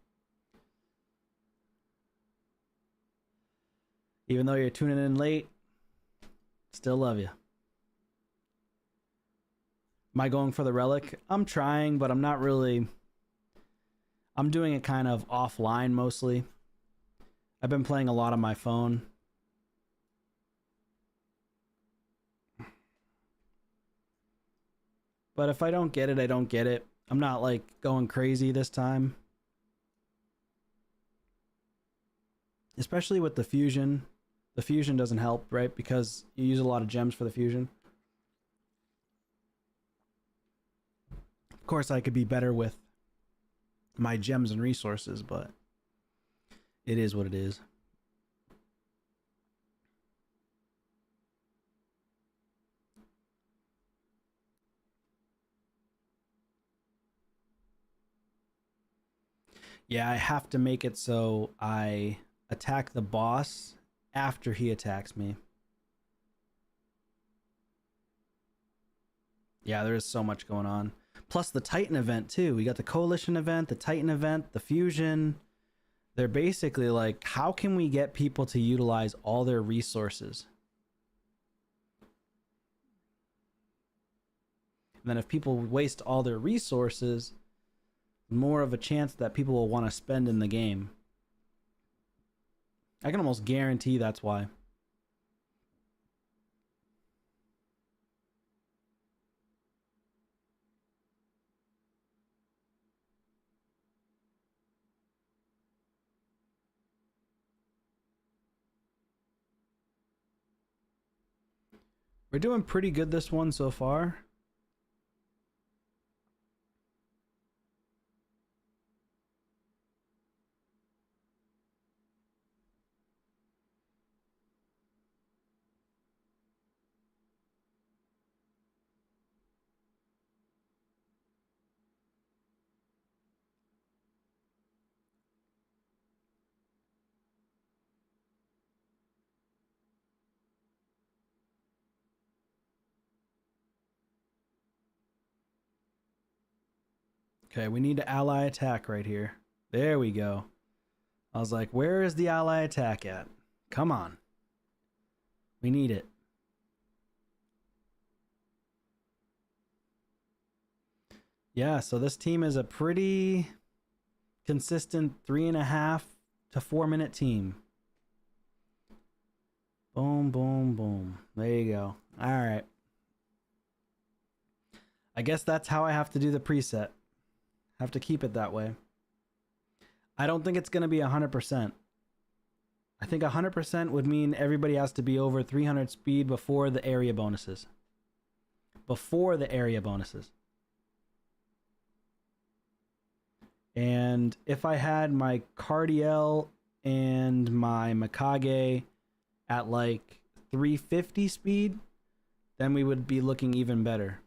Even though you're tuning in late, still love you. Am I going for the relic? I'm trying, but I'm not really. I'm doing it kind of offline mostly. I've been playing a lot on my phone. But if I don't get it, I don't get it. I'm not like going crazy this time. Especially with the fusion. The fusion doesn't help, right? Because you use a lot of gems for the fusion. Of course, I could be better with my gems and resources, but it is what it is. Yeah, I have to make it so I attack the boss after he attacks me. Yeah, there is so much going on. Plus the Titan event too. We got the Coalition event, the Titan event, the Fusion. They're basically like, how can we get people to utilize all their resources? And then if people waste all their resources, more of a chance that people will want to spend in the game. I can almost guarantee that's why. We're doing pretty good this one so far. Okay, we need to ally attack right here. There we go. I was like, where is the ally attack at? Come on. We need it. Yeah, so this team is a pretty consistent 3.5 to 4 minute team. Boom, boom, boom. There you go. All right. I guess that's how I have to do the preset. Have to keep it that way. I don't think it's going to be 100%. I think 100% would mean everybody has to be over 300 speed before the area bonuses. Before the area bonuses. And if I had my Cardiel and my Mikage at like 350 speed, then we would be looking even better.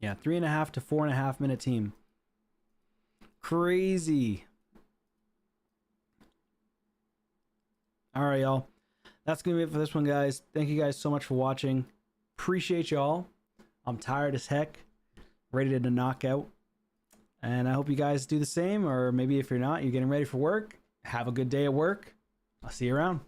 Yeah, 3.5 to 4.5 minute team. Crazy. All right, y'all. That's going to be it for this one, guys. Thank you guys so much for watching. Appreciate y'all. I'm tired as heck. Ready to knock out. And I hope you guys do the same. Or maybe if you're not, you're getting ready for work. Have a good day at work. I'll see you around.